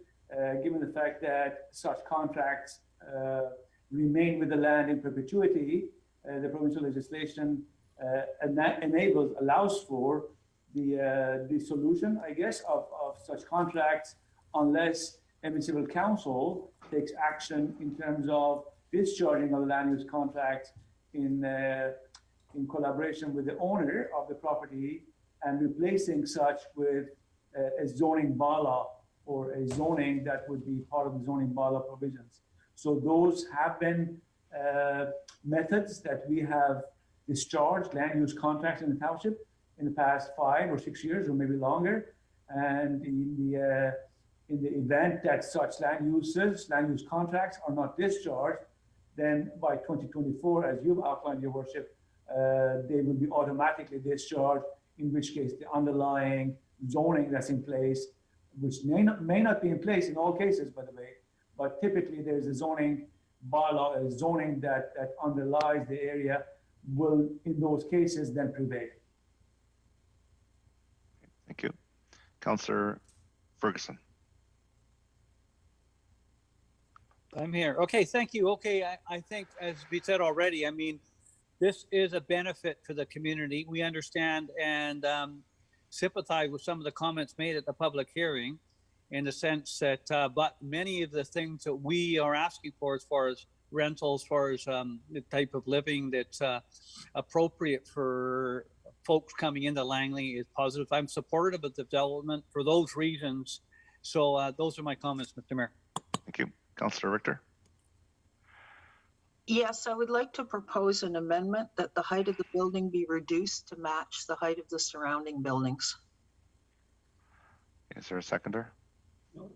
given the fact that such contracts remain with the land in perpetuity. The provincial legislation allows for the dissolution, I guess, of such contracts unless a municipal council takes action in terms of discharging of the land use contract in collaboration with the owner of the property and replacing such with a zoning bylaw or a zoning that would be part of the zoning bylaw provisions. So those have been methods that we have discharged land use contracts in the township in the past 5 or 6 years, or maybe longer. And in the event that such land use contracts are not discharged, then by 2024, as you've outlined, Your Worship, they will be automatically discharged, in which case the underlying zoning that's in place, which may not be in place in all cases, by the way, but typically there's a zoning bylaw, a zoning that underlies the area, will in those cases then prevail. Thank you. Councillor Ferguson. I'm here. Okay, thank you. Okay, I think, as we said already, I mean, this is a benefit for the community. We understand and sympathize with some of the comments made at the public hearing, in the sense that, but many of the things that we are asking for, as far as rentals, as far as the type of living that's appropriate for folks coming into Langley, is positive. I'm supportive of the development for those reasons. So those are my comments, Mr. Mayor. Thank you. Councillor Richter. Yes, I would like to propose an amendment that the height of the building be reduced to match the height of the surrounding buildings. Is there a seconder? No.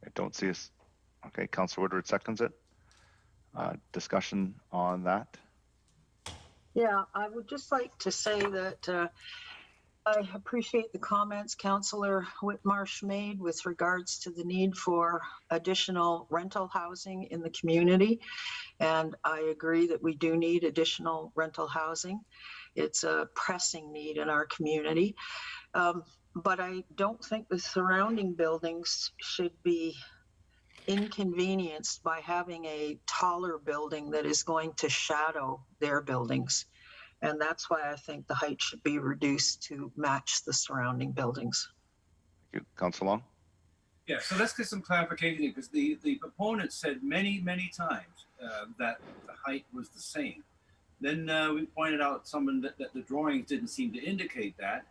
I don't see us. Okay, Councillor Woodward seconds it. Discussion on that? Yeah, I would just like to say that I appreciate the comments Councillor Whitmarsh made with regards to the need for additional rental housing in the community. And I agree that we do need additional rental housing. It's a pressing need in our community. But I don't think the surrounding buildings should be inconvenienced by having a taller building that is going to shadow their buildings. And that's why I think the height should be reduced to match the surrounding buildings. Thank you. Councillor Long? Yeah, so let's get some clarification here, because the proponent said many times that the height was the same. Then we pointed out that the drawings didn't seem to indicate that.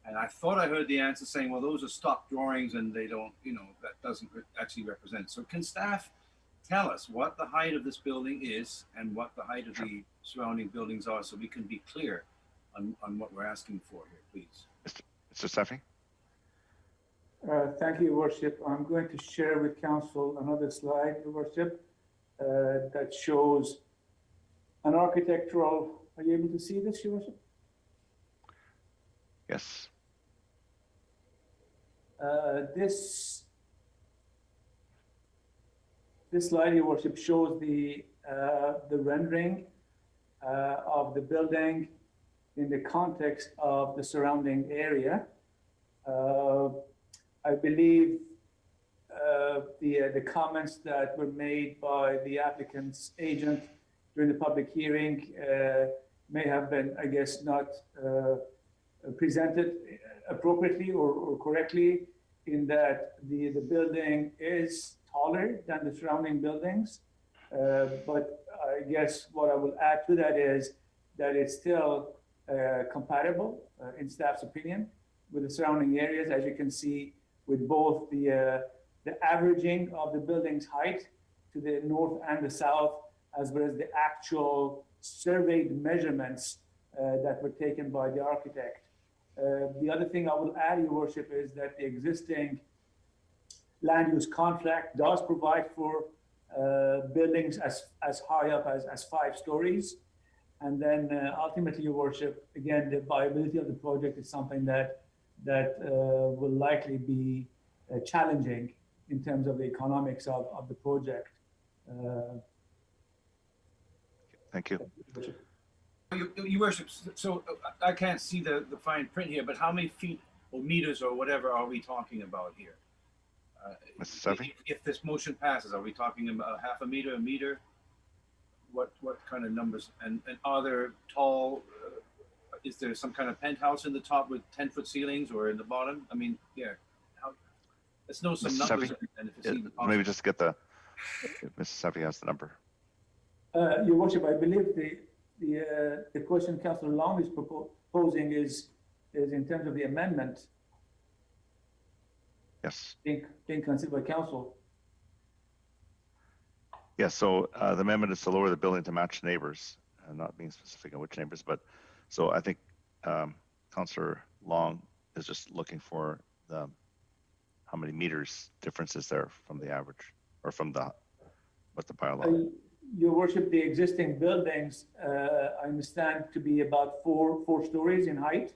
And I thought I heard the answer saying, well, those are stock drawings and they don't, that doesn't actually represent. So can staff tell us what the height of this building is and what the height of the surrounding buildings are, so we can be clear on what we're asking for here, please? Mr. Steffi? Thank you, Your Worship. I'm going to share with Council another slide, Your Worship, that shows an architectural. Are you able to see this, Your Worship? Yes. This slide, Your Worship, shows the rendering of the building in the context of the surrounding area. I believe the comments that were made by the applicant's agent during the public hearing may have been, I guess, not presented appropriately or correctly, in that the building is taller than the surrounding buildings. But I guess what I will add to that is that it's still compatible, in staff's opinion, with the surrounding areas, as you can see, with both the averaging of the building's height to the north and the south, as well as the actual surveyed measurements that were taken by the architect. The other thing I will add, Your Worship, is that the existing land use contract does provide for buildings as high up as 5 stories. And then ultimately, Your Worship, again, the viability of the project is something that will likely be challenging in terms of the economics of the project. Thank you. Your Worship, so I can't see the fine print here, but how many feet or meters or whatever are we talking about here? Mr. Sevi? If this motion passes, are we talking about half a meter, a meter? What kind of numbers? And are there tall, is there some kind of penthouse in the top with 10-foot ceilings, or in the bottom? I mean, yeah. Let's know some Mr. numbers. Sevi? And if it's even possible. Maybe just get if Mr. Sevi has the number. Your Worship, I believe the question Councillor Long is proposing is in terms of the amendment. Yes. Being considered by Council. Yes, so the amendment is to lower the building to match neighbors. not being specific on which neighbors, but so I think Councillor Long is just looking for the how many meters difference is there from the average or from what the bylaw. Your worship, the existing buildings, I understand to be about four stories in height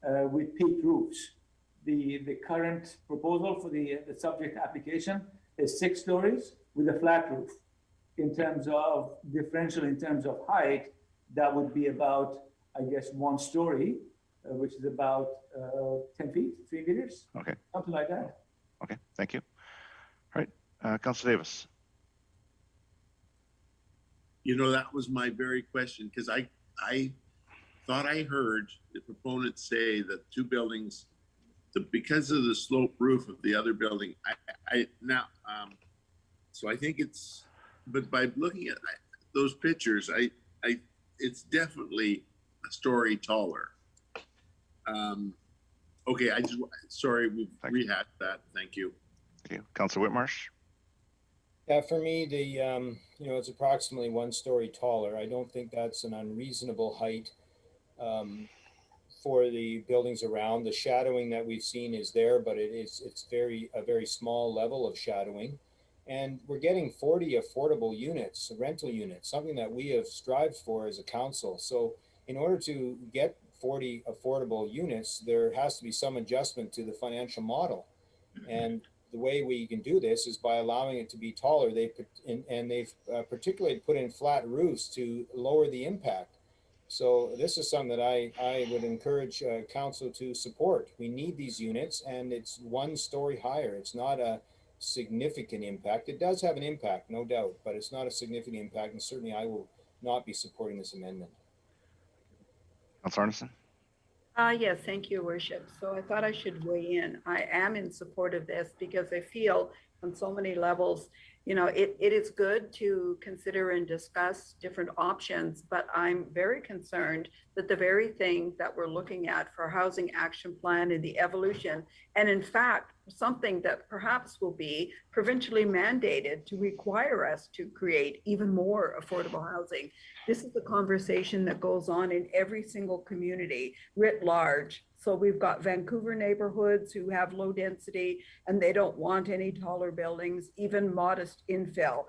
with peaked roofs. The current proposal for the subject application is 6 stories with a flat roof. In terms of differential, in terms of height, that would be about, I guess, 1 story, which is about 10 feet, 3 meters. Okay. Something like that. Okay, thank you. All right, Councillor Davis. You know, that was my very question, because I thought I heard the proponent say that 2 buildings, because of the slope roof of the other building, so I think it's, but by looking at those pictures, it's definitely a story taller. Okay, sorry, we've rehashed that. Thank you. Okay, Councillor Whitmarsh. Yeah, for me, it's approximately 1 story taller. I don't think that's an unreasonable height for the buildings around. The shadowing that we've seen is there, but it's a very small level of shadowing. And we're getting 40 affordable units, rental units, something that we have strived for as a council. So in order to get 40 affordable units, there has to be some adjustment to the financial model. And the way we can do this is by allowing it to be taller. They've particularly put in flat roofs to lower the impact. So this is something that I would encourage council to support. We need these units, and it's 1 story higher. It's not a significant impact. It does have an impact, no doubt, but it's not a significant impact, and certainly I will not be supporting this amendment. Councillor Arneson. Yes, thank you, Worship. So I thought I should weigh in. I am in support of this because I feel on so many levels, it is good to consider and discuss different options, but I'm very concerned that the very thing that we're looking at for housing action plan and the evolution, and in fact, something that perhaps will be provincially mandated to require us to create even more affordable housing. This is a conversation that goes on in every single community writ large. So we've got Vancouver neighborhoods who have low density and they don't want any taller buildings, even modest infill,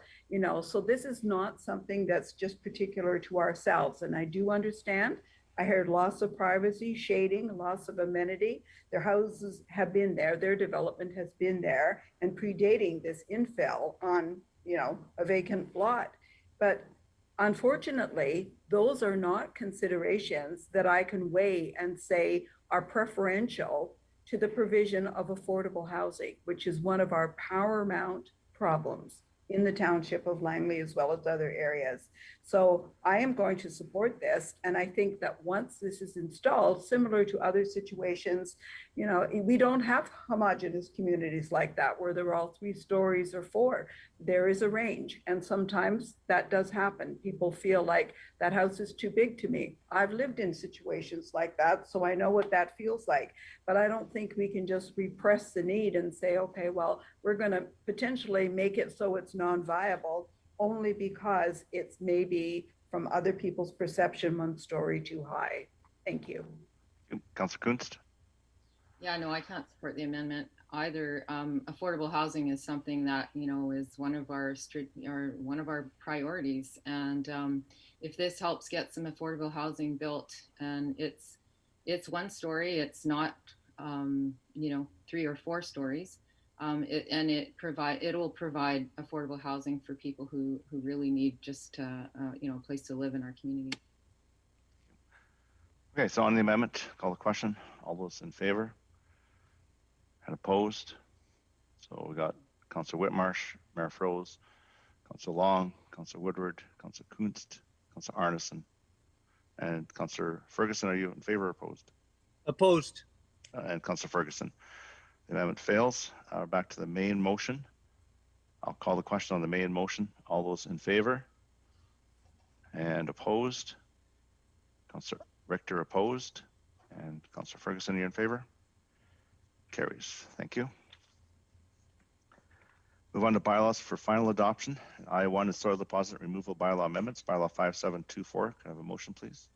so this is not something that's just particular to ourselves. And I do understand, I heard loss of privacy, shading, loss of amenity. Their houses have been there, their development has been there and predating this infill on, a vacant lot. But unfortunately, those are not considerations that I can weigh and say are preferential to the provision of affordable housing, which is one of our paramount problems in the township of Langley as well as other areas. So I am going to support this. And I think that once this is installed, similar to other situations, we don't have homogeneous communities like that where they're all 3 stories or 4. There is a range. And sometimes that does happen. People feel like that house is too big to me. I've lived in situations like that, so I know what that feels like. But I don't think we can just repress the need and say, okay, well, we're going to potentially make it so it's non-viable only because it's maybe from other people's perception 1 story too high. Thank you. Councillor Kunst. Yeah, no, I can't support the amendment either. Affordable housing is something that, is one of our priorities. And if this helps get some affordable housing built, and it's 1 story, it's not, 3 or 4 stories. It will provide affordable housing for people who really need just a place to live in our community. Okay, so on the amendment, call the question. All those in favor and opposed? So we got Councillor Whitmarsh, Mayor Froese, Councillor Long, Councillor Woodward, Councillor Kunst, Councillor Arneson, and Councillor Ferguson. Are you in favor or opposed? Opposed. And Councillor Ferguson. The amendment fails. Back to the main motion. I'll call the question on the main motion. All those in favor and opposed? Councillor Richter opposed, and Councillor Ferguson, you're in favor? Carries. Thank you. Move on to bylaws for final adoption. I1 is soil deposit removal bylaw amendments, bylaw 5724. Can I have a motion, please?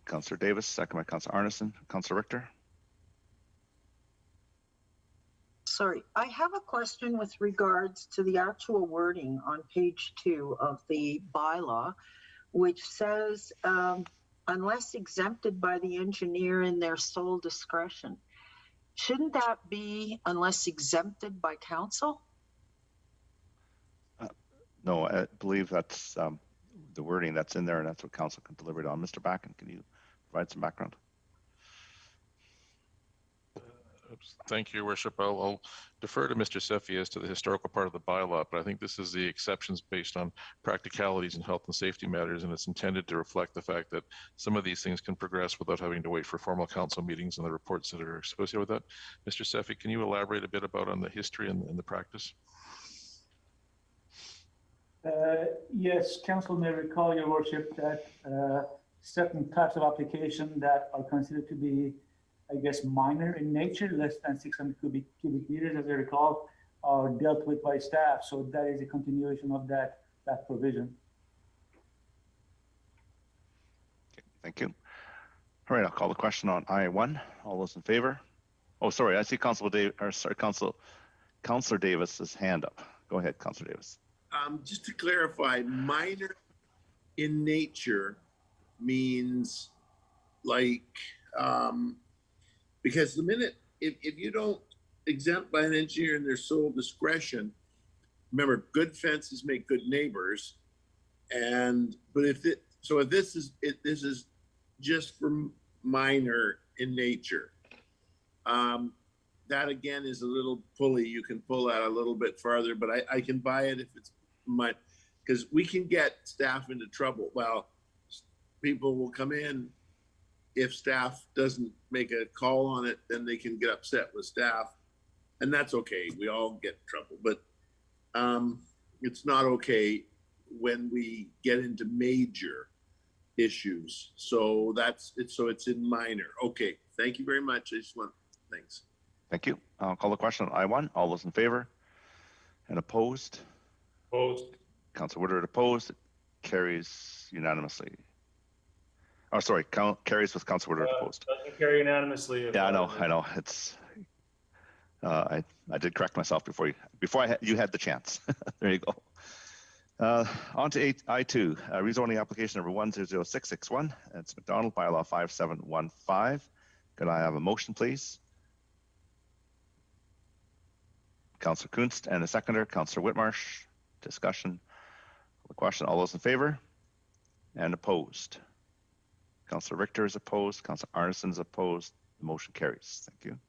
Councillor Davis, second by Councillor Arneson. Councillor Richter. Sorry, I have a question with regards to the actual wording on page 2 of the bylaw, which says, unless exempted by the engineer in their sole discretion. Shouldn't that be unless exempted by council? No, I believe that's the wording that's in there, and that's what council can deliver it on. Mr. Backen, can you provide some background? Thank you, Your Worship. I'll defer to Mr. Seffi as to the historical part of the bylaw, but I think this is the exceptions based on practicalities and health and safety matters, and it's intended to reflect the fact that some of these things can progress without having to wait for formal council meetings and the reports that are associated with that. Mr. Seffi, can you elaborate a bit about on the history and the practice? Yes, council may recall, Your Worship, that certain types of application that are considered to be, I guess, minor in nature, less than 600 cubic meters, as I recall, are dealt with by staff. So that is a continuation of that provision. Okay, thank you. All right, I'll call the question on I1. All those in favor? Oh, sorry, I see Councillor Davis's hand up. Go ahead, Councillor Davis. Just to clarify, minor in nature means like, because the minute, if you don't exempt by an engineer in their sole discretion, remember, good fences make good neighbors. But if this is just for minor in nature. That again is a little pulley. You can pull that a little bit farther, but I can buy it if it's because we can get staff into trouble. Well, people will come in. If staff doesn't make a call on it, then they can get upset with staff, and that's okay. We all get in trouble, but it's not okay when we get into major issues. So that's it. So it's in minor. Okay. Thank you very much. I just want thanks. Thank you. I'll call the question on I1. All those in favor and opposed? Opposed. Councillor Woodward opposed. It carries unanimously. Oh, sorry, carries with Councillor Woodward opposed. Doesn't carry unanimously. Yeah, I know. It's I did correct myself before you had the chance. There you go. On to I2, rezoning application number 100661. It's McDonald bylaw 5715. Could I have a motion, please? Councillor Kunst and a seconder, Councillor Whitmarsh. Discussion. The question, all those in favor and opposed? Councillor Richter is opposed. Councillor Arneson is opposed. The motion carries. Thank you.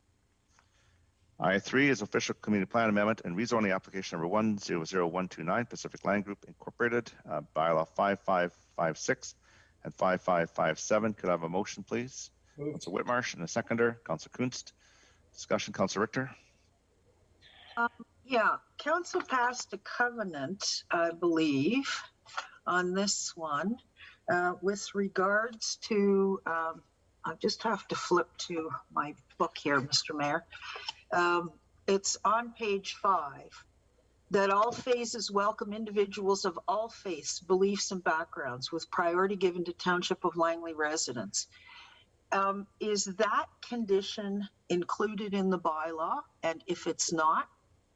I3 is official community plan amendment and rezoning application number 100129 Pacific Land Group Incorporated, bylaw 5556 and 5557. Could I have a motion, please? Councillor Whitmarsh and a seconder, Councillor Kunst. Discussion, Councillor Richter. Yeah, council passed a covenant, I believe, on this one with regards to, I just have to flip to my book here, Mr. Mayor. It's on page 5, that all phases welcome individuals of all faiths, beliefs, and backgrounds with priority given to Township of Langley residents. Is that condition included in the bylaw? And if it's not,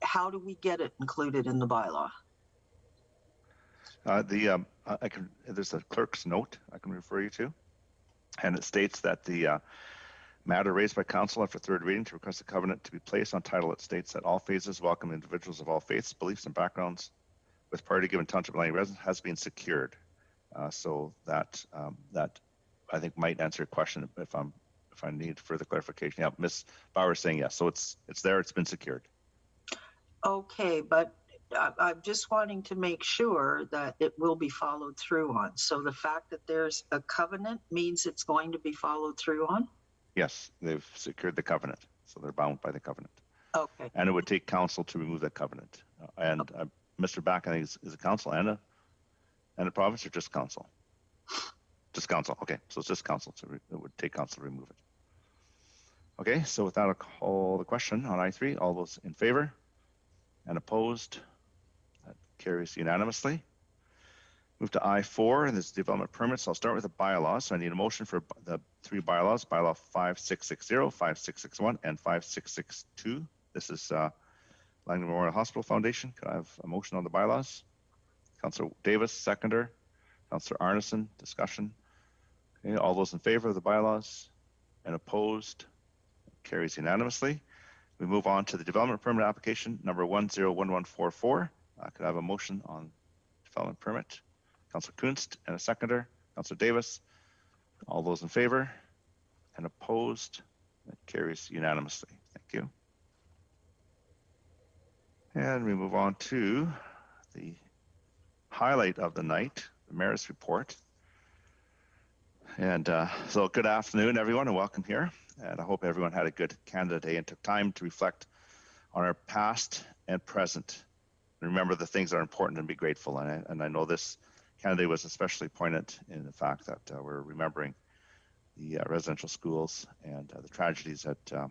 how do we get it included in the bylaw? There's a clerk's note I can refer you to, and it states that the matter raised by council after third reading to request a covenant to be placed on title. It states that all phases welcome individuals of all faiths, beliefs, and backgrounds with priority given Township of Langley residents has been secured. So that I think might answer your question if I need further clarification. Yeah, Ms. Bauer is saying yes. So it's there. It's been secured. Okay, but I'm just wanting to make sure that it will be followed through on. So the fact that there's a covenant means it's going to be followed through on? Yes, they've secured the covenant, so they're bound by the covenant. Okay. And it would take council to remove that covenant. Mr. Back, I think, is a council and a province, or just council? Just council. Okay, so it's just council. So it would take council to remove it. Okay, so with that, I'll call the question on I3. All those in favor And opposed? That carries unanimously. Move to I4, and this is development permits. I'll start with the bylaws. So I need a motion for the 3 bylaws, bylaw 5660, 5661, and 5662. This is Langley Memorial Hospital Foundation. Could I have a motion on the bylaws? Councillor Davis, seconder. Councillor Arneson, discussion. Okay, all those in favor of the bylaws and opposed? Carries unanimously. We move on to the development permit application number 101144. Could I have a motion on development permit? Councillor Kunst and a seconder. Councillor Davis. All those in favor and opposed? That carries unanimously. Thank you. And we move on to the highlight of the night, the mayor's report. And so good afternoon, everyone, and welcome here. And I hope everyone had a good Canada Day and took time to reflect on our past and present. And remember the things that are important and be grateful. And I know this Canada Day was especially poignant in the fact that we're remembering the residential schools and the tragedies that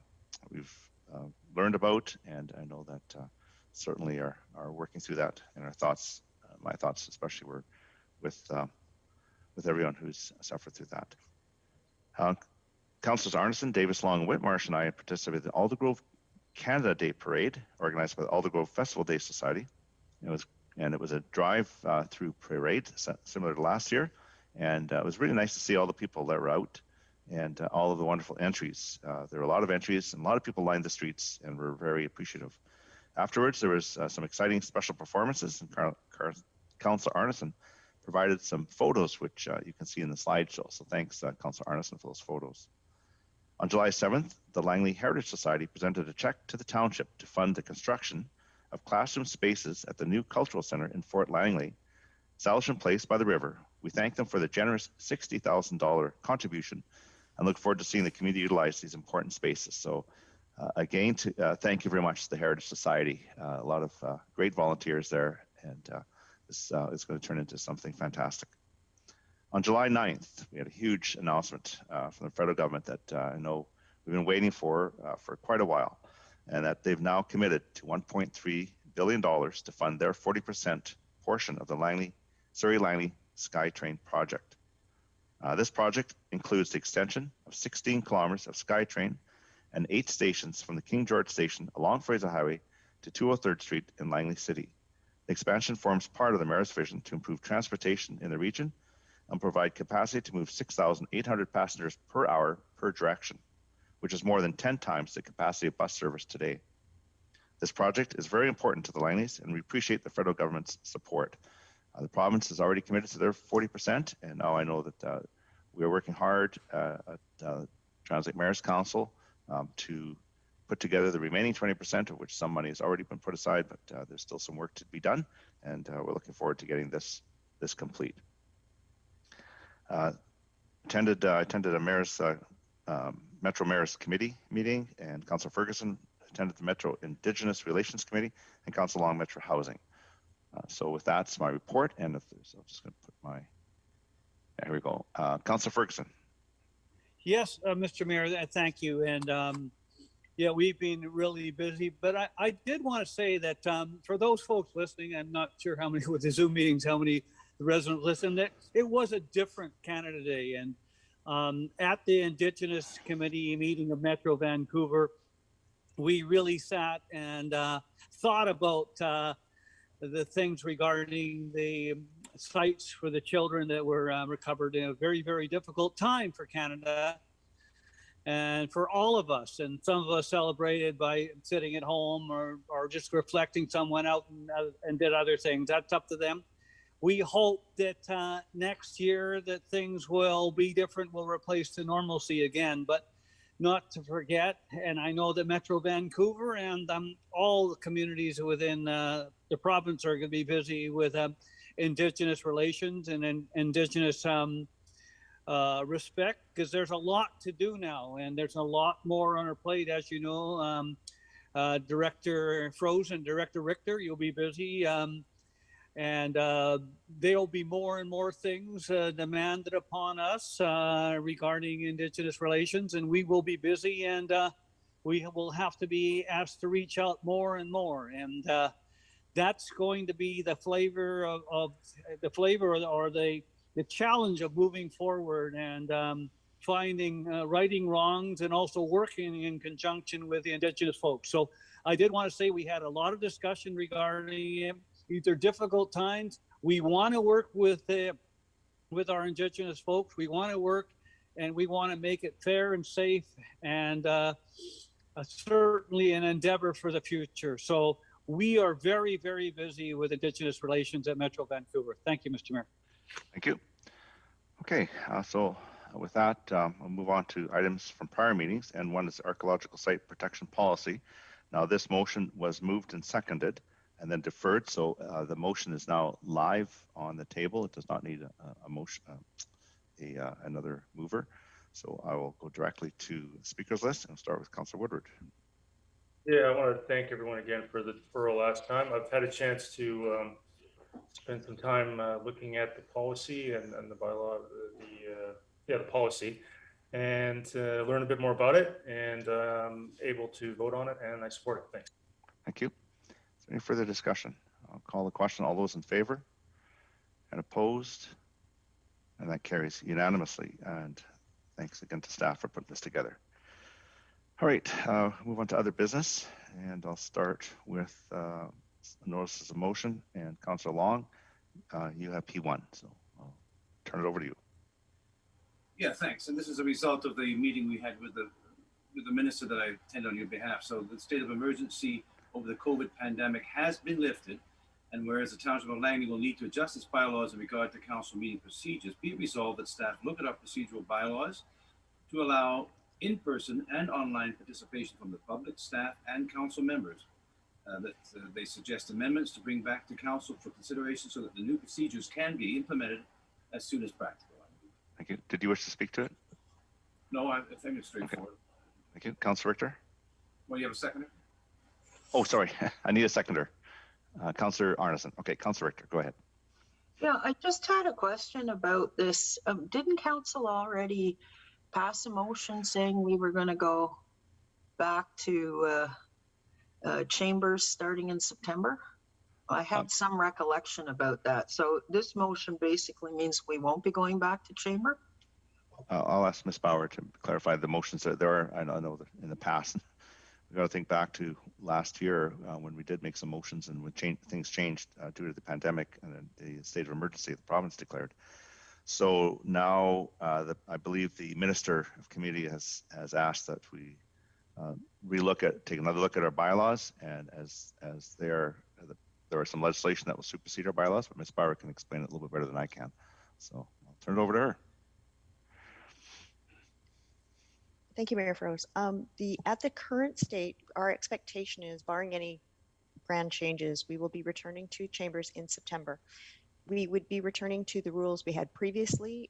we've learned about. And I know that certainly are working through that. And our thoughts, my thoughts especially, were with everyone who's suffered through that. Councillors Arneson, Davis, Long, and Whitmarsh and I participated in the Aldergrove Canada Day Parade, organized by the Aldergrove Festival Day Society. It was a drive-through parade, similar to last year, and it was really nice to see all the people that were out and all of the wonderful entries. There were a lot of entries, and a lot of people lined the streets, and we're very appreciative. Afterwards, there was some exciting special performances, and Councillor Arneson provided some photos, which you can see in the slideshow. So thanks, Councillor Arneson, for those photos. On July 7th, the Langley Heritage Society presented a check to the township to fund the construction of classroom spaces at the new cultural center in Fort Langley, Salishan Place by the river. We thank them for the generous $60,000 contribution and look forward to seeing the community utilize these important spaces. So again, thank you very much to the Heritage Society. A lot of great volunteers there, and this is going to turn into something fantastic. On July 9th, we had a huge announcement from the federal government that I know we've been waiting for quite a while, and that they've now committed to $1.3 billion to fund their 40% portion of the Surrey Langley SkyTrain project. This project includes the extension of 16 kilometers of SkyTrain and 8 stations from the King George Station along Fraser Highway to 203rd Street in Langley City. The expansion forms part of the mayor's vision to improve transportation in the region and provide capacity to move 6,800 passengers per hour per direction, which is more than 10 times the capacity of bus service today. This project is very important to the Langleys, and we appreciate the federal government's support. The province has already committed to their 40%, and now I know that we are working hard at Translate Mayor's Council to put together the remaining 20%, of which some money has already been put aside, but there's still some work to be done, and we're looking forward to getting this complete. Attended a mayor's Metro Mayor's Committee meeting, and Councillor Ferguson attended the Metro Indigenous Relations Committee, and Councillor Long Metro Housing. So with that, it's my report, and if there's, I'm just going to put my, here we go. Councillor Ferguson. Yes, Mr. Mayor, thank you. And yeah, we've been really busy, but I did want to say that for those folks listening, I'm not sure how many with the Zoom meetings, how many residents listen, that it was a different Canada Day. And at the Indigenous Committee meeting of Metro Vancouver, we really sat and thought about the things regarding the sites for the children that were recovered in a very, very difficult time for Canada and for all of us. And some of us celebrated by sitting at home or just reflecting. Some went out and did other things. That's up to them. We hope that next year that things will be different, will replace the normalcy again, but not to forget, and I know that Metro Vancouver and all the communities within the province are going to be busy with Indigenous relations and Indigenous respect, because there's a lot to do now, and there's a lot more on our plate, as you know. Director Froese and Director Richter, you'll be busy. And there'll be more and more things demanded upon us regarding Indigenous relations, and we will be busy, and we will have to be asked to reach out more and more. And that's going to be the flavor of the flavor or the challenge of moving forward and finding righting wrongs and also working in conjunction with the Indigenous folks. So I did want to say we had a lot of discussion regarding it. These are difficult times. We want to work with our Indigenous folks. We want to work and we want to make it fair and safe and certainly an endeavor for the future. So we are very, very busy with Indigenous relations at Metro Vancouver. Thank you, Mr. Mayor. Thank you. Okay, so with that, we'll move on to items from prior meetings, and one is archaeological site protection policy. Now, this motion was moved and seconded and then deferred, so the motion is now live on the table. It does not need a motion, another mover. So I will go directly to the speakers list and start with Councillor Woodward. Yeah, I want to thank everyone again for the deferral last time. I've had a chance to spend some time looking at the policy and the bylaw, the policy, and learn a bit more about it, and able to vote on it, and I support it. Thanks. Thank you. Is there any further discussion? I'll call the question. All those in favor and opposed? And that carries unanimously. And thanks again to staff for putting this together. All right, move on to other business, and I'll start with notices of motion. And Councillor Long, you have P1, so I'll turn it over to you. Yeah, thanks. And this is a result of the meeting we had with the minister that I attended on your behalf. So the state of emergency over the COVID pandemic has been lifted, and whereas the Township of Langley will need to adjust its bylaws in regard to council meeting procedures, be it resolved that staff look at our procedural bylaws to allow in-person and online participation from the public, staff, and council members. They suggest amendments to bring back to council for consideration so that the new procedures can be implemented as soon as practical. Thank you. Did you wish to speak to it? No, I think it's straightforward. Okay. Thank you. Councillor Richter? Well, you have a seconder? Oh, sorry. I need a seconder. Councillor Arneson. Okay, Councillor Richter, go ahead. Yeah, I just had a question about this. Didn't council already pass a motion saying we were going to go back to chambers starting in September? I had some recollection about that. So this motion basically means we won't be going back to chamber? I'll ask Ms. Bauer to clarify the motions that there are. I know that in the past, we've got to think back to last year when we did make some motions and when things changed due to the pandemic and the state of emergency the province declared. So now I believe the Minister of Community has asked that we take another look at our bylaws, and as there are some legislation that will supersede our bylaws, but Ms. Bauer can explain it a little bit better than I can. So I'll turn it over to her. Thank you, Mayor Froese. At the current state, our expectation is, barring any grand changes, we will be returning to chambers in September. We would be returning to the rules we had previously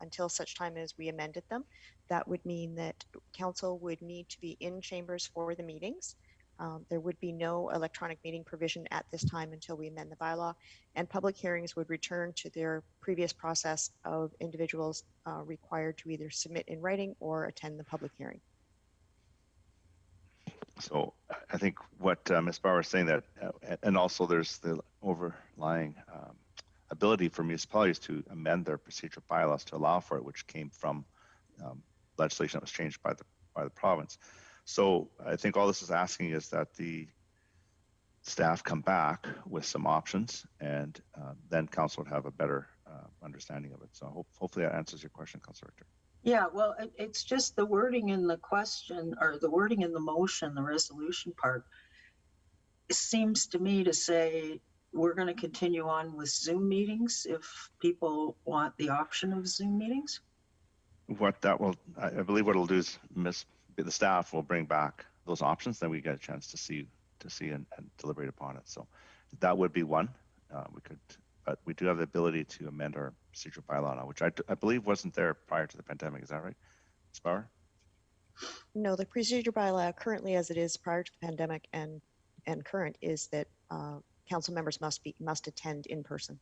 until such time as we amended them. That would mean that council would need to be in chambers for the meetings. There would be no electronic meeting provision at this time until we amend the bylaw, and public hearings would return to their previous process of individuals required to either submit in writing or attend the public hearing. So I think what Ms. Bauer is saying that, and also there's the overlying ability for municipalities to amend their procedural bylaws to allow for it, which came from legislation that was changed by the province. So I think all this is asking is that the staff come back with some options, and then council would have a better understanding of it. So hopefully that answers your question, Councillor Richter. Yeah, well, it's just the wording in the question, or the wording in the motion, the resolution part, it seems to me to say we're going to continue on with Zoom meetings if people want the option of Zoom meetings. What that will, I believe what it'll do is the staff will bring back those options, then we get a chance to see and deliberate upon it. So that would be one. But we do have the ability to amend our procedural bylaw now, which I believe wasn't there prior to the pandemic. Is that right, Ms. Bauer? No, the procedure bylaw currently, as it is prior to the pandemic and current, is that council members must attend in person.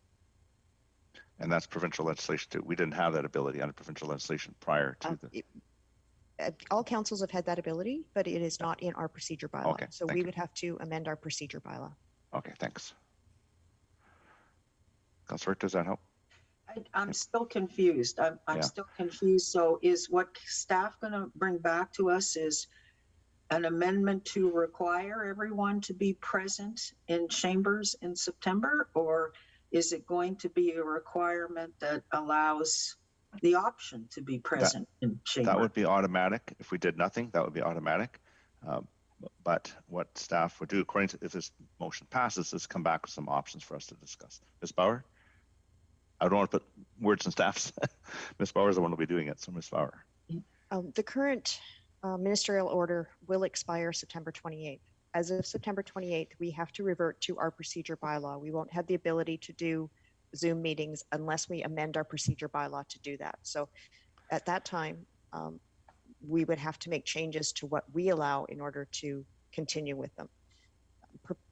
And that's provincial legislation too. We didn't have that ability under provincial legislation prior to all councils have had that ability, but it is not in our procedure bylaw. Okay, so we would have to amend our procedure bylaw. Okay, thanks. Councilor, does that help? I'm still confused. I'm Yeah. still confused. So is what staff going to bring back to us is an amendment to require everyone to be present in chambers in September? Or is it going to be a requirement that allows the option to be present in chambers? That would be automatic. If we did nothing, that would be automatic. But what staff would do, according to, if this motion passes, is come back with some options for us to discuss. Ms. Bauer? I don't want to put words in staff's. Ms. Bauer is the one who will be doing it, so Ms. Bauer. The current ministerial order will expire September 28th. As of September 28th, we have to revert to our procedure bylaw. We won't have the ability to do Zoom meetings unless we amend our procedure bylaw to do that. So at that time, we would have to make changes to what we allow in order to continue with them.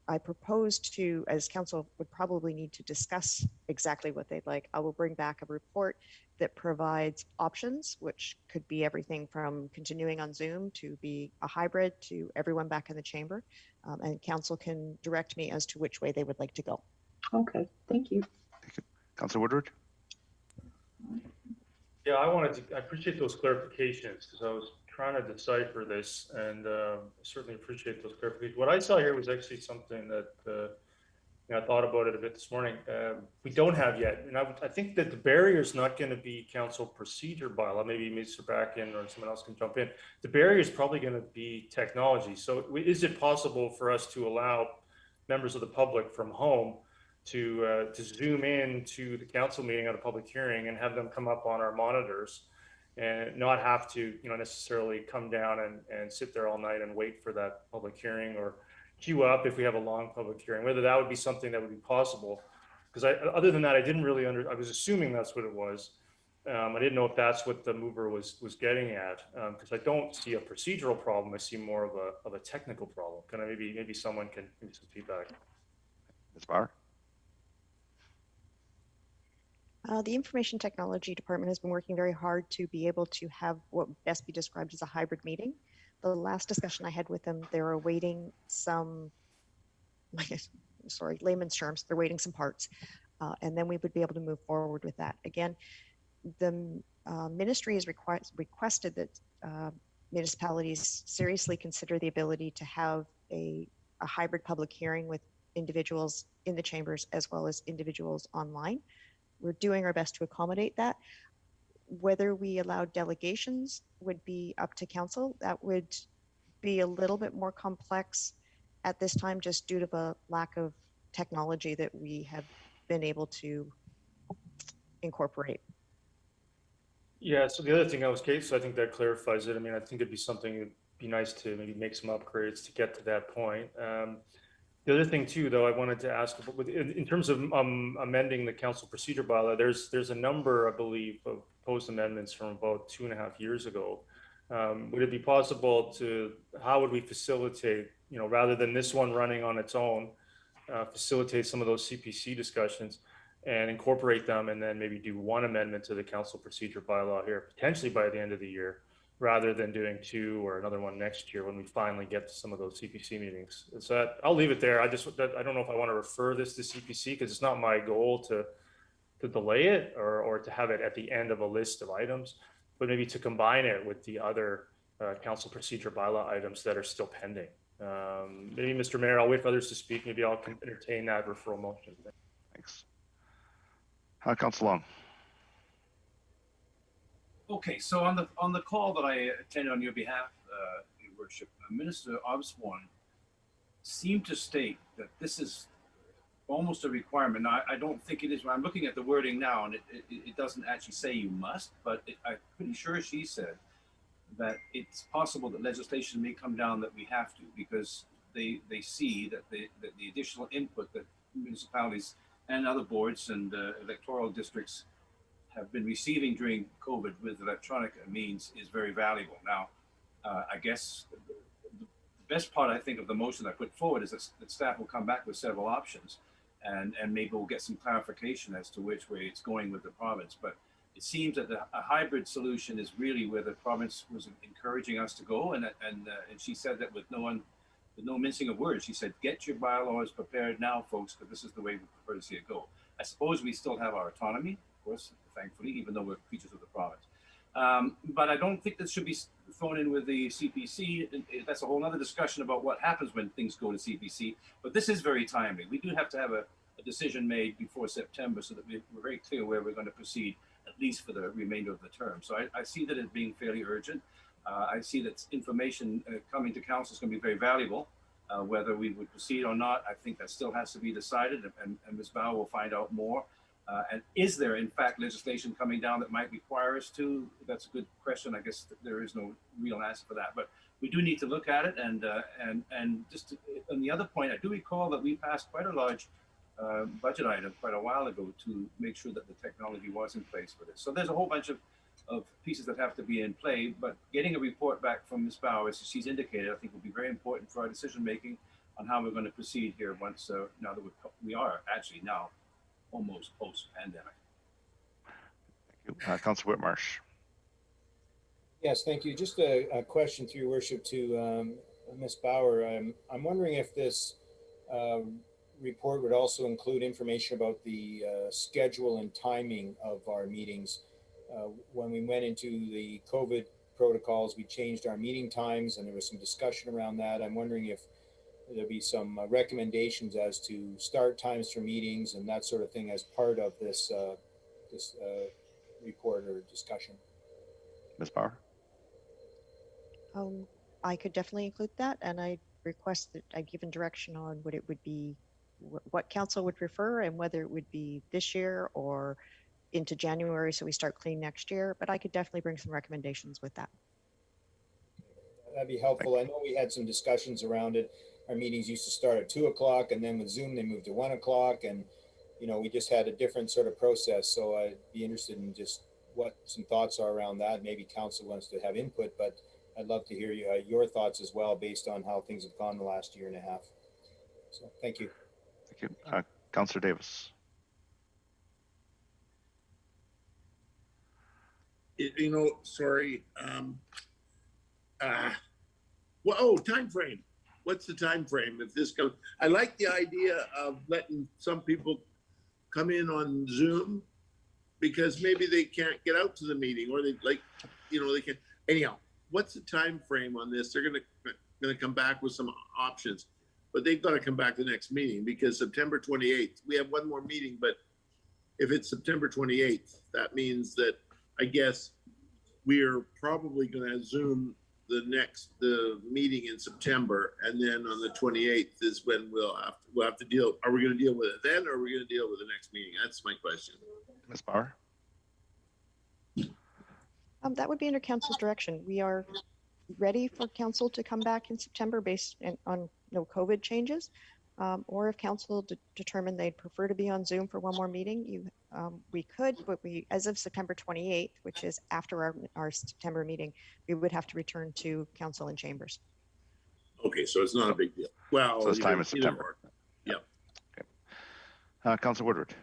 I propose to, as council would probably need to discuss exactly what they'd like, I will bring back a report that provides options, which could be everything from continuing on Zoom to be a hybrid to everyone back in the chamber. And council can direct me as to which way they would like to go. Okay, thank you. Thank you. Councilor Woodward? Yeah, I appreciate those clarifications because I was trying to decipher this, and certainly appreciate those clarifications. What I saw here was actually something that I thought about it a bit this morning. We don't have yet, and I think that the barrier is not going to be council procedure bylaw. Maybe Mr. Backin or someone else can jump in. The barrier is probably going to be technology. So is it possible for us to allow members of the public from home to zoom in to the council meeting at a public hearing and have them come up on our monitors and not have to, necessarily come down and sit there all night and wait for that public hearing, or queue up if we have a long public hearing, whether that would be something that would be possible. Because other than that, I didn't really I was assuming that's what it was. I didn't know if that's what the mover was getting at, because I don't see a procedural problem. I see more of a technical problem. Can I maybe someone can give me some feedback? Ms. Bauer? The Information Technology Department has been working very hard to be able to have what best be described as a hybrid meeting. The last discussion I had with them, they're awaiting some, layman's terms, they're waiting some parts. And then we would be able to move forward with that. Again, the ministry has requested that municipalities seriously consider the ability to have a hybrid public hearing with individuals in the chambers as well as individuals online. We're doing our best to accommodate that. Whether we allow delegations would be up to council. That would be a little bit more complex at this time, just due to the lack of technology that we have been able to incorporate. Yeah, so the other thing I think that clarifies it. I mean, I think it'd be something, it'd be nice to maybe make some upgrades to get to that point. The other thing too, though, I wanted to ask, in terms of amending the council procedure bylaw, there's a number, I believe, of proposed amendments from about 2.5 years ago. Would it be possible how would we facilitate, rather than this one running on its own, facilitate some of those CPC discussions and incorporate them, and then maybe do one amendment to the council procedure bylaw here, potentially by the end of the year, rather than doing two or another one next year when we finally get to some of those CPC meetings. I'll leave it there. I don't know if I want to refer this to CPC, because it's not my goal to delay it or to have it at the end of a list of items, but maybe to combine it with the other council procedure bylaw items that are still pending. Maybe, Mr. Mayor, I'll wait for others to speak. Maybe I'll entertain that referral motion. Thanks. Councilor Long. Okay, so on the call that I attended on your behalf, Your Worship, Minister Osborne seemed to state that this is almost a requirement. Now, I don't think it is. I'm looking at the wording now, and it doesn't actually say you must, but I'm pretty sure she said that it's possible that legislation may come down that we have to, because they see that the additional input that municipalities and other boards and electoral districts have been receiving during COVID with electronic means is very valuable. Now, I guess the best part, I think, of the motion I put forward is that staff will come back with several options, and maybe we'll get some clarification as to which way it's going with the province. But it seems that a hybrid solution is really where the province was encouraging us to go, and she said that with no one with no mincing of words. She said, get your bylaws prepared now, folks, because this is the way we prefer to see it go. I suppose we still have our autonomy, of course, thankfully, even though we're creatures of the province. But I don't think this should be thrown in with the CPC. That's a whole other discussion about what happens when things go to CPC. But this is very timely. We do have to have a decision made before September so that we're very clear where we're going to proceed, at least for the remainder of the term. So I see that as being fairly urgent. I see that information coming to council is going to be very valuable. Whether we would proceed or not, I think that still has to be decided, and Ms. Bauer will find out more. And is there, in fact, legislation coming down that might require us to? That's a good question. I guess there is no real answer for that, but we do need to look at it. And just on the other point, I do recall that we passed quite a large budget item quite a while ago to make sure that the technology was in place for this. So there's a whole bunch of pieces that have to be in play, but getting a report back from Ms. Bauer, as she's indicated, I think will be very important for our decision making on how we're going to proceed here once now that we are actually now almost post-pandemic. Thank you. Councilor Whitmarsh. Yes, thank you. Just a question through your worship to Ms. Bauer. I'm wondering if this report would also include information about the schedule and timing of our meetings. When we went into the COVID protocols, we changed our meeting times, and there was some discussion around that. I'm wondering if there'll be some recommendations as to start times for meetings and that sort of thing as part of this report or discussion. Ms. Bauer. I could definitely include that, and I request that I given direction on what it would be, what council would prefer, and whether it would be this year or into January, so we start clean next year. But I could definitely bring some recommendations with that. That'd be helpful. I know we had some discussions around it. Our meetings used to start at 2 o'clock, and then with Zoom, they moved to 1 o'clock, and we just had a different sort of process. So I'd be interested in just what some thoughts are around that. Maybe council wants to have input, but I'd love to hear your thoughts as well, based on how things have gone the last year and a half. So thank you. Thank you. Councilor Davis. Sorry. Time frame. What's the time frame if this goes? I like the idea of letting some people come in on Zoom because maybe they can't get out to the meeting, or they can. Anyhow, what's the time frame on this? They're gonna come back with some options, but they've got to come back to the next meeting because September 28th, we have one more meeting. But if it's September 28th, that means that I guess we're probably going to Zoom the meeting in September, and then on the 28th is when we'll have to deal. Are we going to deal with it then, or are we going to deal with the next meeting? That's my question. Ms. Bauer. That would be under council's direction. We are ready for council to come back in September based on no COVID changes, or if council determined they'd prefer to be on Zoom for one more meeting, we could, but as of September 28th, which is after our September meeting, we would have to return to council in chambers. Okay, so it's not a big deal. Well, so it's time in September. Yeah. Okay. Councilor Woodward.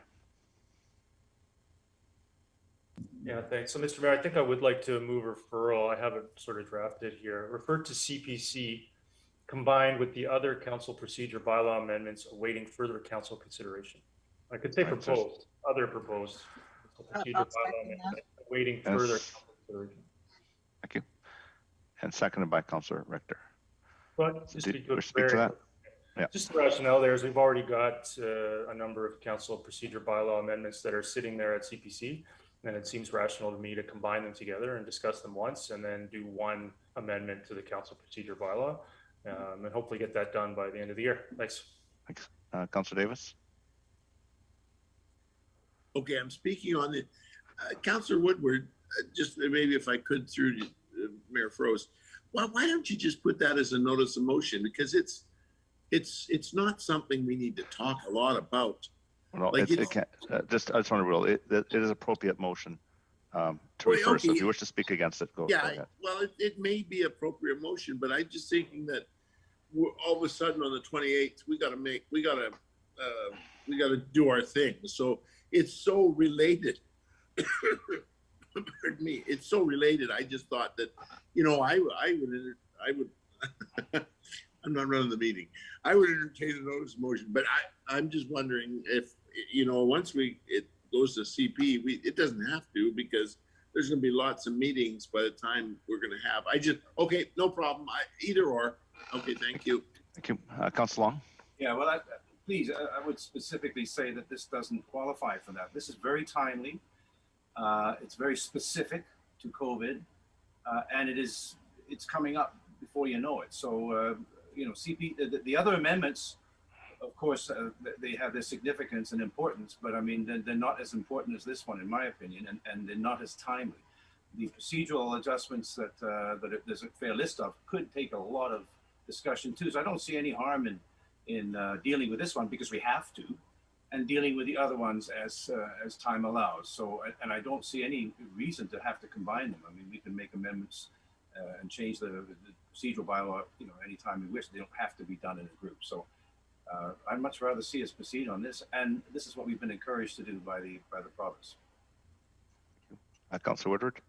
Yeah, thanks. So, Mr. Mayor, I think I would like to move referral. I have it sort of drafted here. Refer to CPC combined with the other council procedure bylaw amendments awaiting further council consideration. I could say proposed, other proposed procedure bylaw amendments awaiting further council consideration. Thank you. And seconded by Councilor Richter. But just speak to that? Yeah. Just the rationale there is we've already got a number of council procedure bylaw amendments that are sitting there at CPC. And it seems rational to me to combine them together and discuss them once, and then do one amendment to the council procedure bylaw, and hopefully get that done by the end of the year. Thanks. Thanks. Councilor Davis. Okay, I'm speaking on the Councilor Woodward. Just maybe if I could through Mayor Frost. Well, why don't you just put that as a notice of motion, because it's not something we need to talk a lot about. Well, like it can't, I just want to rule it is appropriate motion to refer. Okay. So if you wish to speak against it, go ahead. Well, it may be appropriate motion, but I'm just thinking that we're all of a sudden on the 28th, we got to do our thing. So it's so related. Pardon me. It's so related. I just thought that, I would I'm not running the meeting. I would entertain a notice of motion, but I'm just wondering if, once it goes to CP, it doesn't have to, because there's going to be lots of meetings by the time we're going to have. Okay, no problem. Either or. Okay, thank you. Thank you. Council Long? Yeah, well, please, I would specifically say that this doesn't qualify for that. This is very timely. It's very specific to COVID, and it's coming up before you know it. So, CP, the other amendments, of course, they have their significance and importance, but I mean, they're not as important as this one, in my opinion, and they're not as timely. The procedural adjustments that there's a fair list of could take a lot of discussion too. So I don't see any harm in dealing with this one, because we have to, and dealing with the other ones as time allows. So, and I don't see any reason to have to combine them. I mean, we can make amendments and change the procedural bylaw, anytime we wish. They don't have to be done in a group. So I'd much rather see us proceed on this, and this is what we've been encouraged to do by the province. Councilor Woodward?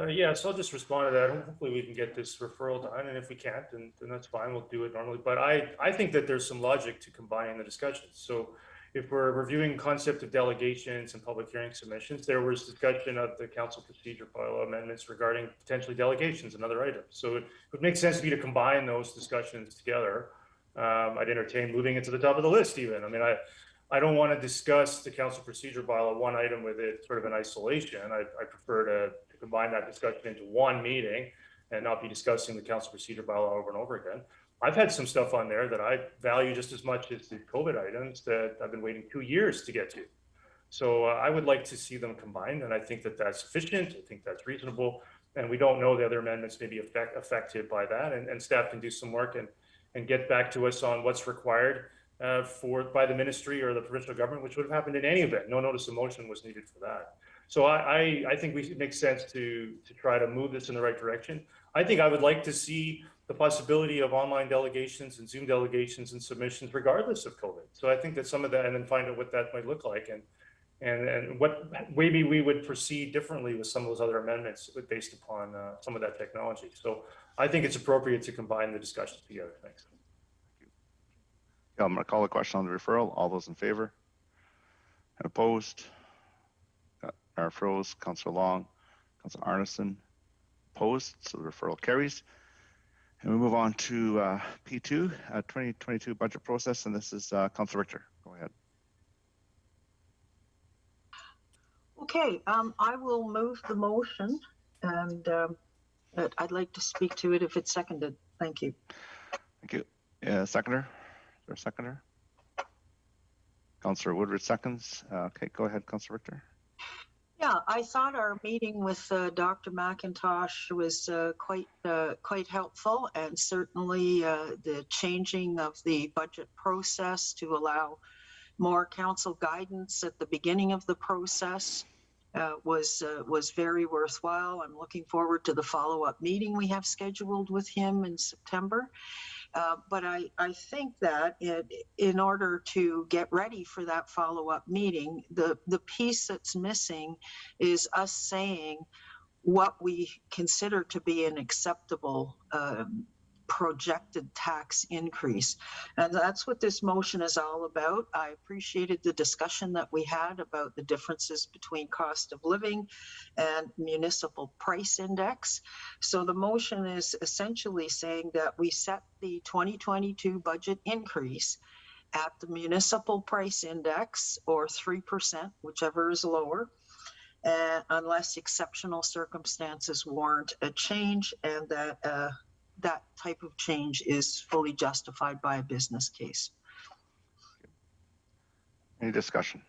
Yeah, so I'll just respond to that. Hopefully we can get this referral done, and if we can't, then that's fine. We'll do it normally. But I think that there's some logic to combining the discussions. So if we're reviewing concept of delegations and public hearing submissions, there was discussion of the council procedure bylaw amendments regarding potentially delegations and other items. So it would make sense to me to combine those discussions together. I'd entertain moving it to the top of the list even. I mean, I don't want to discuss the council procedure bylaw one item with it sort of in isolation. I prefer to combine that discussion into one meeting and not be discussing the council procedure bylaw over and over again. I've had some stuff on there that I value just as much as the COVID items that I've been waiting 2 years to get to. So I would like to see them combined, and I think that that's sufficient. I think that's reasonable, and we don't know the other amendments may be affected by that, and staff can do some work and get back to us on what's required by the ministry or the provincial government, which would have happened in any event. No notice of motion was needed for that. So I think it makes sense to try to move this in the right direction. I think I would like to see the possibility of online delegations and Zoom delegations and submissions regardless of COVID. So I think that some of that, and then find out what that might look like, and what maybe we would proceed differently with some of those other amendments based upon some of that technology. So I think it's appropriate to combine the discussions together. Thanks. Yeah, I'm going to call the question on the referral. All those in favor? Opposed? Mayor Froese, Councillor Long, Councillor Arneson, opposed. So the referral carries. And we move on to P2, 2022 budget process, and this is Councillor Richter. Go ahead. Okay, I will move the motion, and I'd like to speak to it if it's seconded. Thank you. Thank you. Seconder? Is there a seconder? Councillor Woodward seconds. Okay, go ahead, Councillor Richter. Yeah, I thought our meeting with Dr. McIntosh was quite helpful, and certainly the changing of the budget process to allow more council guidance at the beginning of the process was very worthwhile. I'm looking forward to the follow-up meeting we have scheduled with him in September. But I think that in order to get ready for that follow-up meeting, the piece that's missing is us saying what we consider to be an acceptable projected tax increase. And that's what this motion is all about. I appreciated the discussion that we had about the differences between cost of living and municipal price index. So the motion is essentially saying that we set the 2022 budget increase at the municipal price index, or 3%, whichever is lower, unless exceptional circumstances warrant a change, and that type of change is fully justified by a business case. Any discussion?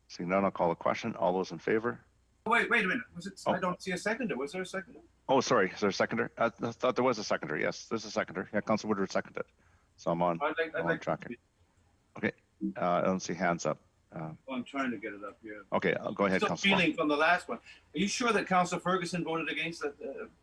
Seeing none, I'll call the question. All those in favor? Wait a minute. Was it? Oh. I don't see a seconder. Was there a seconder? Oh, sorry. Is there a seconder? I thought there was a seconder. Yes, there's a seconder. Yeah, Councillor Woodward seconded. So I'm on. I'd like tracking. Okay. I don't see hands up. I'm trying to get it up here. Okay, I'll go ahead, Councillor. Feeling from the last one. Are you sure that Councillor Ferguson voted against that?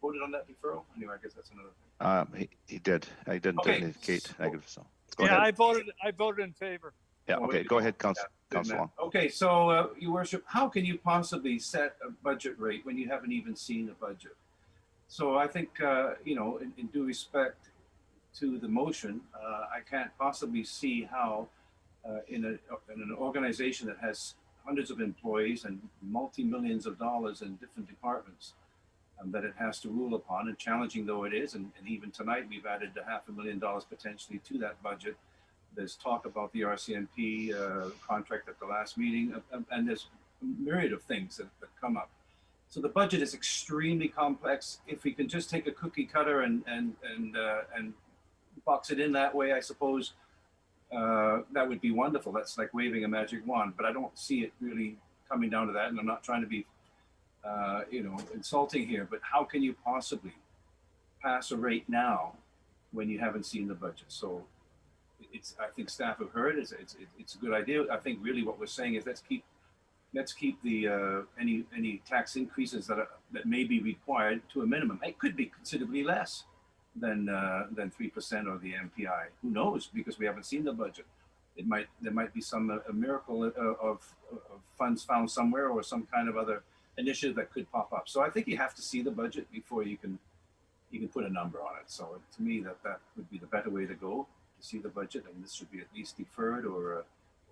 Voted on that deferral? Anyway, I guess that's another thing. He did. I didn't indicate negative. So go ahead. I voted in favor. Yeah. Okay. Go ahead, Councillor. Okay. So, Your Worship, how can you possibly set a budget rate when you haven't even seen the budget? So I think, in due respect to the motion, I can't possibly see how in an organization that has hundreds of employees and multi-millions of dollars in different departments that it has to rule upon, and challenging though it is, and even tonight we've added $500,000 potentially to that budget. There's talk about the RCMP contract at the last meeting, and there's a myriad of things that come up. So the budget is extremely complex. If we can just take a cookie cutter and box it in that way, I suppose that would be wonderful. That's like waving a magic wand, but I don't see it really coming down to that. And I'm not trying to be, insulting here, but how can you possibly pass a rate now when you haven't seen the budget? So I think staff have heard it's a good idea. I think really what we're saying is let's keep the any tax increases that may be required to a minimum. It could be considerably less than 3% or the MPI. Who knows? Because we haven't seen the budget. There might be a miracle of funds found somewhere, or some kind of other initiative that could pop up. So I think you have to see the budget before you can put a number on it. So to me, that would be the better way to go, to see the budget, and this should be at least deferred or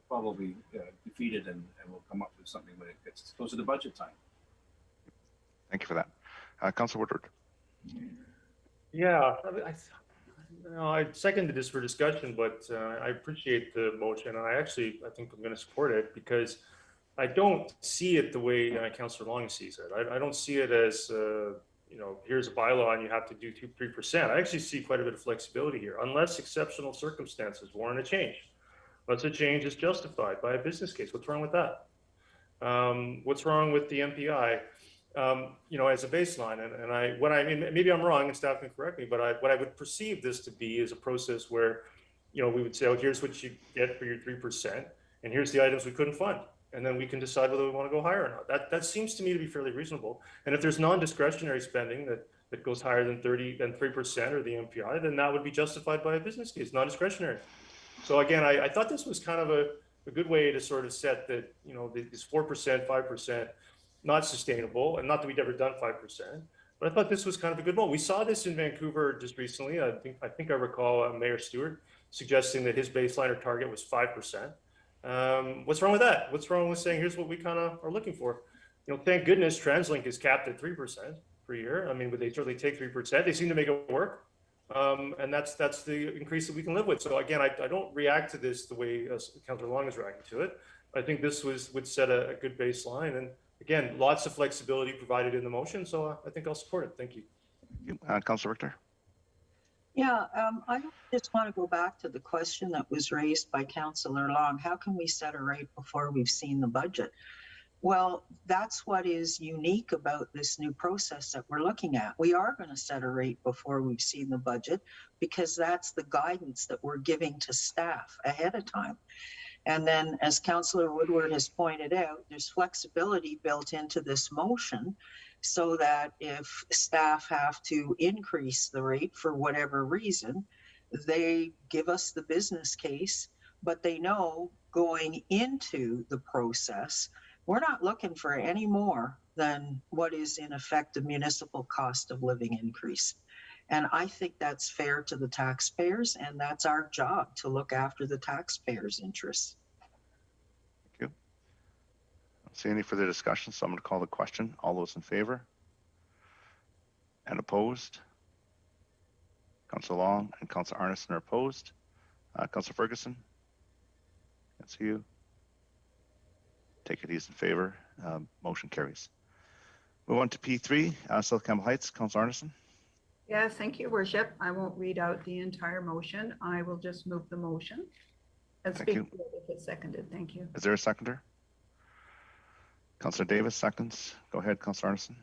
probably defeated, and we'll come up with something when it gets closer to budget time. Thank you for that. Councilor Woodward. Yeah, I seconded this for discussion, but I appreciate the motion, and I think I'm going to support it, because I don't see it the way Councillor Long sees it. I don't see it as, here's a bylaw and you have to do 2-3%. I actually see quite a bit of flexibility here, unless exceptional circumstances warrant a change. Unless a change is justified by a business case. What's wrong with that? What's wrong with the MPI? As a baseline, maybe I'm wrong and staff can correct me, but what I would perceive this to be is a process where, we would say, oh, here's what you get for your 3%, and here's the items we couldn't fund. And then we can decide whether we want to go higher or not. That seems to me to be fairly reasonable. And if there's non-discretionary spending that goes higher than 3% or the MPI, then that would be justified by a business case, non-discretionary. So again, I thought this was kind of a good way to sort of set that, this 4%, 5%, not sustainable, and not that we'd ever done 5%, but I thought this was kind of a good one. We saw this in Vancouver just recently. I think I recall Mayor Stewart suggesting that his baseline or target was 5%. What's wrong with that? What's wrong with saying, here's what we kind of are looking for? Thank goodness TransLink is capped at 3% per year. Would they certainly take 3%? They seem to make it work. And that's the increase that we can live with. So again, I don't react to this the way Councillor Long is reacting to it. I think this would set a good baseline. And again, lots of flexibility provided in the motion. So I think I'll support it. Thank you. Councillor Richter. Yeah, I just want to go back to the question that was raised by Councillor Long. How can we set a rate before we've seen the budget? Well, that's what is unique about this new process that we're looking at. We are going to set a rate before we've seen the budget, because that's the guidance that we're giving to staff ahead of time. And then, as Councillor Woodward has pointed out, there's flexibility built into this motion, so that if staff have to increase the rate for whatever reason, they give us the business case, but they know going into the process, we're not looking for any more than what is in effect a municipal cost of living increase. And I think that's fair to the taxpayers, and that's our job, to look after the taxpayers' interests. Thank you. I don't see any further discussion, so I'm going to call the question. All those in favor? And opposed? Councillor Long and Councillor Arneson are opposed. Councillor Ferguson? Can't see you. Take it, he's in favor. Motion carries. Move on to P3, South Campbell Heights. Councillor Arneson. Yes, thank you, Worship. I won't read out the entire motion. I will just move the motion and Thank speak you. to it if it's seconded. Thank you. Is there a seconder? Councillor Davis seconds. Go ahead, Councillor Arneson.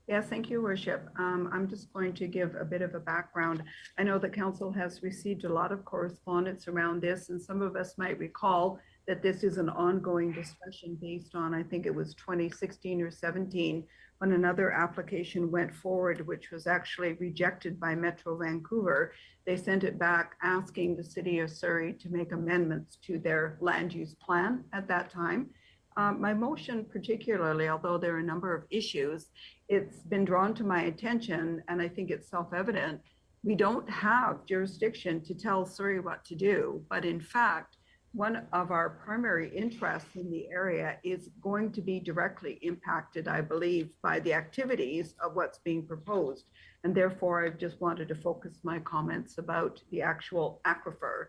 Yes, thank you, Worship. I'm just going to give a bit of a background. I know the council has received a lot of correspondence around this, and some of us might recall that this is an ongoing discussion based on, I think it was 2016 or 17, when another application went forward, which was actually rejected by Metro Vancouver. They sent it back asking the city of Surrey to make amendments to their land use plan at that time. My motion particularly, although there are a number of issues, it's been drawn to my attention, and I think it's self-evident, we don't have jurisdiction to tell Surrey what to do. But in fact, one of our primary interests in the area is going to be directly impacted, I believe, by the activities of what's being proposed. And therefore, I've just wanted to focus my comments about the actual aquifer.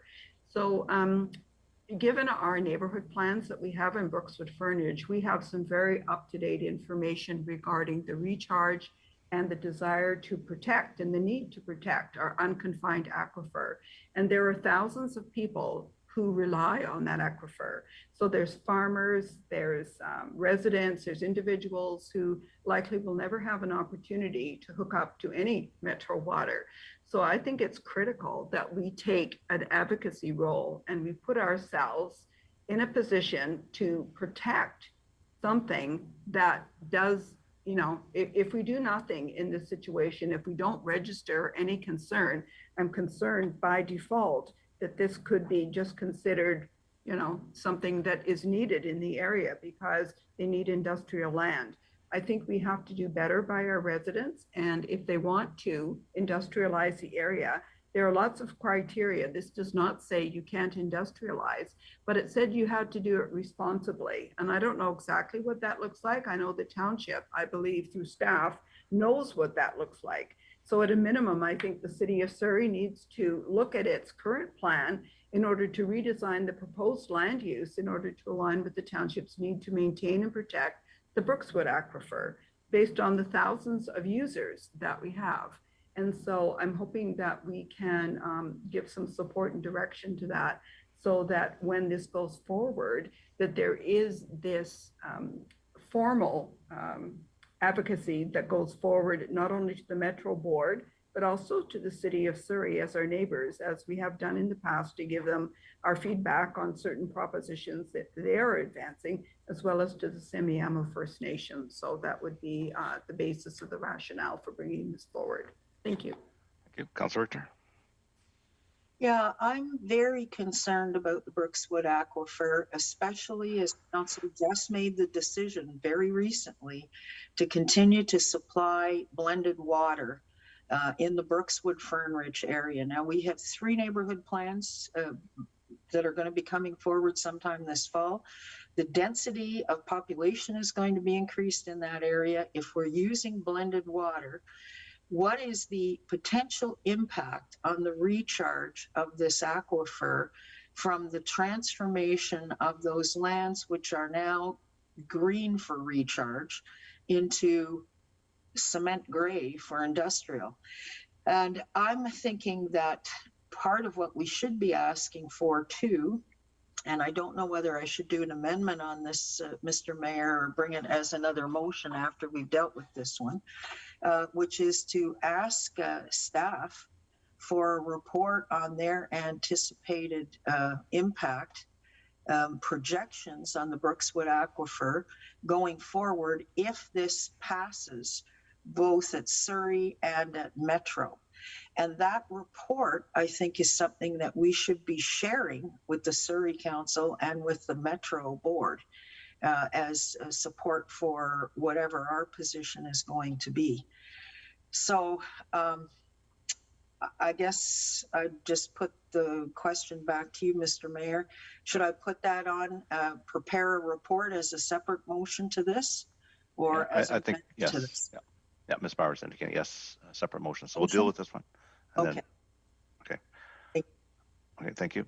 So given our neighborhood plans that we have in Brookswood Fernage, we have some very up-to-date information regarding the recharge and the desire to protect and the need to protect our unconfined aquifer. And there are thousands of people who rely on that aquifer. So there's farmers, there's residents, there's individuals who likely will never have an opportunity to hook up to any Metro water. So I think it's critical that we take an advocacy role and we put ourselves in a position to protect something that does, you know, if we do nothing in this situation, if we don't register any concern, I'm concerned by default that this could be just considered, you know, something that is needed in the area because they need industrial land. I think we have to do better by our residents. And if they want to industrialize the area, there are lots of criteria. This does not say you can't industrialize, but it said you had to do it responsibly. And I don't know exactly what that looks like. I know the township, I believe through staff, knows what that looks like. So at a minimum, I think the city of Surrey needs to look at its current plan in order to redesign the proposed land use in order to align with the township's need to maintain and protect the Brookswood aquifer based on the thousands of users that we have. And so I'm hoping that we can give some support and direction to that so that when this goes forward, that there is this formal advocacy that goes forward, not only to the Metro Board, but also to the city of Surrey as our neighbors, as we have done in the past, to give them our feedback on certain propositions that they are advancing, as well as to the Semiahmoo First Nation. So that would be the basis of the rationale for bringing this forward. Thank you. Thank you. Councilor Richter. Yeah, I'm very concerned about the Brookswood aquifer, especially as council just made the decision very recently to continue to supply blended water in the Brookswood Fernridge area. Now we have 3 neighborhood plans that are going to be coming forward sometime this fall. The density of population is going to be increased in that area. If we're using blended water, what is the potential impact on the recharge of this aquifer from the transformation of those lands, which are now green for recharge, into cement gray for industrial? And I'm thinking that part of what we should be asking for too, and I don't know whether I should do an amendment on this, Mr. Mayor, or bring it as another motion after we've dealt with this one, which is to ask staff for a report on their anticipated impact projections on the Brookswood aquifer going forward if this passes both at Surrey and at Metro. And that report, I think, is something that we should be sharing with the Surrey Council and with the Metro Board as support for whatever our position is going to be. So I guess I just put the question back to you, Mr. Mayor. Should I put that on, prepare a report as a separate motion to this? Or Yeah, as I think, yes. to this? Yeah, Ms. Bauer's indicating yes, a separate motion. So we'll deal with this one. And Okay. Then, okay, thank you.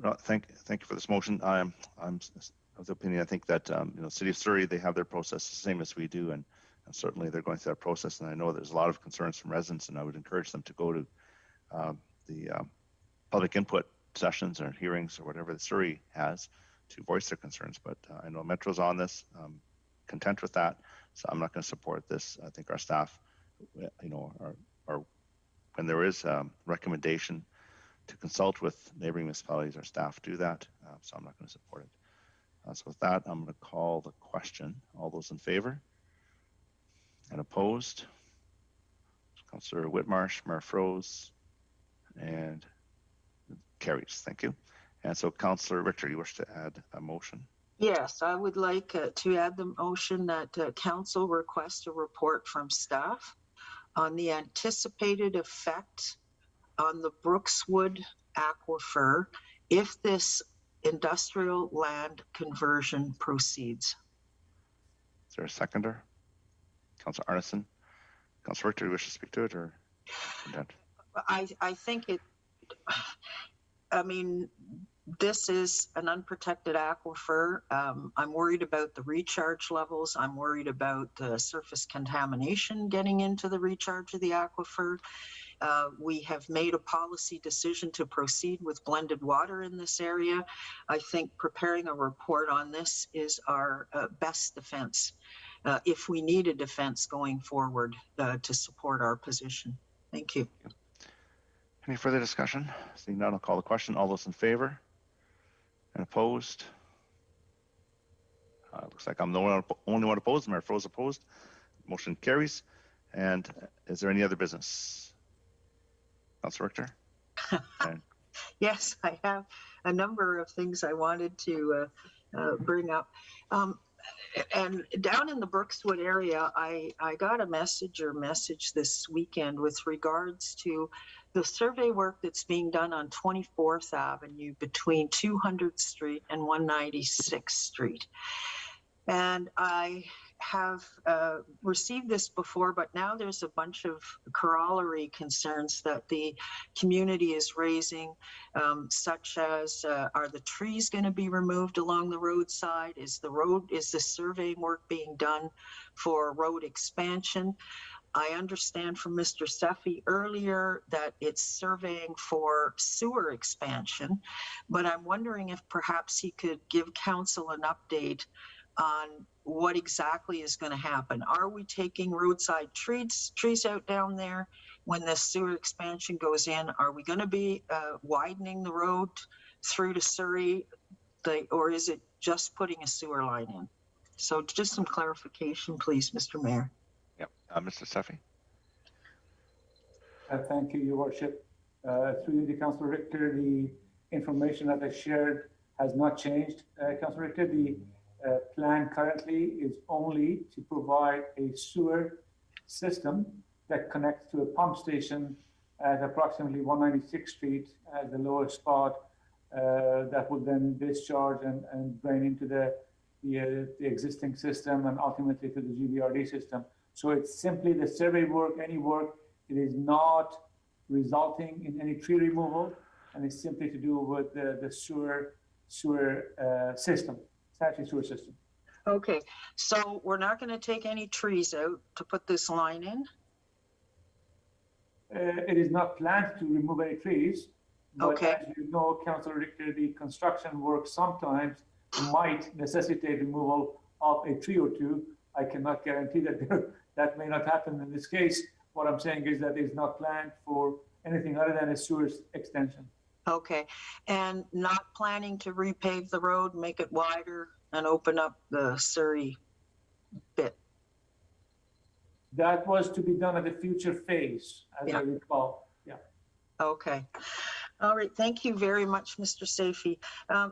No, thank you for this motion. I'm of the opinion, I think that you know, City of Surrey, they have their process the same as we do, and certainly they're going through that process. And I know there's a lot of concerns from residents, and I would encourage them to go to the public input sessions or hearings or whatever that Surrey has to voice their concerns. But I know Metro's on this, content with that, so I'm not going to support this. I think our staff, you know, are when there is recommendation to consult with neighboring municipalities, our staff do that. So I'm not going to support it. So with that, I'm going to call the question. All those in favor? And opposed? Councillor Whitmarsh, Mayor Froese, and carries. Thank you. And so Councillor Richter, you wish to add a motion? Yes, I would like to add the motion that council request a report from staff on the anticipated effect on the Brookswood aquifer if this industrial land conversion proceeds. Is there a seconder? Councilor Arneson? Councilor Richter, do you wish to speak to it or? Content? I think it, I mean, this is an unprotected aquifer. I'm worried about the recharge levels. I'm worried about surface contamination getting into the recharge of the aquifer. We have made a policy decision to proceed with blended water in this area. I think preparing a report on this is our best defense if we need a defense going forward to support our position. Thank you. Any further discussion? Seeing none, I'll call the question. All those in favor and opposed? Looks like I'm the only one opposed. Mayor Froze opposed. Motion carries. And is there any other business? Councilor Richter? Yes, I have a number of things I wanted to bring up. And down in the Brookswood area, I got a message this weekend with regards to the survey work that's being done on 24th Avenue between 200th Street and 196th Street. And I have received this before, but now there's a bunch of corollary concerns that the community is raising, such as are the trees going to be removed along the roadside? Is the surveying work being done for road expansion? I understand from Mr. Seffi earlier that it's surveying for sewer expansion, but I'm wondering if perhaps he could give council an update on what exactly is going to happen. Are we taking roadside trees out down there when the sewer expansion goes in? Are we going to be widening the road through to Surrey, or is it just putting a sewer line in? So just some clarification, please, Mr. Mayor. Yep. Mr. Seffi? Thank you, Your Worship. Through the Councilor Richter, the information that I shared has not changed. Councilor Richter, the plan currently is only to provide a sewer system that connects to a pump station at approximately 196th Street at the lower spot that will then discharge and drain into the existing system and ultimately to the GBRD system. So it's simply the survey work, any work. It is not resulting in any tree removal, and it's simply to do with the sewer system. It's actually sewer system. Okay, so we're not going to take any trees out to put this line in? It is not planned to remove any trees. But okay. As you know, Councilor Richter, the construction work sometimes might necessitate removal of a tree or two. I cannot guarantee that that may not happen in this case. What I'm saying is that it's not planned for anything other than a sewer extension. Okay, and not planning to repave the road, make it wider, and open up the Surrey bit? That was to be done at a future phase, as I recall. Yeah. Okay. All right. Thank you very much, Mr. Safey.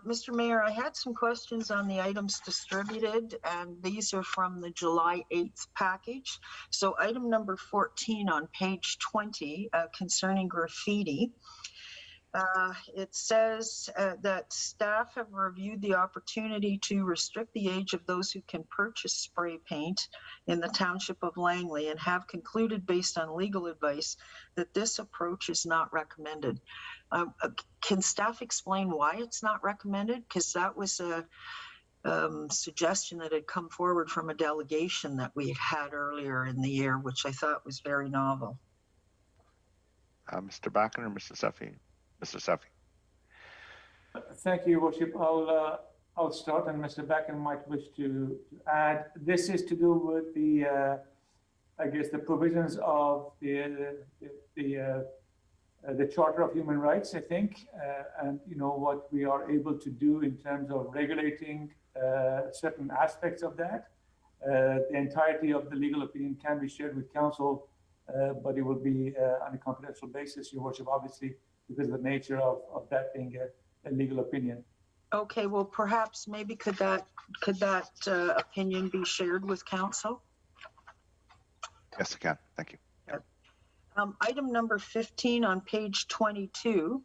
Mr. Mayor, I had some questions on the items distributed, and these are from the July 8th package. So item number 14 on page 20 concerning graffiti. It says that staff have reviewed the opportunity to restrict the age of those who can purchase spray paint in the township of Langley and have concluded based on legal advice that this approach is not recommended. Can staff explain why it's not recommended? Because that was a suggestion that had come forward from a delegation that we had earlier in the year, which I thought was very novel. Mr. Backen or Mr. Seffi? Mr. Seffi. Thank you, Your Worship. I'll start, and Mr. Backen might wish to add. This is to do with the, I guess, the provisions of the Charter of Human Rights, I think, and you know what we are able to do in terms of regulating certain aspects of that. The entirety of the legal opinion can be shared with council, but it will be on a confidential basis, Your Worship, obviously, because of the nature of that being a legal opinion. Okay, well, perhaps maybe could that opinion be shared with council? Yes, I can. Thank you. Item number 15 on page 22.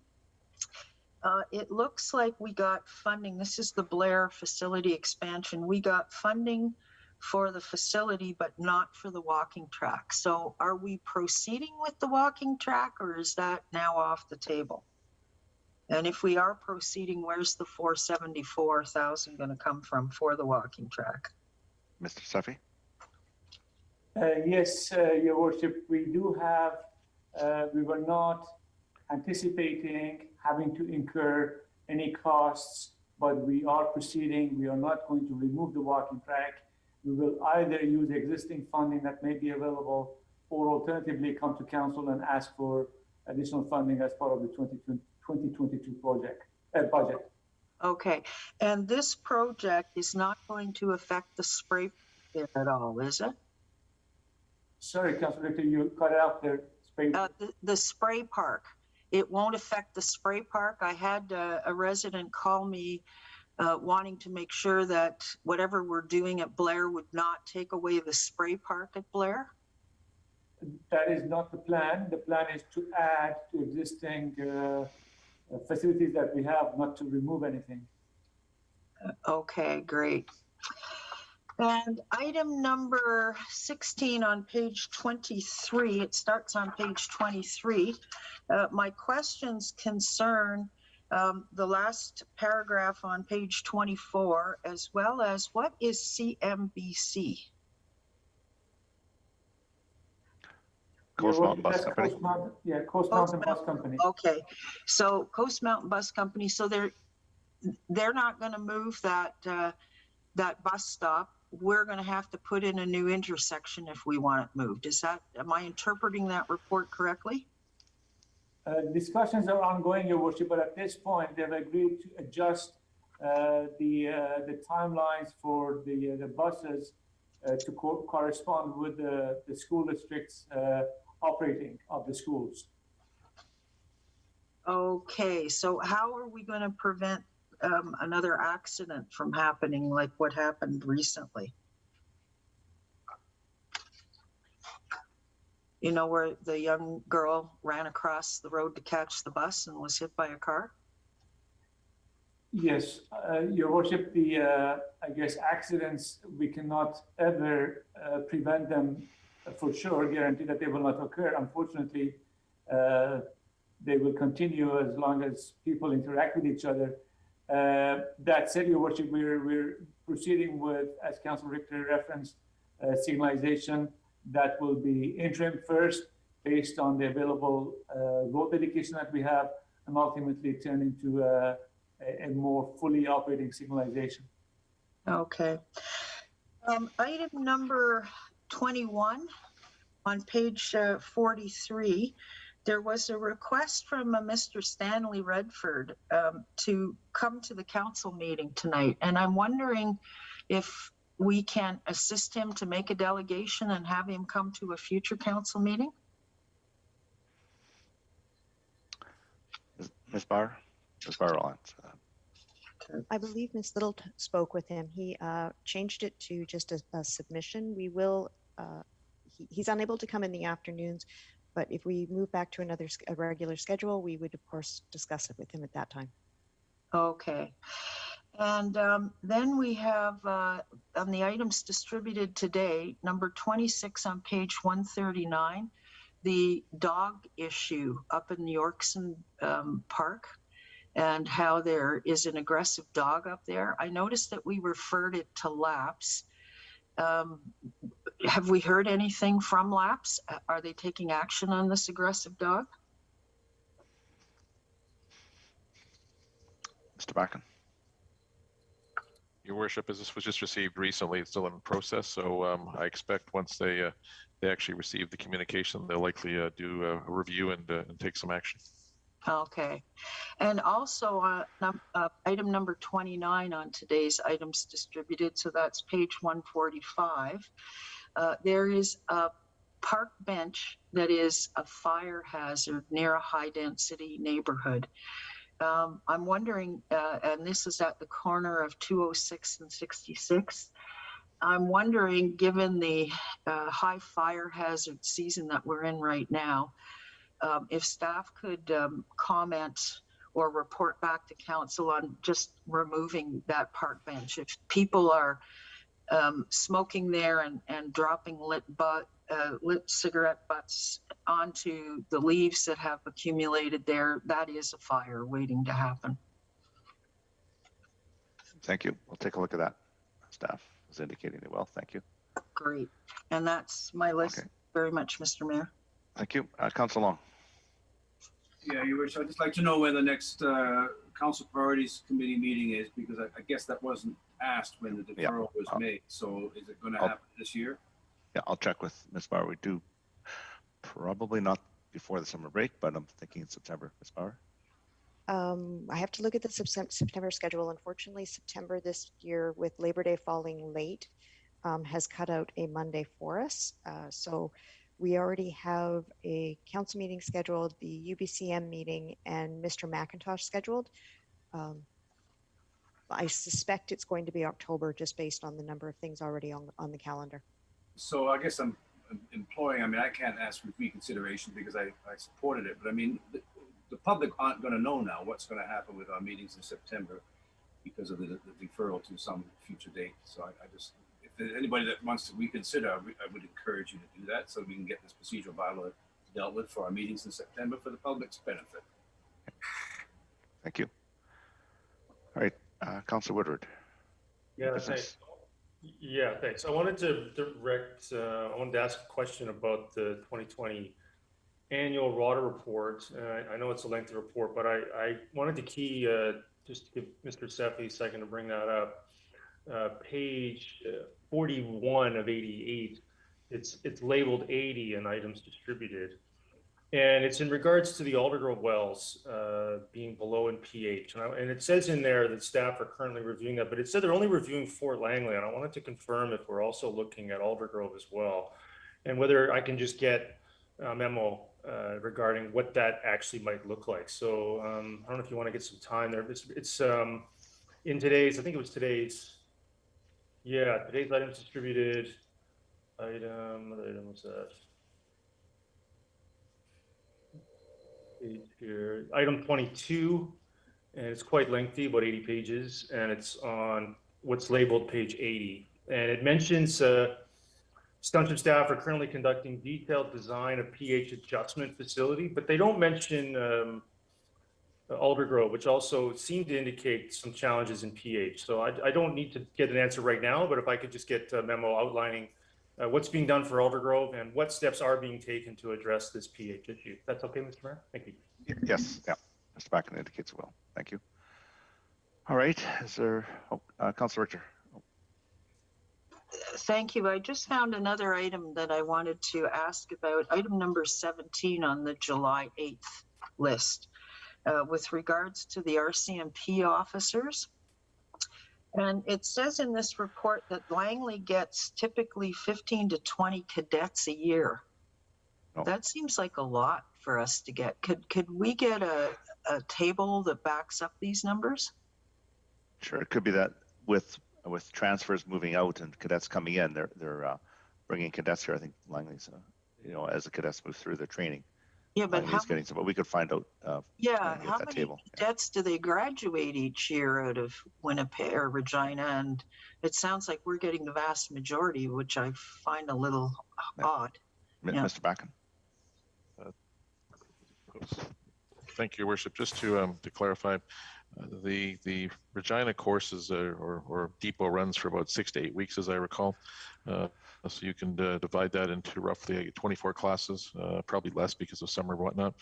It looks like we got funding. This is the Blair facility expansion. We got funding for the facility, but not for the walking track. So are we proceeding with the walking track, or is that now off the table? And if we are proceeding, where's the 474,000 going to come from for the walking track? Mr. Suffy? Yes, Your Worship, we do have, we were not anticipating having to incur any costs, but we are proceeding. We are not going to remove the walking track. We will either use existing funding that may be available, or alternatively come to council and ask for additional funding as part of the 2022 project budget. Okay, and this project is not going to affect the spray there at all, is it? Sorry, Councilor Victor, you cut out there. The spray park. It won't affect the spray park. I had a resident call me wanting to make sure that whatever we're doing at Blair would not take away the spray park at Blair. That is not the plan. The plan is to add to existing facilities that we have, not to remove anything. Okay, great. And item number 16 on page 23, it starts on page 23. My questions concern the last paragraph on page 24, as well as what is CMBC? Coast Mountain Bus Company. Coast Mountain Bus Company. Okay, so Coast Mountain Bus Company. So they're not going to move that that bus stop. We're going to have to put in a new intersection if we want it moved. Am I interpreting that report correctly? Discussions are ongoing, Your Worship, but at this point they've agreed to adjust the timelines for the buses to correspond with the school district's operating of the schools. Okay, so how are we going to prevent another accident from happening like what happened recently? You know, where the young girl ran across the road to catch the bus and was hit by a car? Yes, Your Worship, I guess accidents, we cannot ever prevent them for sure, guarantee that they will not occur. Unfortunately, they will continue as long as people interact with each other. That said, Your Worship, we're proceeding with, as Councilor Richter referenced, signalization that will be interim first based on the available road dedication that we have, and ultimately turn into a more fully operating signalization. Okay. Item number 21 on page 43. There was a request from Mr. Stanley Redford to come to the council meeting tonight. And I'm wondering if we can assist him to make a delegation and have him come to a future council meeting. Ms. Bauer? Ms. Bauer will answer. I believe Ms. Little spoke with him. He changed it to just a submission. We will, he's unable to come in the afternoons, but if we move back to a regular schedule, we would of course discuss it with him at that time. Okay. And then we have on the items distributed today, number 26 on page 139, the dog issue up in the Yorkson Park, and how there is an aggressive dog up there. I noticed that we referred it to LAPS. Have we heard anything from LAPS? Are they taking action on this aggressive dog? Mr. Barkin. Your Worship, as this was just received recently, it's still in process. So I expect once they actually receive the communication, they'll likely do a review and take some action. Okay. And also item number 29 on today's items distributed, so that's page 145. There is a park bench that is a fire hazard near a high density neighborhood. I'm wondering, and this is at the corner of 206 and 66. I'm wondering, given the high fire hazard season that we're in right now, if staff could comment or report back to council on just removing that park bench. If people are smoking there and dropping lit cigarette butts onto the leaves that have accumulated there, that is a fire waiting to happen. Thank you. We'll take a look at that. Staff is indicating they will. Thank you. Great. And that's my list. Okay. Very much, Mr. Mayor. Thank you. Council Long. Yeah, Your Worship, I'd just like to know when the next Council Priorities Committee meeting is, because I guess that wasn't asked when the deferral was made. So is it going to happen this year? Yeah, I'll check with Ms. Bauer. We do probably not before the summer break, but I'm thinking in September. Ms. Bauer? I have to look at the September schedule. Unfortunately, September this year, with Labor Day falling late, has cut out a Monday for us. So we already have a council meeting scheduled, the UBCM meeting, and Mr. McIntosh scheduled. I suspect it's going to be October, just based on the number of things already on the calendar. So I guess I'm employing, I mean, I can't ask for reconsideration because I supported it, but I mean, the public aren't going to know now what's going to happen with our meetings in September because of the deferral to some future date. So I just, if there's anybody that wants to reconsider, I would encourage you to do that so we can get this procedural bylaw dealt with for our meetings in September for the public's benefit. Thank you. All right, Councilor Woodward. Yeah, thanks. Yeah, thanks. I wanted to ask a question about the 2020 annual water report. I know it's a lengthy report, but I wanted to key, just to give Mr. Seffi a second to bring that up. Page 41 of 88, it's labeled 80 in items distributed. And it's in regards to the Aldergrove wells being below in pH. And it says in there that staff are currently reviewing that, but it said they're only reviewing Fort Langley. And I wanted to confirm if we're also looking at Aldergrove as well, and whether I can just get a memo regarding what that actually might look like. So I don't know if you want to get some time there. It's in today's, I think it was today's items distributed item. What item was that? Here, item 22, and it's quite lengthy, about 80 pages, and it's on what's labeled page 80. And it mentions Township staff are currently conducting detailed design of pH adjustment facility, but they don't mention Aldergrove, which also seemed to indicate some challenges in pH. So I don't need to get an answer right now, but if I could just get a memo outlining what's being done for Aldergrove and what steps are being taken to address this pH issue. That's okay, Mr. Mayor? Thank you. Yes, yeah. Mr. Backen indicates it will. Thank you. All right, is there, Councilor Richter. Thank you. I just found another item that I wanted to ask about, item number 17 on the July 8th list, with regards to the RCMP officers. And it says in this report that Langley gets typically 15 to 20 cadets a year. Oh. That seems like a lot for us to get. Could we get a table that backs up these numbers? Sure, it could be that with transfers moving out and cadets coming in, they're bringing cadets here. I think Langley's, as the cadets move through their training. Yeah, but but we could find out. How many cadets do they graduate each year out of Winnipeg or Regina? And it sounds like we're getting the vast majority, which I find a little odd. Mr. Backen. Thank you, Your Worship. Just to clarify, the Regina courses or depot runs for about 6 to 8 weeks, as I recall. So you can divide that into roughly 24 classes, probably less because of summer and whatnot.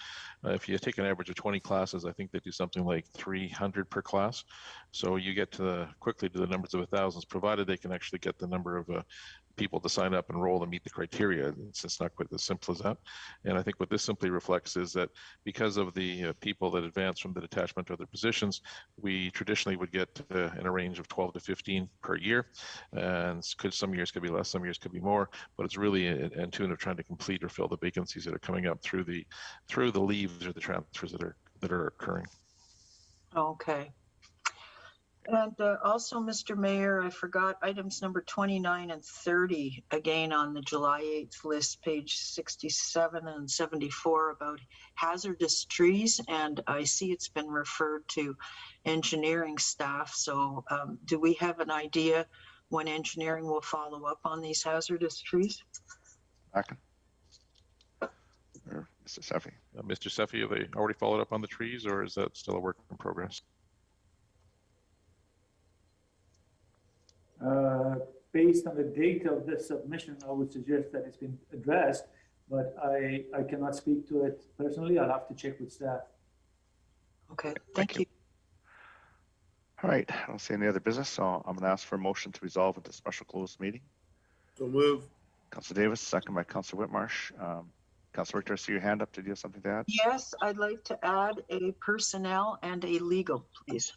If you take an average of 20 classes, I think they do something like 300 per class. So you get quickly to the numbers of thousands, provided they can actually get the number of people to sign up and enroll and meet the criteria. It's not quite as simple as that. And I think what this simply reflects is that because of the people that advance from the detachment to other positions, we traditionally would get in a range of 12 to 15 per year. And some years could be less, some years could be more, but it's really in tune of trying to complete or fill the vacancies that are coming up through the leaves or the transfers that are occurring. Okay. And also, Mr. Mayor, I forgot items number 29 and 30, again on the July 8th list, page 67 and 74, about hazardous trees. And I see it's been referred to engineering staff. So do we have an idea when engineering will follow up on these hazardous trees? Back. Or Mr. Seffi. Mr. Seffi, have they already followed up on the trees, or is that still a work in progress? Based on the date of this submission, I would suggest that it's been addressed, but I cannot speak to it personally. I'll have to check with staff. Okay, thank you. All right, I don't see any other business, so I'm going to ask for a motion to resolve into special closed meeting. So move. Councilor Davis, second by Councilor Whitmarsh. Councilor Richter, I see your hand up. Did you have something to add? Yes, I'd like to add a personnel and a legal, please.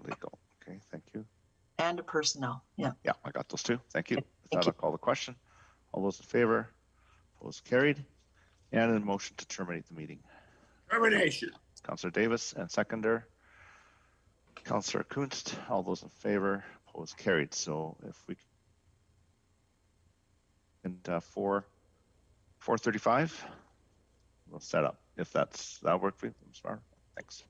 Legal. Okay, thank you. And a personnel, yeah. Yeah, I got those two. Thank you. With Thank that, I'll call the question. All those in favor? Opposed? Carried. And a motion to terminate the meeting. Termination. Councilor Davis and seconder. Councilor Kunst. All those in favor? Opposed? Carried. So if we can, 4:35, we'll set up. If that'll work for you, Thanks.